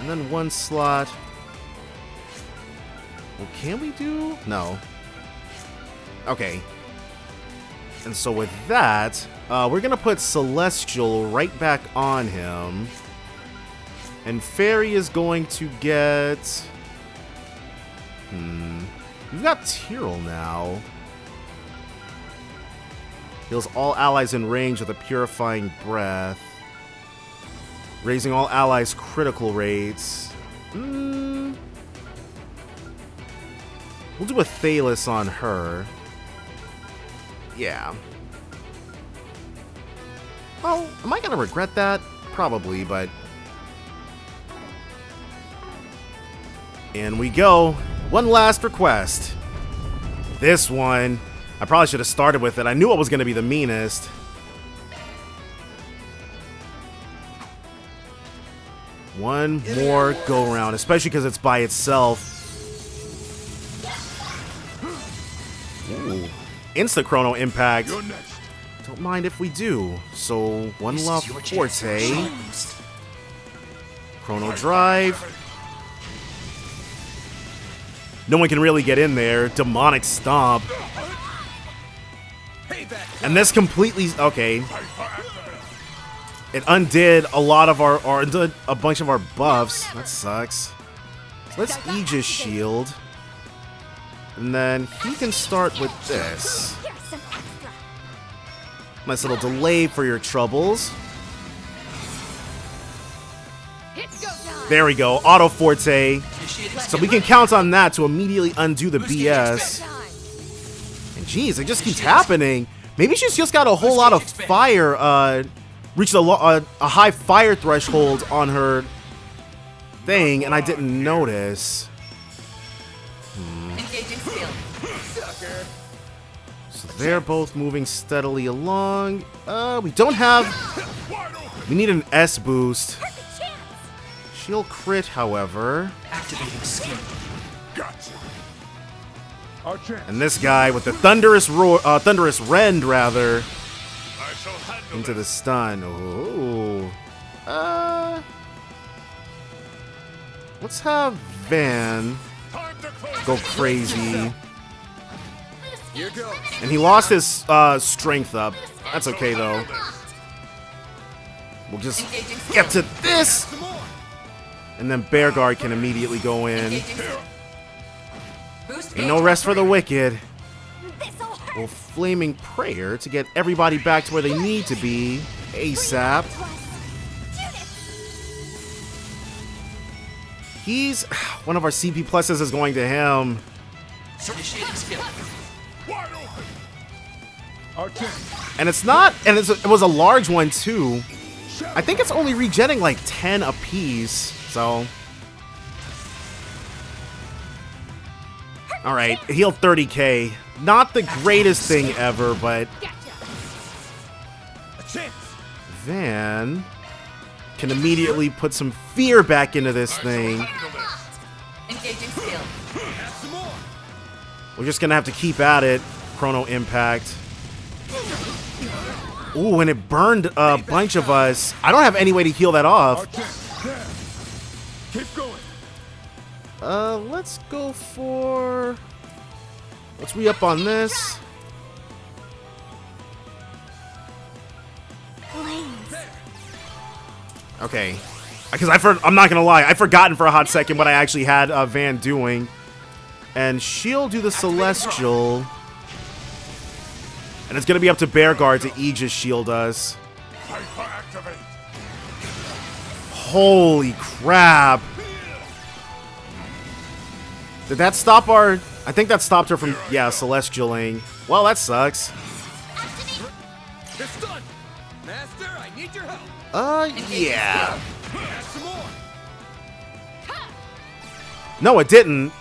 then one slot. Well, can we do? No. Okay. And so with that, we're gonna put Celestial right back on him. And Fairy is going to get... We've got Tyrell now. Heals all allies in range with a Purifying Breath. Raising all allies' critical rates. We'll do a Thalos on her. Yeah. Well, am I gonna regret that? Probably, but... In we go. One last request. This one, I probably should have started with it. I knew it was gonna be the meanest. One more go-around, especially because it's by itself. Ooh. Insta-chrono impact. Don't mind if we do. So, one love forte. Chrono drive. No one can really get in there. Demonic stomp. And this completely... Okay. It undid a lot of our... Or undid a bunch of our buffs. That sucks. So let's Aegis shield. And then he can start with this. Nice little delay for your troubles. There we go. Auto Forte. So we can count on that to immediately undo the BS. And geez, it just keeps happening. Maybe she's just got a whole lot of fire. Reached a high fire threshold on her thing, and I didn't notice. So they're both moving steadily along. We don't have... We need an S boost. Shield crit, however. Activating skill. Gotcha. And this guy with the thunderous roar, thunderous rend rather, into the stun. Oh. Let's have Van go crazy. And he lost his strength up. That's okay though. We'll just get to this. And then Bear Guard can immediately go in. Ain't no rest for the wicked. Well, Flaming Prayer to get everybody back to where they need to be ASAP. He's... One of our CP pluses is going to him. And it's not... And it was a large one, too. I think it's only regenning like 10 apiece. So... Alright, heal 30k. Not the greatest thing ever, but... Van... can immediately put some fear back into this thing. We're just gonna have to keep at it. Chrono Impact. Ooh, and it burned a bunch of us. I don't have any way to heal that off. Keep going. Let's go for... Let's re-up on this. Okay. Because I'm not gonna lie, I've forgotten for a hot second what I actually had Van doing. And she'll do the Celestial. And it's gonna be up to Bear Guard to Aegis shield us. Holy crap. Did that stop our... I think that stopped her from... Yeah, Celestialing. Well, that sucks. It's done. Master, I need your help. Yeah. No, it didn't.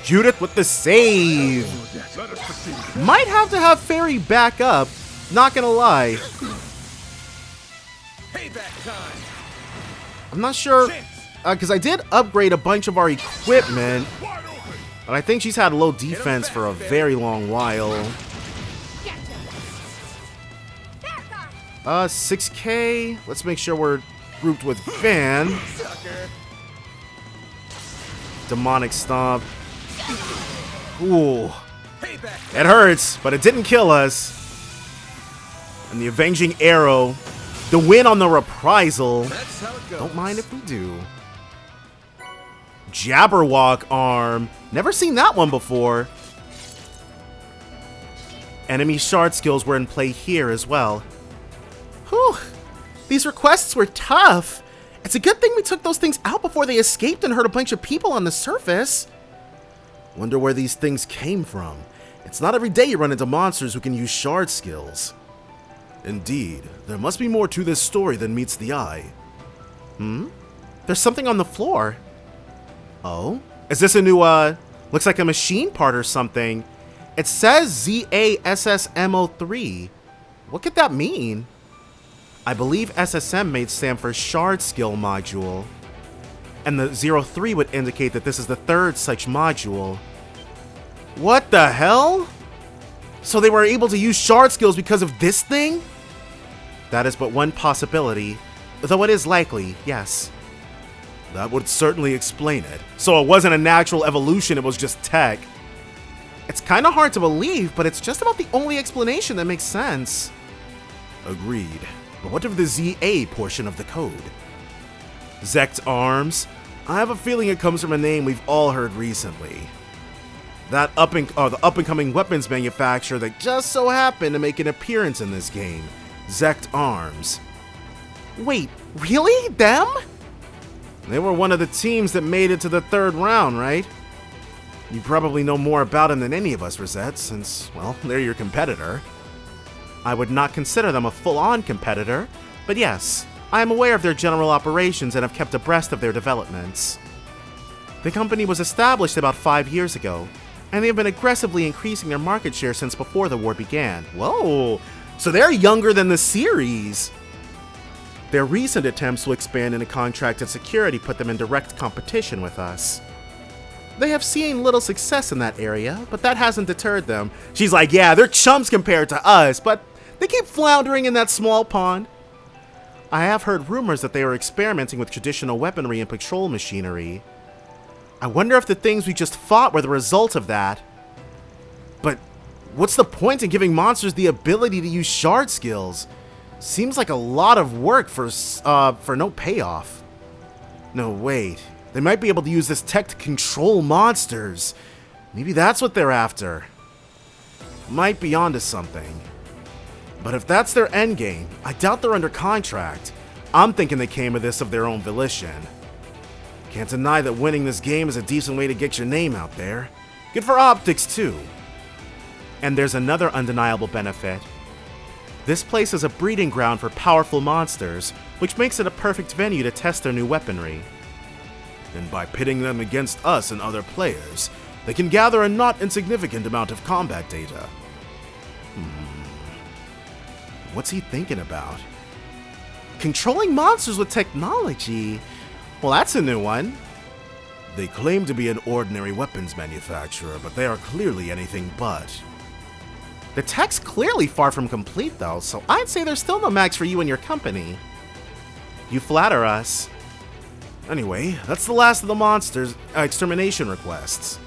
Judith with the save. Might have to have Fairy back up. Not gonna lie. Payback time. I'm not sure, because I did upgrade a bunch of our equipment, but I think she's had low defense for a very long while. 6k. Let's make sure we're grouped with Van. Demonic Stomp. Ooh. It hurts, but it didn't kill us. And the Avenging Arrow. The win on the Reprisal. Don't mind if we do. Jabberwock Arm. Never seen that one before. Enemy shard skills were in play here as well. Whew. These requests were tough. It's a good thing we took those things out before they escaped and hurt a bunch of people on the surface. Wonder where these things came from. It's not every day you run into monsters who can use shard skills. Indeed, there must be more to this story than meets the eye. There's something on the floor. Oh? Is this a new, looks like a machine part or something? It says ZASSM03. What could that mean? I believe SSM may stand for Shard Skill Module. And the 03 would indicate that this is the third such module. What the hell? So they were able to use shard skills because of this thing? That is but one possibility, though it is likely, yes. That would certainly explain it. So it wasn't a natural evolution, it was just tech. It's kind of hard to believe, but it's just about the only explanation that makes sense. Agreed. But what of the ZA portion of the code? Zect Arms? I have a feeling it comes from a name we've all heard recently. That the up-and-coming weapons manufacturer that just so happened to make an appearance in this game. Zect Arms. Wait, really? Them? They were one of the teams that made it to the third round, right? You probably know more about them than any of us, Rosette, since, well, they're your competitor. I would not consider them a full-on competitor, but yes, I am aware of their general operations and have kept abreast of their developments. The company was established about 5 years ago, and they have been aggressively increasing their market share since before the war began. Whoa, so they're younger than the series! Their recent attempts to expand into contracted security put them in direct competition with us. They have seen little success in that area, but that hasn't deterred them. She's like, yeah, they're chumps compared to us, but they keep floundering in that small pond. I have heard rumors that they are experimenting with traditional weaponry and patrol machinery. I wonder if the things we just fought were the result of that. But what's the point in giving monsters the ability to use shard skills? Seems like a lot of work for no payoff. No, wait. They might be able to use this tech to control monsters. Maybe that's what they're after. Might be onto something. But if that's their endgame, I doubt they're under contract. I'm thinking they came to this of their own volition. Can't deny that winning this game is a decent way to get your name out there. Good for optics, too. And there's another undeniable benefit. This place is a breeding ground for powerful monsters, which makes it a perfect venue to test their new weaponry. And by pitting them against us and other players, they can gather a not insignificant amount of combat data. What's he thinking about? Controlling monsters with technology? Well, that's a new one. They claim to be an ordinary weapons manufacturer, but they are clearly anything but. The tech's clearly far from complete, though, so I'd say there's still no max for you and your company. You flatter us. Anyway, that's the last of the monsters' extermination requests.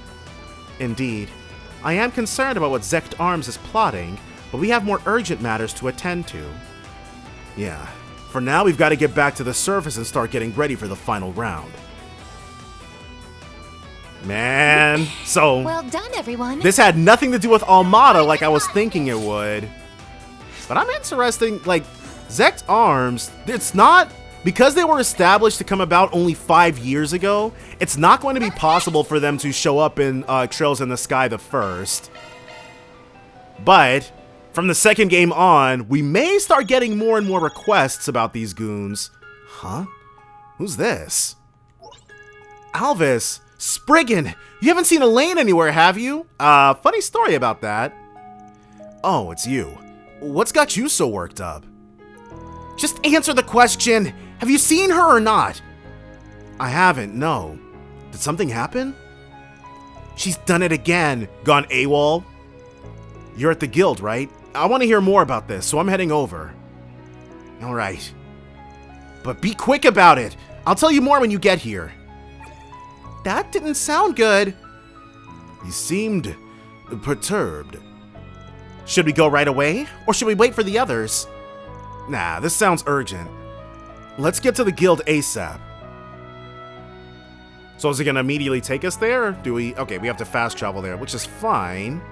Indeed. I am concerned about what Zect Arms is plotting, but we have more urgent matters to attend to. Yeah, for now we've got to get back to the surface and start getting ready for the final round. Man, so... Well done, everyone. This had nothing to do with Almada like I was thinking it would. But I'm interested, like, Zect Arms, it's not... Because they were established to come about only 5 years ago, it's not going to be possible for them to show up in Trails in the Sky the First. But, from the second game on, we may start getting more and more requests about these goons. Huh? Who's this? Alvis! Spriggan! You haven't seen Elaine anywhere, have you? Funny story about that. Oh, it's you. What's got you so worked up? Just answer the question! Have you seen her or not? I haven't, no. Did something happen? She's done it again. Gone AWOL? You're at the guild, right? I want to hear more about this, so I'm heading over. Alright. But be quick about it! I'll tell you more when you get here. That didn't sound good. He seemed perturbed. Should we go right away? Or should we wait for the others? Nah, this sounds urgent. Let's get to the guild ASAP. So is it gonna immediately take us there? Or do we... Okay, we have to fast travel there, which is fine.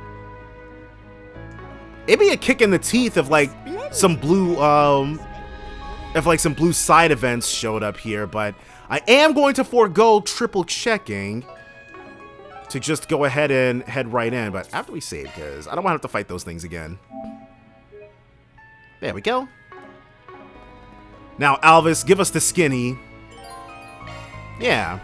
It'd be a kick in the teeth if, like, some blue, if, like, some blue side events showed up here, but I am going to forego triple checking to just go ahead and head right in, but after we save, because I don't want to have to fight those things again. There we go. Now, Alvis, give us the skinny. Yeah.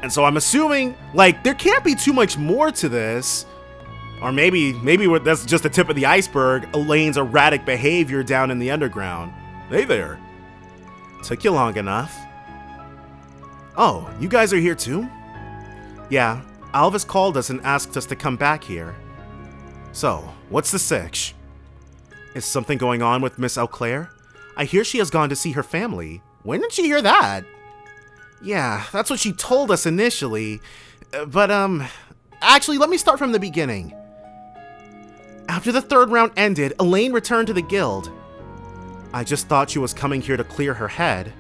And so I'm assuming, like, there can't be too much more to this. Or maybe that's just the tip of the iceberg, Elaine's erratic behavior down in the underground. Hey there. Took you long enough. Oh, you guys are here too? Yeah, Alvis called us and asked us to come back here. So, what's the sitch? Is something going on with Miss Auclair? I hear she has gone to see her family. When did she hear that? Yeah, that's what she told us initially. But, actually, let me start from the beginning. After the third round ended, Elaine returned to the guild. I just thought she was coming here to clear her head.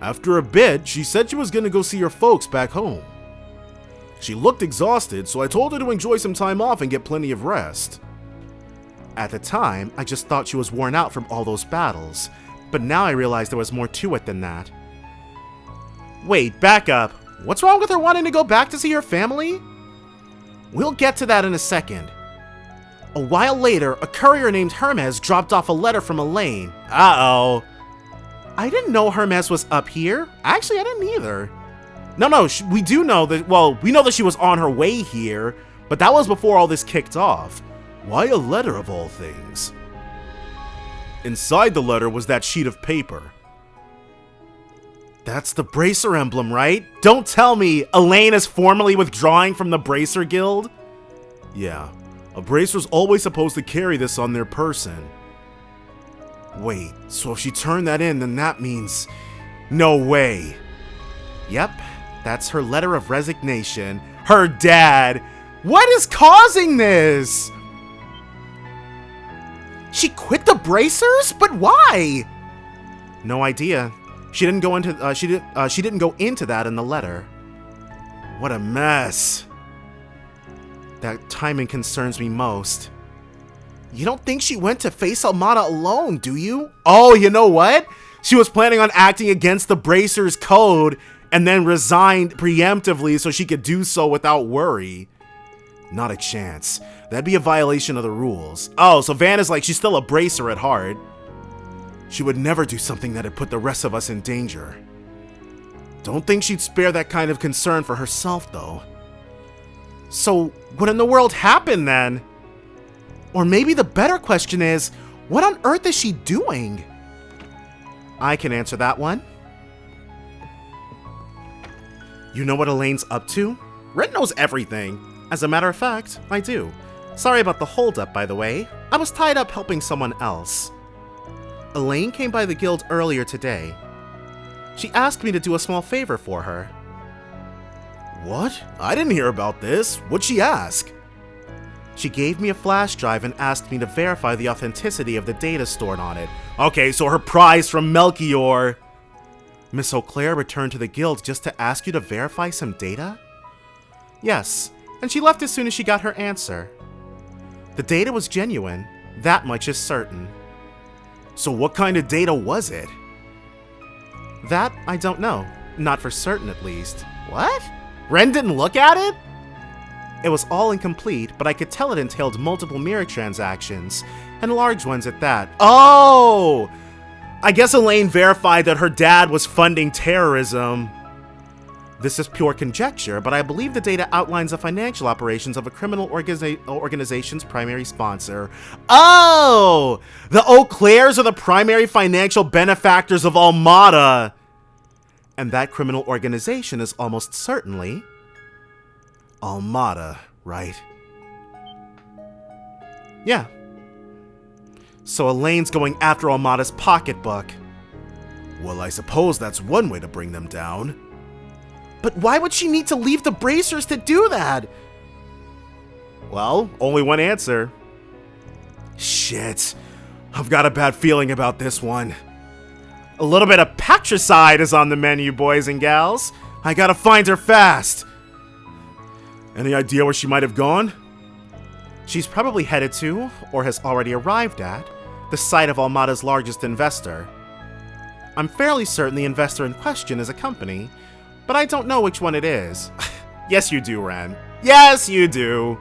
After a bit, she said she was gonna go see her folks back home. She looked exhausted, so I told her to enjoy some time off and get plenty of rest. At the time, I just thought she was worn out from all those battles, but now I realize there was more to it than that. Wait, back up. What's wrong with her wanting to go back to see her family? We'll get to that in a second. A while later, a courier named Hermes dropped off a letter from Elaine. Uh-oh. I didn't know Hermes was up here. Actually, I didn't either. No, we do know that, well, we know that she was on her way here, but that was before all this kicked off. Why a letter of all things? Inside the letter was that sheet of paper. That's the Bracer emblem, right? Don't tell me Elaine is formally withdrawing from the Bracer Guild? Yeah, a Bracer's always supposed to carry this on their person. Wait, so if she turned that in, then that means... No way. Yep, that's her letter of resignation. Her dad. What is causing this? She quit the Bracers? But why? No idea. She didn't go into she didn't go into that in the letter. What a mess. That timing concerns me most. You don't think she went to face Almada alone, do you? Oh, you know what? She was planning on acting against the Bracers' code and then resigned preemptively so she could do so without worry. Not a chance. That'd be a violation of the rules. Oh, so Van is like, she's still a Bracer at heart. She would never do something that'd put the rest of us in danger. Don't think she'd spare that kind of concern for herself, though. So, what in the world happened then? Or maybe the better question is, what on earth is she doing? I can answer that one. You know what Elaine's up to? Ren knows everything. As a matter of fact, I do. Sorry about the holdup, by the way. I was tied up helping someone else. Elaine came by the guild earlier today. She asked me to do a small favor for her. What? I didn't hear about this. What'd she ask? She gave me a flash drive and asked me to verify the authenticity of the data stored on it. Okay, so her prize from Melchior. Miss Auclair returned to the guild just to ask you to verify some data? Yes, and she left as soon as she got her answer. The data was genuine, that much is certain. So what kind of data was it? That I don't know, not for certain at least. What? Ren didn't look at it? It was all incomplete, but I could tell it entailed multiple mirror transactions, and large ones at that. Oh! I guess Elaine verified that her dad was funding terrorism. This is pure conjecture, but I believe the data outlines the financial operations of a criminal organization's primary sponsor. Oh! The Auclairs are the primary financial benefactors of Almada! And that criminal organization is almost certainly... Almada, right? Yeah. So Elaine's going after Almada's pocketbook. Well, I suppose that's one way to bring them down. But why would she need to leave the Bracers to do that? Well, only one answer. Shit. I've got a bad feeling about this one. A little bit of patricide is on the menu, boys and gals. I gotta find her fast. Any idea where she might have gone? She's probably headed to, or has already arrived at, the site of Almada's largest investor. I'm fairly certain the investor in question is a company, but I don't know which one it is. Yes, you do, Ren. Yes, you do.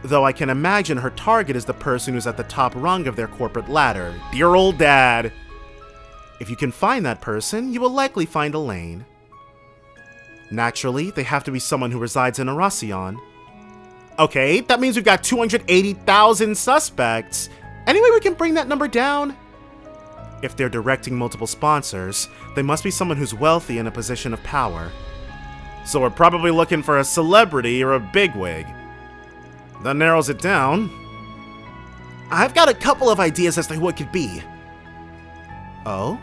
Though I can imagine her target is the person who's at the top rung of their corporate ladder. Dear old dad. If you can find that person, you will likely find Elaine. Naturally, they have to be someone who resides in Arasyon. Okay, that means we've got 280,000 suspects. Any way we can bring that number down? If they're directing multiple sponsors, they must be someone who's wealthy in a position of power. So we're probably looking for a celebrity or a bigwig. That narrows it down. I've got a couple of ideas as to who it could be. Oh?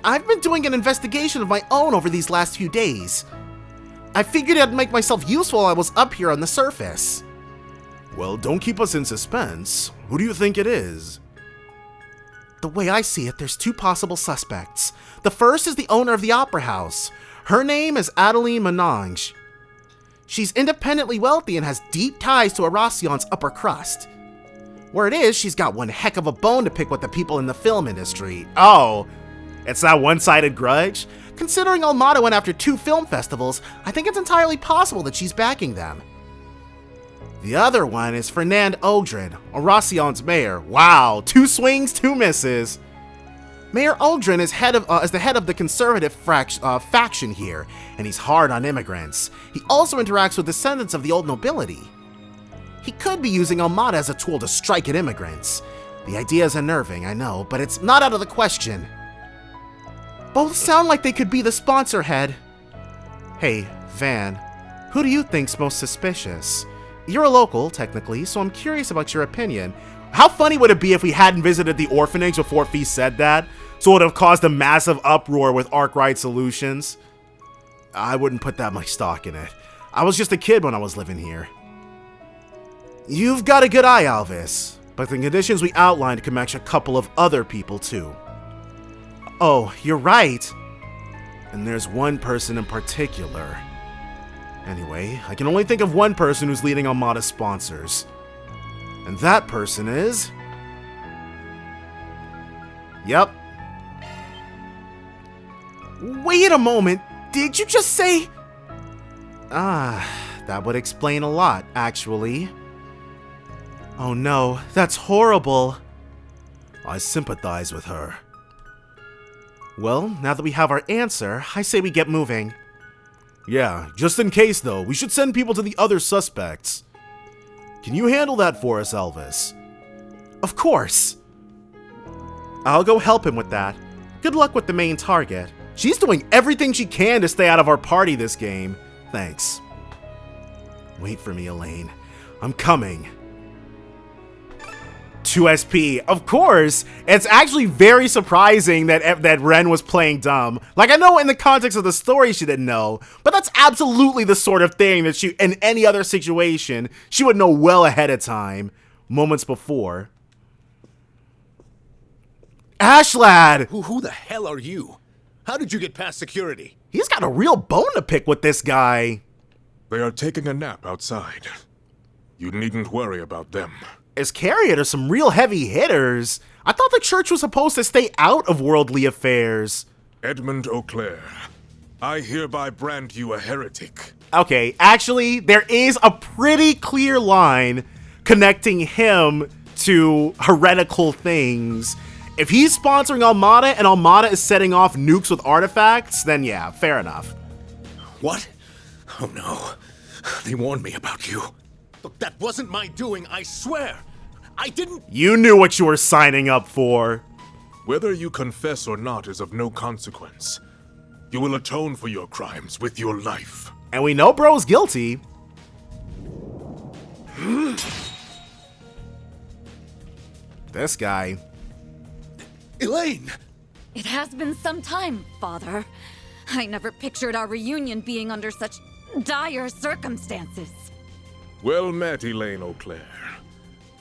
I've been doing an investigation of my own over these last few days. I figured I'd make myself useful while I was up here on the surface. Well, don't keep us in suspense. Who do you think it is? The way I see it, there's two possible suspects. The first is the owner of the opera house. Her name is Adeline Menange. She's independently wealthy and has deep ties to Arasyon's upper crust. Word is, she's got one heck of a bone to pick with the people in the film industry. Oh, it's that one-sided grudge? Considering Almada went after 2 film festivals, I think it's entirely possible that she's backing them. The other one is Fernand Ogren, Arasyon's mayor. Wow, 2 swings, 2 misses. Mayor Ogren is the head of the conservative faction here, and he's hard on immigrants. He also interacts with descendants of the old nobility. He could be using Almada as a tool to strike at immigrants. The idea is unnerving, I know, but it's not out of the question. Both sound like they could be the sponsor head. Hey, Van, who do you think's most suspicious? You're a local, technically, so I'm curious about your opinion. How funny would it be if we hadn't visited the orphanage before Fee said that? So it would have caused a massive uproar with Arkwright Solutions. I wouldn't put that much stock in it. I was just a kid when I was living here. You've got a good eye, Alvis, but the conditions we outlined can match a couple of other people too. Oh, you're right. And there's one person in particular. Anyway, I can only think of one person who's leading Almada's sponsors. And that person is... Yep. Wait a moment, did you just say... That would explain a lot, actually. Oh no, that's horrible. I sympathize with her. Well, now that we have our answer, I say we get moving. Yeah, just in case though, we should send people to the other suspects. Can you handle that for us, Elvis? Of course. I'll go help him with that. Good luck with the main target. She's doing everything she can to stay out of our party this game. Thanks. Wait for me, Elaine. I'm coming. 2 SP. Of course! It's actually very surprising that Ren was playing dumb. Like, I know in the context of the story she didn't know, but that's absolutely the sort of thing that she, in any other situation, she would know well ahead of time, moments before. Ashlad! Who the hell are you? How did you get past security? He's got a real bone to pick with this guy. They are taking a nap outside. You needn't worry about them. Iscariot are some real heavy hitters. I thought the church was supposed to stay out of worldly affairs. Edmund Auclair, I hereby brand you a heretic. Okay, actually, there is a pretty clear line connecting him to heretical things. If he's sponsoring Almada and Almada is setting off nukes with artifacts, then yeah, fair enough. What? Oh no. They warned me about you. Look, that wasn't my doing, I swear! I didn't— You knew what you were signing up for. Whether you confess or not is of no consequence. You will atone for your crimes with your life. And we know bro's guilty. This guy. Elaine! It has been some time, Father. I never pictured our reunion being under such dire circumstances. Well met, Elaine Auclair.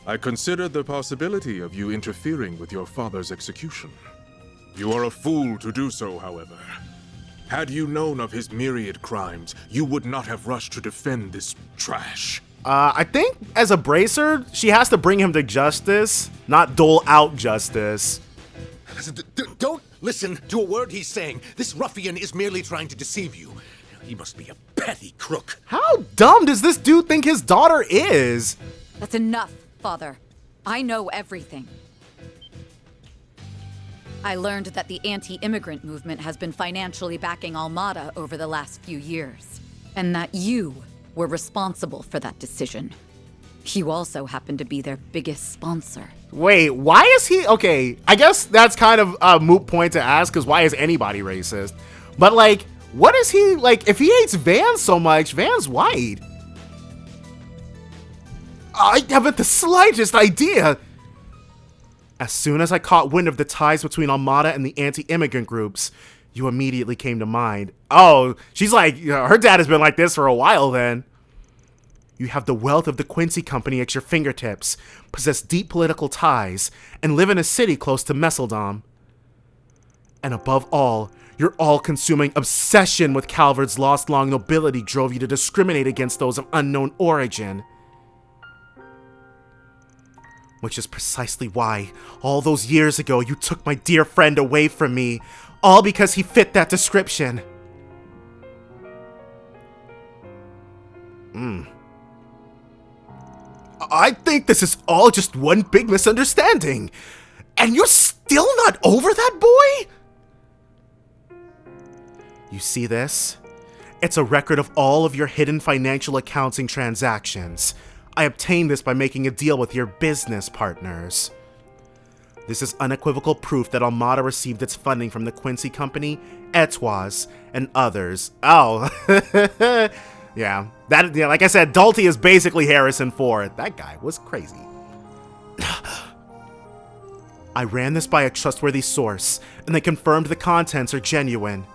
I considered the possibility of you interfering with your father's execution. You are a fool to do so, however. Had you known of his myriad crimes, you would not have rushed to defend this trash. I think as a bracer, she has to bring him to justice, not dole out justice. Don't listen to a word he's saying. This ruffian is merely trying to deceive you. He must be a petty crook. How dumb does this dude think his daughter is? That's enough, Father. I know everything. I learned that the anti-immigrant movement has been financially backing Almada over the last few years, and that you were responsible for that decision. You also happen to be their biggest sponsor. Wait, why is he... Okay, I guess that's kind of a moot point to ask, because why is anybody racist? But, like, what is he... Like, if he hates Van so much, Van's white. I haven't the slightest idea. As soon as I caught wind of the ties between Almada and the anti-immigrant groups, you immediately came to mind. Oh, she's like... her dad has been like this for a while, then. You have the wealth of the Quincy Company at your fingertips, possess deep political ties, and live in a city close to Messeldom. And above all, your all-consuming obsession with Calvard's lost-long nobility drove you to discriminate against those of unknown origin. Which is precisely why, all those years ago, you took my dear friend away from me, all because he fit that description. I think this is all just one big misunderstanding. And you're still not over that boy? You see this? It's a record of all of your hidden financial accounting transactions. I obtained this by making a deal with your business partners. This is unequivocal proof that Almada received its funding from the Quincy Company, Etoise, and others. Oh, yeah. Like I said, Dalty is basically Harrison Ford. That guy was crazy. I ran this by a trustworthy source, and they confirmed the contents are genuine.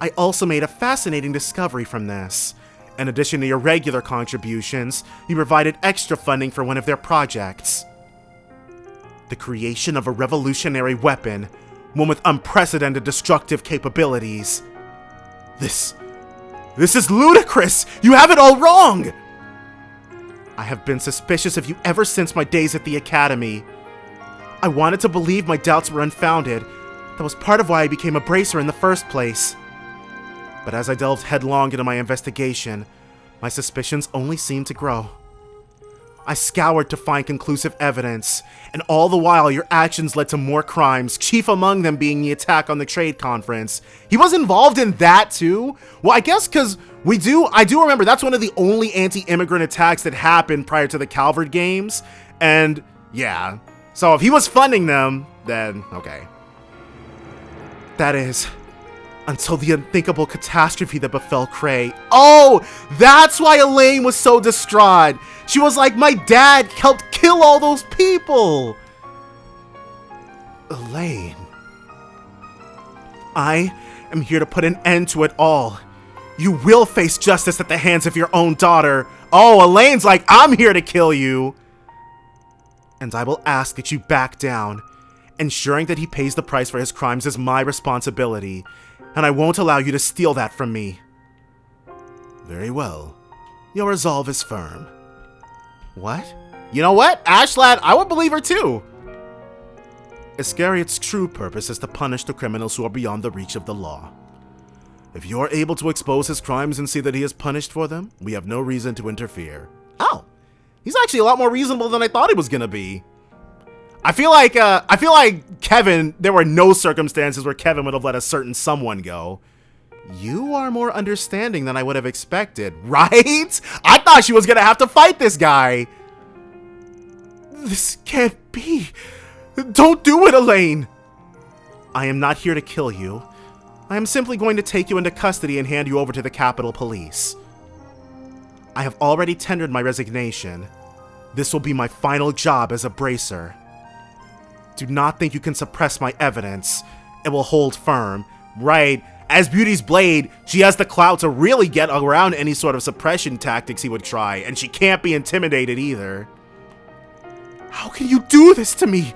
I also made a fascinating discovery from this. In addition to your regular contributions, you provided extra funding for one of their projects. The creation of a revolutionary weapon, one with unprecedented destructive capabilities. This is ludicrous! You have it all wrong! I have been suspicious of you ever since my days at the Academy. I wanted to believe my doubts were unfounded. That was part of why I became a bracer in the first place. But as I delved headlong into my investigation, my suspicions only seemed to grow. I scoured to find conclusive evidence, and all the while your actions led to more crimes, chief among them being the attack on the trade conference. He was involved in that too? Well, I guess because I do remember that's one of the only anti-immigrant attacks that happened prior to the Calvard Games, and yeah. So if he was funding them, then okay. That is... until the unthinkable catastrophe that befell Cray. Oh, that's why Elaine was so distraught. She was like, my dad helped kill all those people. Elaine. I am here to put an end to it all. You will face justice at the hands of your own daughter. Oh, Elaine's like, I'm here to kill you. And I will ask that you back down. Ensuring that he pays the price for his crimes is my responsibility. And I won't allow you to steal that from me. Very well. Your resolve is firm. What? You know what? Ashlad, I would believe her too. Iscariot's true purpose is to punish the criminals who are beyond the reach of the law. If you are able to expose his crimes and see that he is punished for them, we have no reason to interfere. Oh, he's actually a lot more reasonable than I thought he was gonna be. I feel like Kevin, there were no circumstances where Kevin would have let a certain someone go. You are more understanding than I would have expected, right? I thought she was gonna have to fight this guy. This can't be. Don't do it, Elaine. I am not here to kill you. I am simply going to take you into custody and hand you over to the Capitol Police. I have already tendered my resignation. This will be my final job as a bracer. Do not think you can suppress my evidence. It will hold firm. Right, as Beauty's Blade, she has the clout to really get around any sort of suppression tactics he would try, and she can't be intimidated either. How can you do this to me?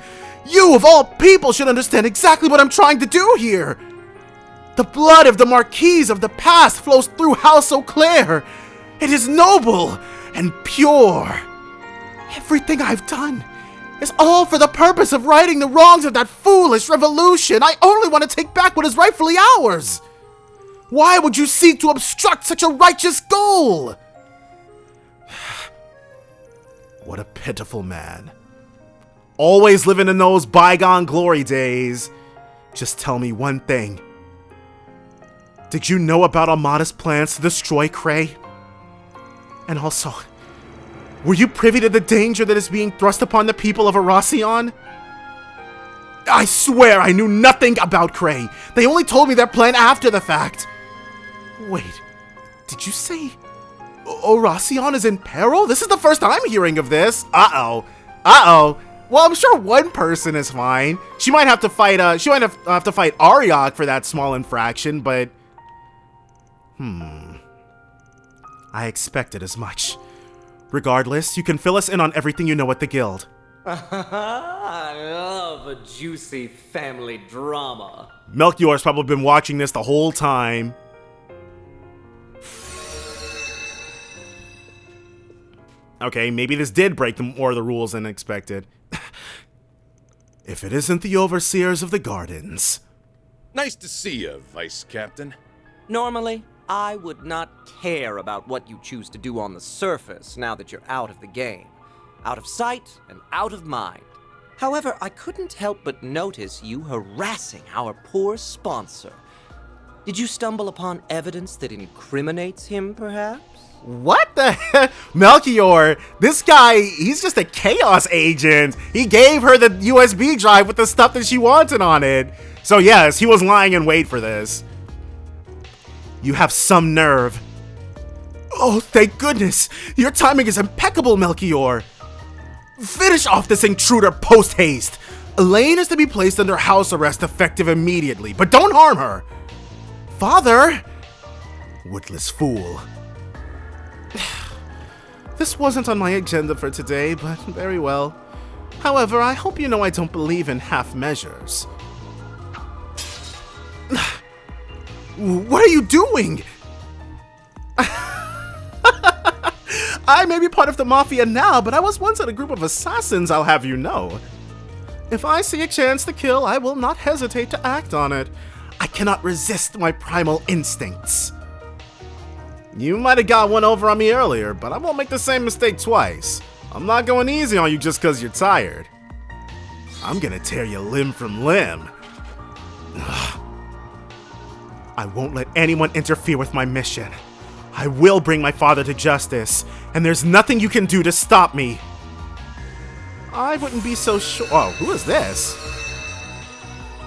You, of all people, should understand exactly what I'm trying to do here. The blood of the Marquise of the past flows through House Auclair. It is noble and pure. Everything I've done is all for the purpose of righting the wrongs of that foolish revolution. I only want to take back what is rightfully ours. Why would you seek to obstruct such a righteous goal? What a pitiful man. Always living in those bygone glory days. Just tell me one thing. Did you know about Armada's plans to destroy Cray? And also, were you privy to the danger that is being thrust upon the people of Erasion? I swear I knew nothing about Cray. They only told me their plan after the fact. Wait, did you say Erasion is in peril? This is the first I'm hearing of this. Uh-oh. Well, I'm sure one person is fine. She might have to fight Arioch for that small infraction, but I expected as much. Regardless, you can fill us in on everything you know at the guild. I love a juicy family drama. Melchior's probably been watching this the whole time. Okay, maybe this did break more of the rules than expected. If it isn't the overseers of the gardens. Nice to see you, Vice Captain. Normally, I would not care about what you choose to do on the surface now that you're out of the game. Out of sight and out of mind. However, I couldn't help but notice you harassing our poor sponsor. Did you stumble upon evidence that incriminates him, perhaps? What the heck? Melchior, this guy, he's just a chaos agent. He gave her the USB drive with the stuff that she wanted on it. So yes, he was lying in wait for this. You have some nerve. Oh, thank goodness. Your timing is impeccable, Melchior. Finish off this intruder post-haste. Elaine is to be placed under house arrest effective immediately, but don't harm her. Father? Witless fool. This wasn't on my agenda for today, but very well. However, I hope you know I don't believe in half measures. What are you doing? I may be part of the Mafia now, but I was once in a group of assassins, I'll have you know. If I see a chance to kill, I will not hesitate to act on it. I cannot resist my primal instincts. You might have got one over on me earlier, but I won't make the same mistake twice. I'm not going easy on you just because you're tired. I'm gonna tear you limb from limb. I won't let anyone interfere with my mission. I will bring my father to justice, and there's nothing you can do to stop me. I wouldn't be so sure. Oh, who is this?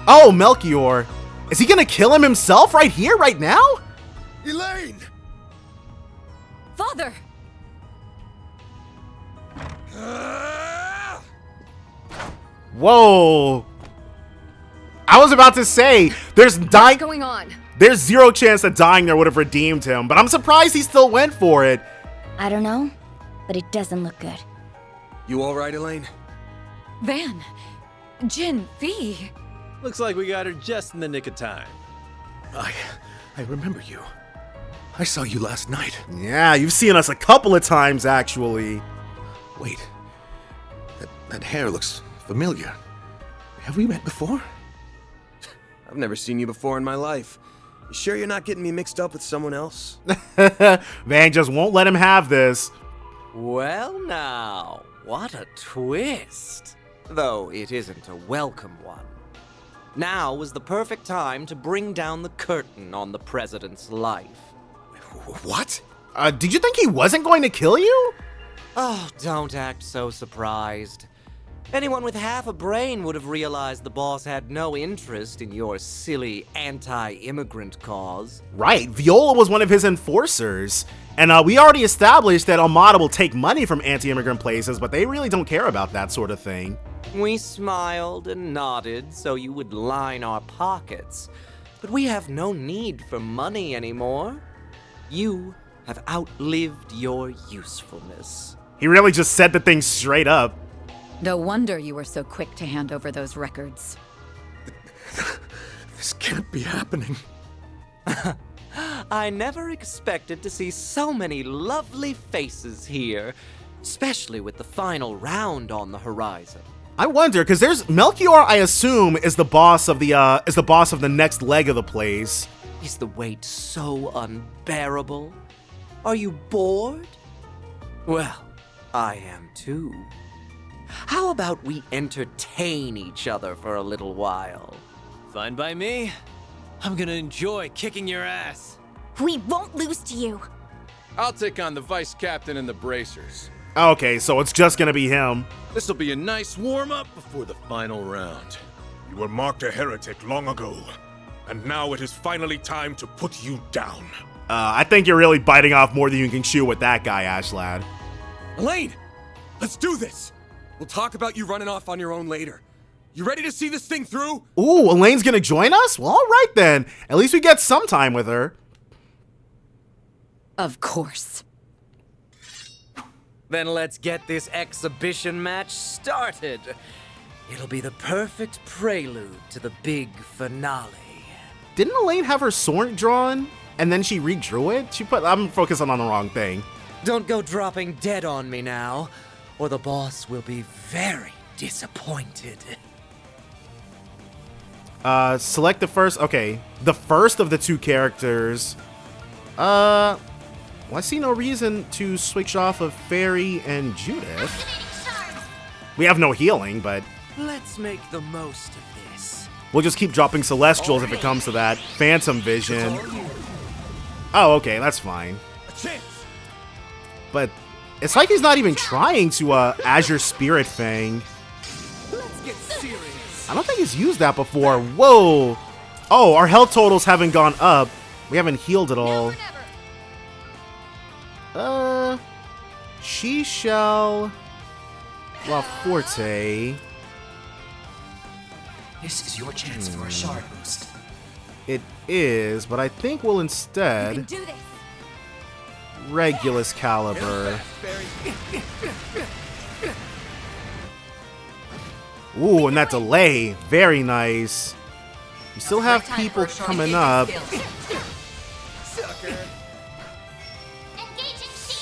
Oh, Melchior. Is he gonna kill him himself right here, right now? Elaine! Father! Whoa! I was about to say, What's going on? There's zero chance that dying there would have redeemed him, but I'm surprised he still went for it. I don't know, but it doesn't look good. You alright, Elaine? Van! Jin, V! Looks like we got her just in the nick of time. I remember you. I saw you last night. Yeah, you've seen us a couple of times, actually. Wait. That hair looks familiar. Have we met before? I've never seen you before in my life. You sure you're not getting me mixed up with someone else? Van just won't let him have this. Well now, what a twist. Though it isn't a welcome one. Now was the perfect time to bring down the curtain on the president's life. What? Did you think he wasn't going to kill you? Oh, don't act so surprised. Anyone with half a brain would have realized the boss had no interest in your silly anti-immigrant cause. Right, Viola was one of his enforcers. And we already established that Armada will take money from anti-immigrant places, but they really don't care about that sort of thing. We smiled and nodded so you would line our pockets. But we have no need for money anymore. You have outlived your usefulness. He really just said the thing straight up. No wonder you were so quick to hand over those records. This can't be happening. I never expected to see so many lovely faces here, especially with the final round on the horizon. I wonder, because there's Melchior, I assume, is the boss of the next leg of the place. Is the weight so unbearable? Are you bored? Well, I am too. How about we entertain each other for a little while? Fine by me. I'm gonna enjoy kicking your ass. We won't lose to you. I'll take on the vice captain and the bracers. Okay, so it's just gonna be him. This'll be a nice warm-up before the final round. You were marked a heretic long ago, and now it is finally time to put you down. I think you're really biting off more than you can chew with that guy, Ashlad. Elaine! Let's do this! We'll talk about you running off on your own later. You ready to see this thing through? Ooh, Elaine's gonna join us? Well, alright then. At least we get some time with her. Of course. Then let's get this exhibition match started. It'll be the perfect prelude to the big finale. Didn't Elaine have her sword drawn? And then she redrew it? I'm focusing on the wrong thing. Don't go dropping dead on me now, or the boss will be very disappointed. Select the first. Okay, the first of the two characters. Well, I see no reason to switch off of Fairy and Judith. We have no healing, but Let's make the most of this. we'll just keep dropping Celestials if it comes to that. Phantom Vision. Oh, okay, that's fine. But it's like he's not even trying to Azure Spirit Fang. Let's get serious. I don't think he's used that before. Whoa! Oh, our health totals haven't gone up. We haven't healed at all. She shall La Forte. This is your chance for a shard boost. It is, but I think we'll instead Do this. Regulus Caliber. Ooh, and that delay, very nice. We still have people coming up.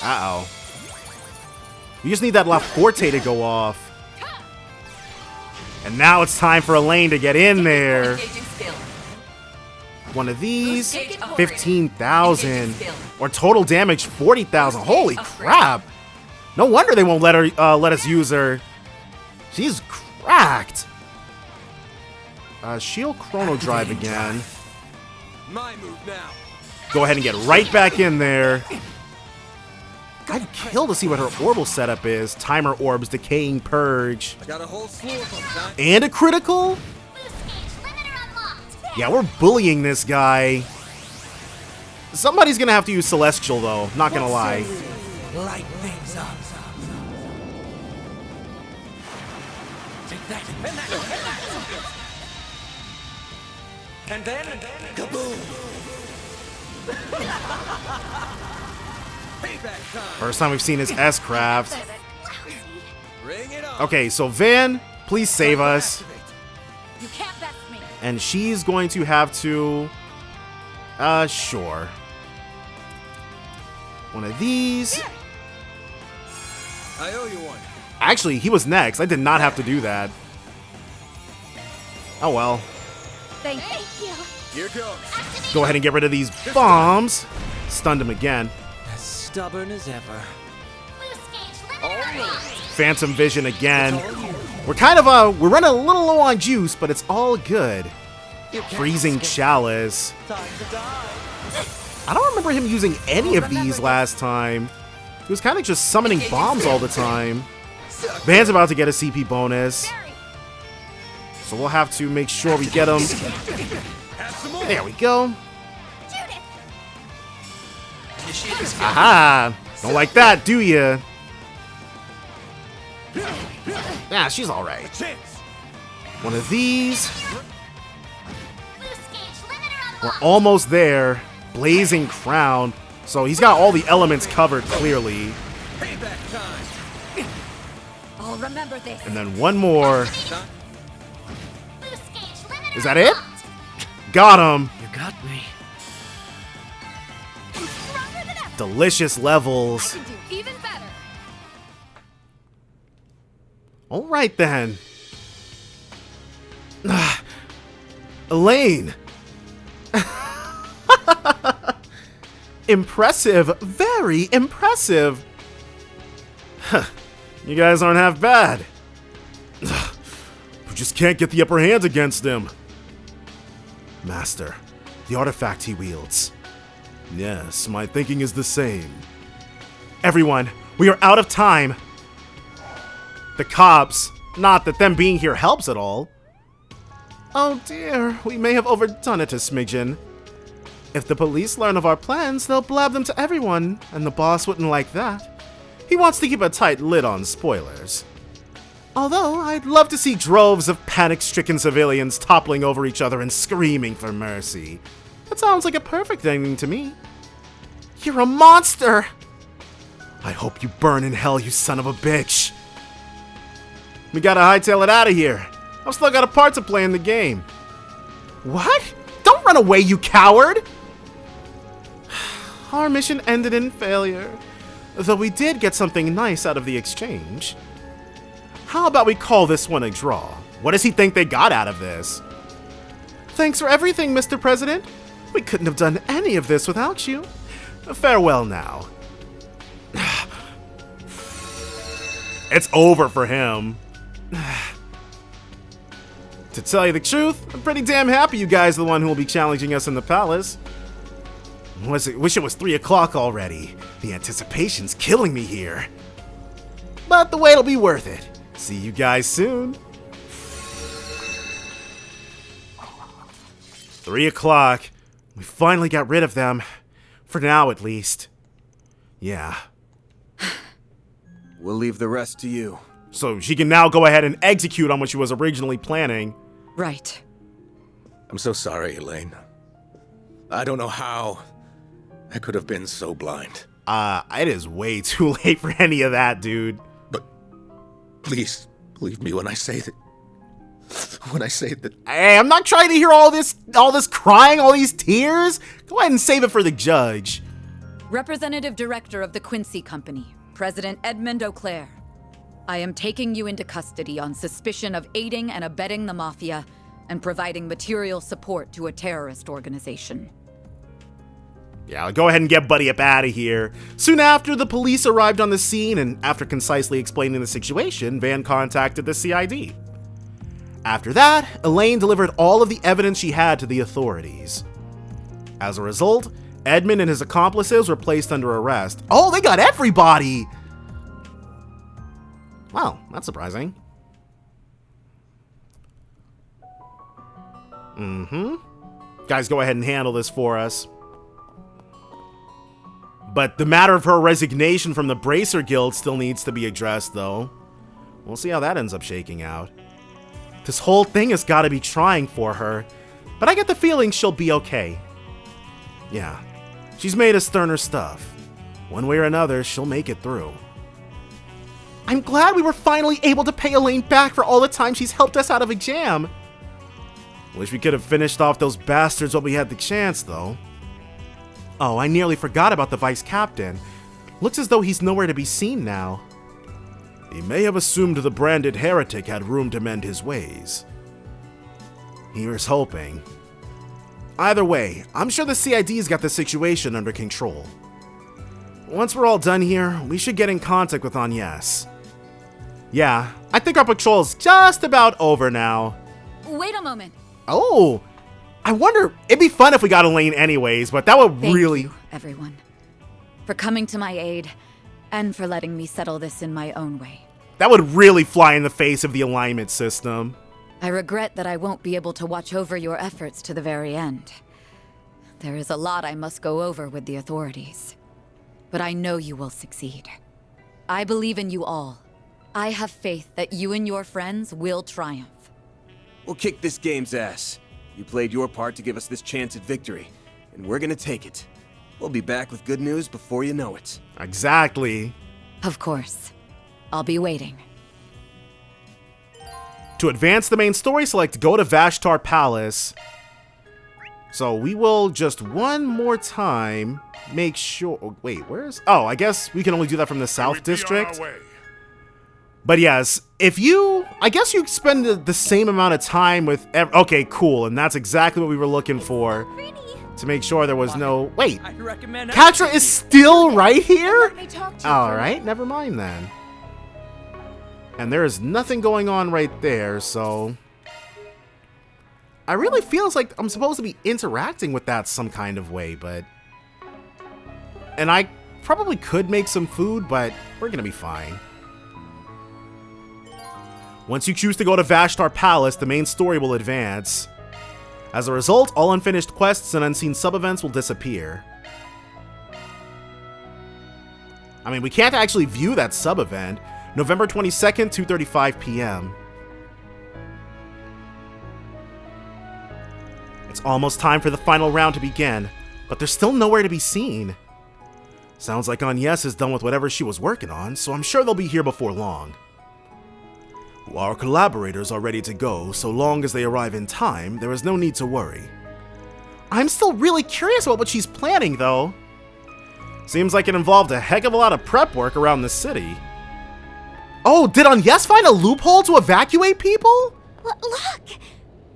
Uh-oh. You just need that La Forte to go off. And now it's time for Elaine to get in there. One of these, 15,000. Or total damage, 40,000. Holy crap. No wonder they won't let her let us use her. She's cracked. Shield Chrono Drive again. My move now. Go ahead and get right back in there. I'd kill to see what her orbital setup is. Timer Orbs, Decaying Purge. I got a whole slew of them, Doc. And a critical? Yeah, we're bullying this guy. Somebody's gonna have to use Celestial though, not gonna lie. Light things up. Take that, and that, and then kaboom! Payback time. First time we've seen his S-Craft. Bring it on. Okay, so Van, please save us. You can't best me. And she's going to have to... sure. One of these. I owe you one. Actually, he was next. I did not have to do that. Oh well. Thank you. Here goes. Go ahead and get rid of these bombs. Stunned him again. As stubborn as ever. Phantom Vision again. We're kind of, we're running a little low on juice, but it's all good. Freezing Chalice. I don't remember him using any of these last time. He was kind of just summoning bombs all the time. Van's about to get a CP bonus. So we'll have to make sure we get him. There we go. Aha! Don't like that, do ya? Yeah, she's alright. One of these. We're almost there. Blazing Crown. So he's got all the elements covered clearly. I'll remember this. And then one more. Is that it? Got him. You got me. Delicious levels. I can do even better. All right then. Elaine. Impressive. Very impressive. Huh. You guys aren't half bad. We just can't get the upper hand against him. Master, the artifact he wields. Yes, my thinking is the same. Everyone, we are out of time. The cops. Not that them being here helps at all. Oh dear, we may have overdone it a smidgen. If the police learn of our plans, they'll blab them to everyone, and the boss wouldn't like that. He wants to keep a tight lid on spoilers. Although, I'd love to see droves of panic-stricken civilians toppling over each other and screaming for mercy. That sounds like a perfect ending to me. You're a monster! I hope you burn in hell, you son of a bitch. We gotta hightail it out of here. I've still got a part to play in the game. What? Don't run away, you coward! Our mission ended in failure, though we did get something nice out of the exchange. How about we call this one a draw? What does he think they got out of this? Thanks for everything, Mr. President. We couldn't have done any of this without you. Farewell now. It's over for him. To tell you the truth, I'm pretty damn happy you guys are the one who will be challenging us in the palace. Wish it was 3 o'clock already. The anticipation's killing me here. But the wait'll be worth it. See you guys soon. 3 o'clock. We finally got rid of them. For now, at least. Yeah. We'll leave the rest to you. So she can now go ahead and execute on what she was originally planning. Right. I'm so sorry, Elaine. I don't know how I could have been so blind. It is way too late for any of that, dude. But please believe me when I say that. Hey, I'm not trying to hear all this crying, all these tears. Go ahead and save it for the judge. Representative Director of the Quincy Company, President Edmund Auclair. I am taking you into custody on suspicion of aiding and abetting the Mafia and providing material support to a terrorist organization. Yeah, go ahead and get Buddy up out of here. Soon after, the police arrived on the scene, and after concisely explaining the situation, Van contacted the CID. After that, Elaine delivered all of the evidence she had to the authorities. As a result, Edmund and his accomplices were placed under arrest. Oh, they got everybody! Wow, that's surprising. Guys, go ahead and handle this for us. But the matter of her resignation from the Bracer Guild still needs to be addressed, though. We'll see how that ends up shaking out. This whole thing has got to be trying for her, but I get the feeling she'll be okay. Yeah, she's made of sterner stuff. One way or another, she'll make it through. I'm glad we were finally able to pay Elaine back for all the time she's helped us out of a jam. Wish we could have finished off those bastards while we had the chance, though. Oh, I nearly forgot about the Vice Captain. Looks as though he's nowhere to be seen now. He may have assumed the branded heretic had room to mend his ways. Here's hoping. Either way, I'm sure the CID's got the situation under control. Once we're all done here, we should get in contact with Agnes. Yeah, I think our patrol's just about over now. Wait a moment. Oh, I wonder, it'd be fun if we got Elaine anyways, but that would really... Thank you, everyone, for coming to my aid and for letting me settle this in my own way. That would really fly in the face of the alignment system. I regret that I won't be able to watch over your efforts to the very end. There is a lot I must go over with the authorities, but I know you will succeed. I believe in you all. I have faith that you and your friends will triumph. We'll kick this game's ass. You played your part to give us this chance at victory, and we're gonna take it. We'll be back with good news before you know it. Exactly. Of course. I'll be waiting. To advance the main story, select Go to Vashtar Palace. So we will just one more time make sure... Oh, wait, where's... Oh, I guess we can only do that from the South District. But yes, if you... I guess you spend the same amount of time with... Okay, cool, and that's exactly what we were looking for. to make sure there was no... Wait, I'd recommend Katra is still right here? Alright, never mind then. And there is nothing going on right there, so... I really feels like I'm supposed to be interacting with that some kind of way, but... And I probably could make some food, but we're gonna be fine. Once you choose to go to Vashtar Palace, the main story will advance. As a result, all unfinished quests and unseen sub-events will disappear. I mean, we can't actually view that sub-event. November 22nd, 2:35 p.m. It's almost time for the final round to begin, but there's still nowhere to be seen. Sounds like Agnes is done with whatever she was working on, so I'm sure they'll be here before long. Our collaborators are ready to go, so long as they arrive in time, there is no need to worry. I'm still really curious about what she's planning, though. Seems like it involved a heck of a lot of prep work around the city. Oh, did Agnes find a loophole to evacuate people? Look!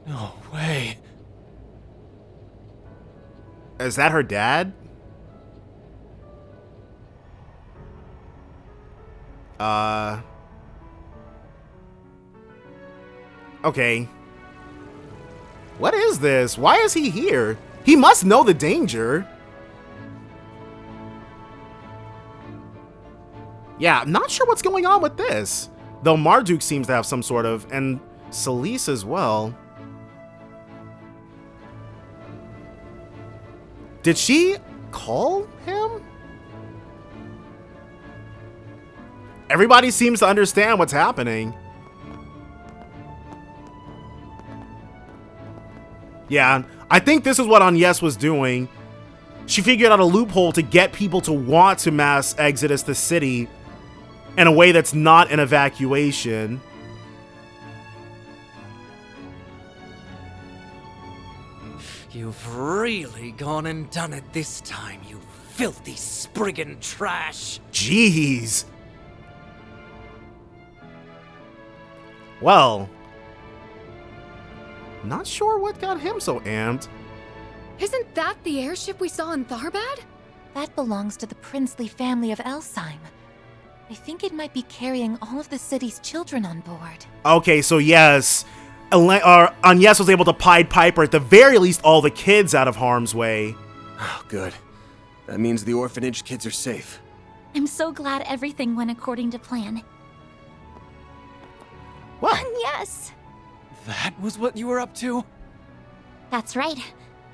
No way. Is that her dad? Okay. What is this? Why is he here? He must know the danger. Yeah, I'm not sure what's going on with this. Though Marduk seems to have some sort of, and Celise as well. Did she call him? Everybody seems to understand what's happening. Yeah, I think this is what Agnes was doing. She figured out a loophole to get people to want to mass exodus the city in a way that's not an evacuation. You've really gone and done it this time, you filthy Spriggan trash. Jeez. Well, not sure what got him so amped. Isn't that the airship we saw in Tharbad? That belongs to the princely family of Elsheim. I think it might be carrying all of the city's children on board. Okay, so yes, Agnes was able to Pied Piper at the very least all the kids out of harm's way. Oh, good. That means the orphanage kids are safe. I'm so glad everything went according to plan. What? Yes. That was what you were up to? That's right.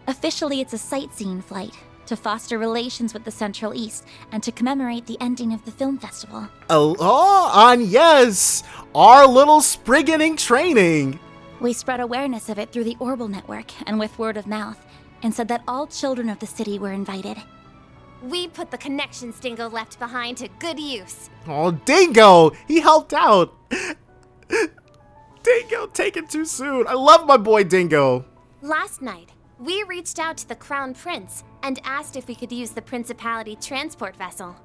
Officially, it's a sightseeing flight to foster relations with the Central East and to commemorate the ending of the film festival. Oh, Agnes! Our little Sprigganing training! We spread awareness of it through the Orbal network and with word of mouth, and said that all children of the city were invited. We put the connections Dingo left behind to good use. Oh, Dingo! He helped out! Dingo taken too soon. I love my boy Dingo. Last night, we reached out to the Crown Prince and asked if we could use the Principality transport vessel.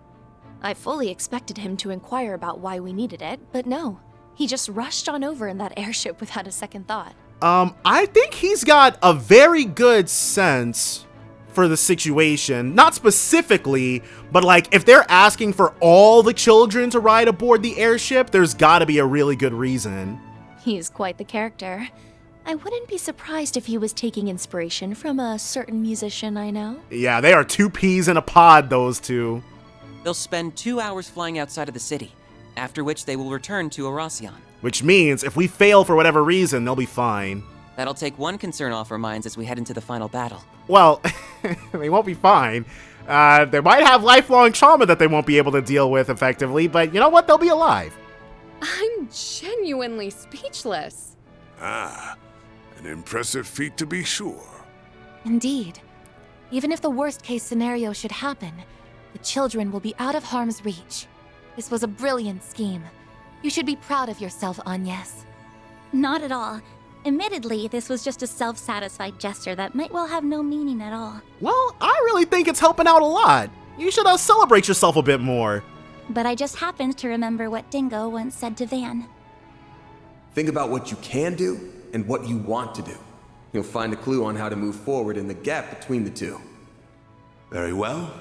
I fully expected him to inquire about why we needed it, but no. He just rushed on over in that airship without a second thought. I think he's got a very good sense for the situation. Not specifically, but like if they're asking for all the children to ride aboard the airship, there's gotta be a really good reason. He's quite the character. I wouldn't be surprised if he was taking inspiration from a certain musician I know. Yeah, they are two peas in a pod, those two. They'll spend 2 hours flying outside of the city, after which they will return to Aurasion. Which means if we fail for whatever reason, they'll be fine. That'll take one concern off our minds as we head into the final battle. Well, they won't be fine. They might have lifelong trauma that they won't be able to deal with effectively, but you know what? They'll be alive. I'm genuinely speechless. Ah, an impressive feat to be sure. Indeed. Even if the worst-case scenario should happen, the children will be out of harm's reach. This was a brilliant scheme. You should be proud of yourself, Agnes. Not at all. Admittedly, this was just a self-satisfied gesture that might well have no meaning at all. Well, I really think it's helping out a lot. You should celebrate yourself a bit more. But I just happened to remember what Dingo once said to Van. Think about what you can do and what you want to do. You'll find a clue on how to move forward in the gap between the two. Very well.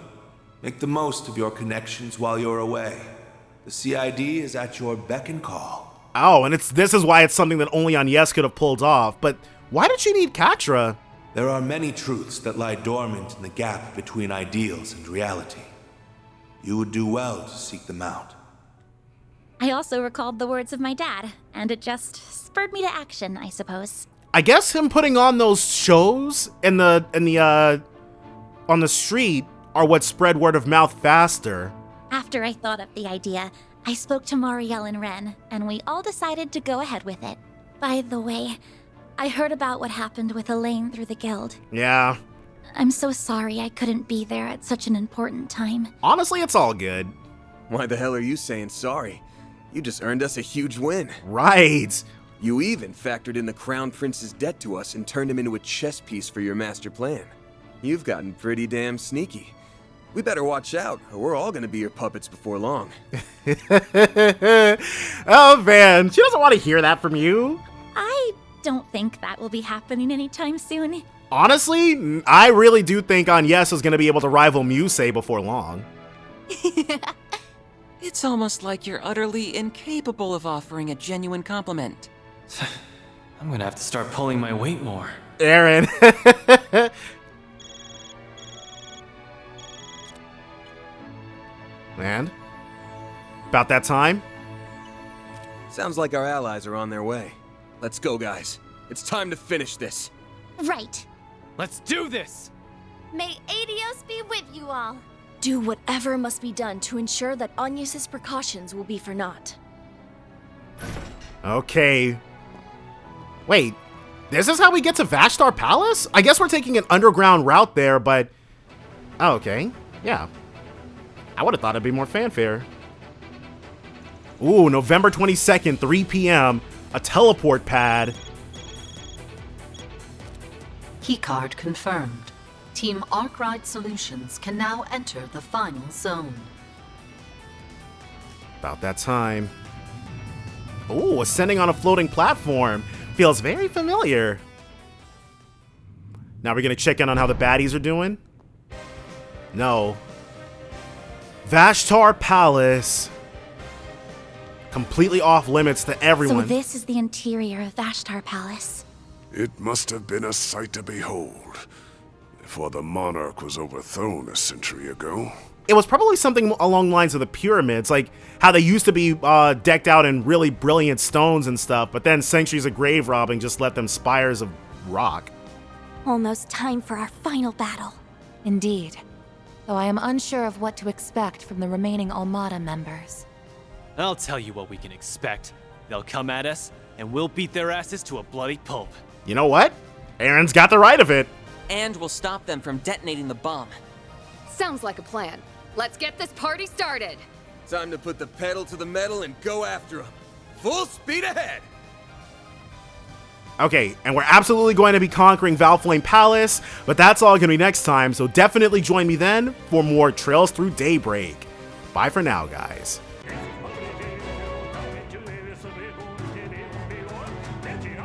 Make the most of your connections while you're away. The CID is at your beck and call. Oh, and this is why it's something that only Agnes could have pulled off. But why did she need Catra? There are many truths that lie dormant in the gap between ideals and reality. You would do well to seek them out. I also recalled the words of my dad, and it just spurred me to action, I suppose. I guess him putting on those shows on the street are what spread word of mouth faster. After I thought up the idea, I spoke to Marielle and Ren, and we all decided to go ahead with it. By the way, I heard about what happened with Elaine through the guild. Yeah. I'm so sorry I couldn't be there at such an important time. Honestly, it's all good. Why the hell are you saying sorry? You just earned us a huge win. Right. You even factored in the Crown Prince's debt to us and turned him into a chess piece for your master plan. You've gotten pretty damn sneaky. We better watch out, or we're all gonna be your puppets before long. Oh man, she doesn't want to hear that from you. I don't think that will be happening anytime soon. Honestly, I really do think Agnes is going to be able to rival Musei before long. It's almost like you're utterly incapable of offering a genuine compliment. I'm gonna have to start pulling my weight more. Aaron. And? About that time? Sounds like our allies are on their way. Let's go, guys. It's time to finish this. Right. Let's do this! May Adios be with you all. Do whatever must be done to ensure that Agnes's precautions will be for naught. Okay. Wait, this is how we get to Vashtar Palace? I guess we're taking an underground route there, but... Oh, okay. Yeah. I would have thought it'd be more fanfare. Ooh, November 22nd, 3 p.m. A teleport pad. Keycard confirmed. Team Arkwright Solutions can now enter the final zone. About that time. Ooh, ascending on a floating platform. Feels very familiar. Now we're gonna check in on how the baddies are doing? No. Vashtar Palace. Completely off limits to everyone. So this is the interior of Vashtar Palace. It must have been a sight to behold, before the monarch was overthrown a century ago. It was probably something along the lines of the pyramids, like how they used to be decked out in really brilliant stones and stuff, but then centuries of grave robbing just left them spires of rock. Almost time for our final battle. Indeed. Though I am unsure of what to expect from the remaining Almada members. I'll tell you what we can expect. They'll come at us, and we'll beat their asses to a bloody pulp. You know what? Aaron's got the right of it. And we'll stop them from detonating the bomb. Sounds like a plan. Let's get this party started. Time to put the pedal to the metal and go after them. Full speed ahead! Okay, and we're absolutely going to be conquering Valflame Palace, but that's all going to be next time, so definitely join me then for more Trails Through Daybreak. Bye for now, guys. Thank you.